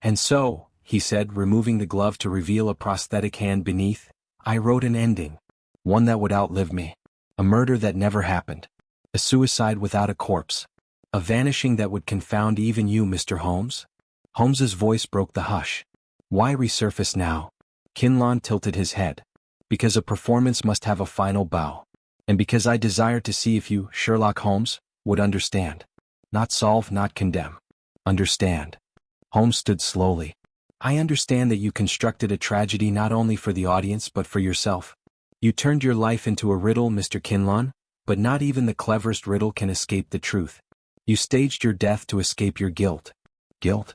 And so," he said, removing the glove to reveal a prosthetic hand beneath, "I wrote an ending. One that would outlive me. A murder that never happened. A suicide without a corpse. A vanishing that would confound even you, Mr. Holmes." Holmes's voice broke the hush. "Why resurface now?" Kinlawn tilted his head. "Because a performance must have a final bow. And because I desire to see if you, Sherlock Holmes, would understand. Not solve, not condemn. Understand." Holmes stood slowly. "I understand that you constructed a tragedy not only for the audience but for yourself. You turned your life into a riddle, Mr. Kinlawn, but not even the cleverest riddle can escape the truth. You staged your death to escape your guilt." "Guilt?"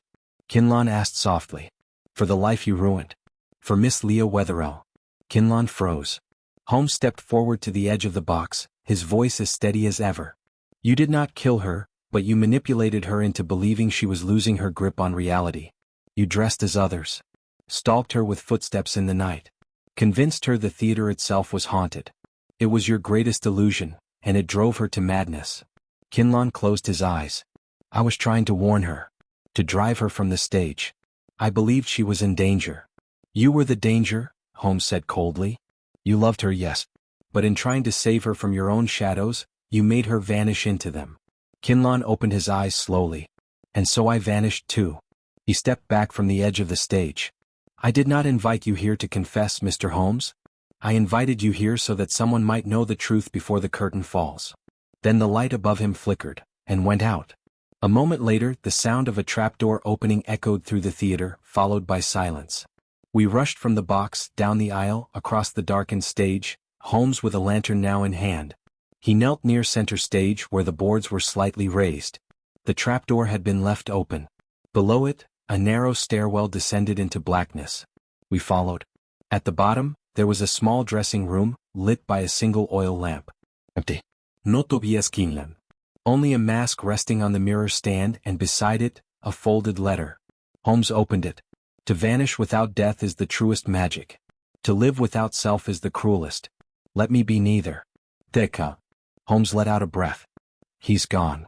Kinlawn asked softly. "For the life you ruined. For Miss Leah Wetherell." Kinlawn froze. Holmes stepped forward to the edge of the box, his voice as steady as ever. "You did not kill her, but you manipulated her into believing she was losing her grip on reality. You dressed as others. Stalked her with footsteps in the night. Convinced her the theater itself was haunted. It was your greatest illusion, and it drove her to madness." Kinlawn closed his eyes. "I was trying to warn her. To drive her from the stage. I believed she was in danger." "You were the danger," Holmes said coldly. "You loved her, yes. But in trying to save her from your own shadows, you made her vanish into them." Kinlawn opened his eyes slowly. "And so I vanished too." He stepped back from the edge of the stage. "I did not invite you here to confess, Mr. Holmes. I invited you here so that someone might know the truth before the curtain falls." Then the light above him flickered, and went out. A moment later, the sound of a trapdoor opening echoed through the theater, followed by silence. We rushed from the box, down the aisle, across the darkened stage, Holmes with a lantern now in hand. He knelt near center stage where the boards were slightly raised. The trapdoor had been left open. Below it, a narrow stairwell descended into blackness. We followed. At the bottom, there was a small dressing room, lit by a single oil lamp. Empty. No Tobias Kinlawn. Only a mask resting on the mirror stand and beside it, a folded letter. Holmes opened it. "To vanish without death is the truest magic. To live without self is the cruelest. Let me be neither." Deka. Holmes let out a breath. "He's gone."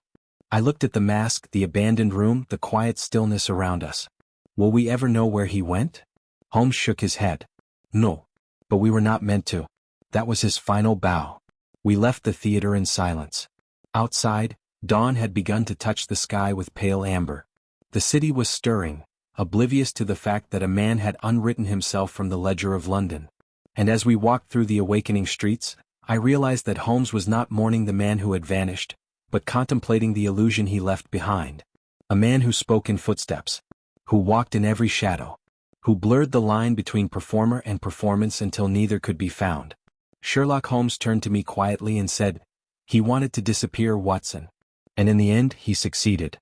I looked at the mask, the abandoned room, the quiet stillness around us. "Will we ever know where he went?" Holmes shook his head. "No. But we were not meant to." That was his final bow. We left the theater in silence. Outside, dawn had begun to touch the sky with pale amber. The city was stirring, oblivious to the fact that a man had unwritten himself from the ledger of London. And as we walked through the awakening streets, I realized that Holmes was not mourning the man who had vanished, but contemplating the illusion he left behind. A man who spoke in footsteps, who walked in every shadow, who blurred the line between performer and performance until neither could be found. Sherlock Holmes turned to me quietly and said, "He wanted to disappear, Watson. And in the end he succeeded."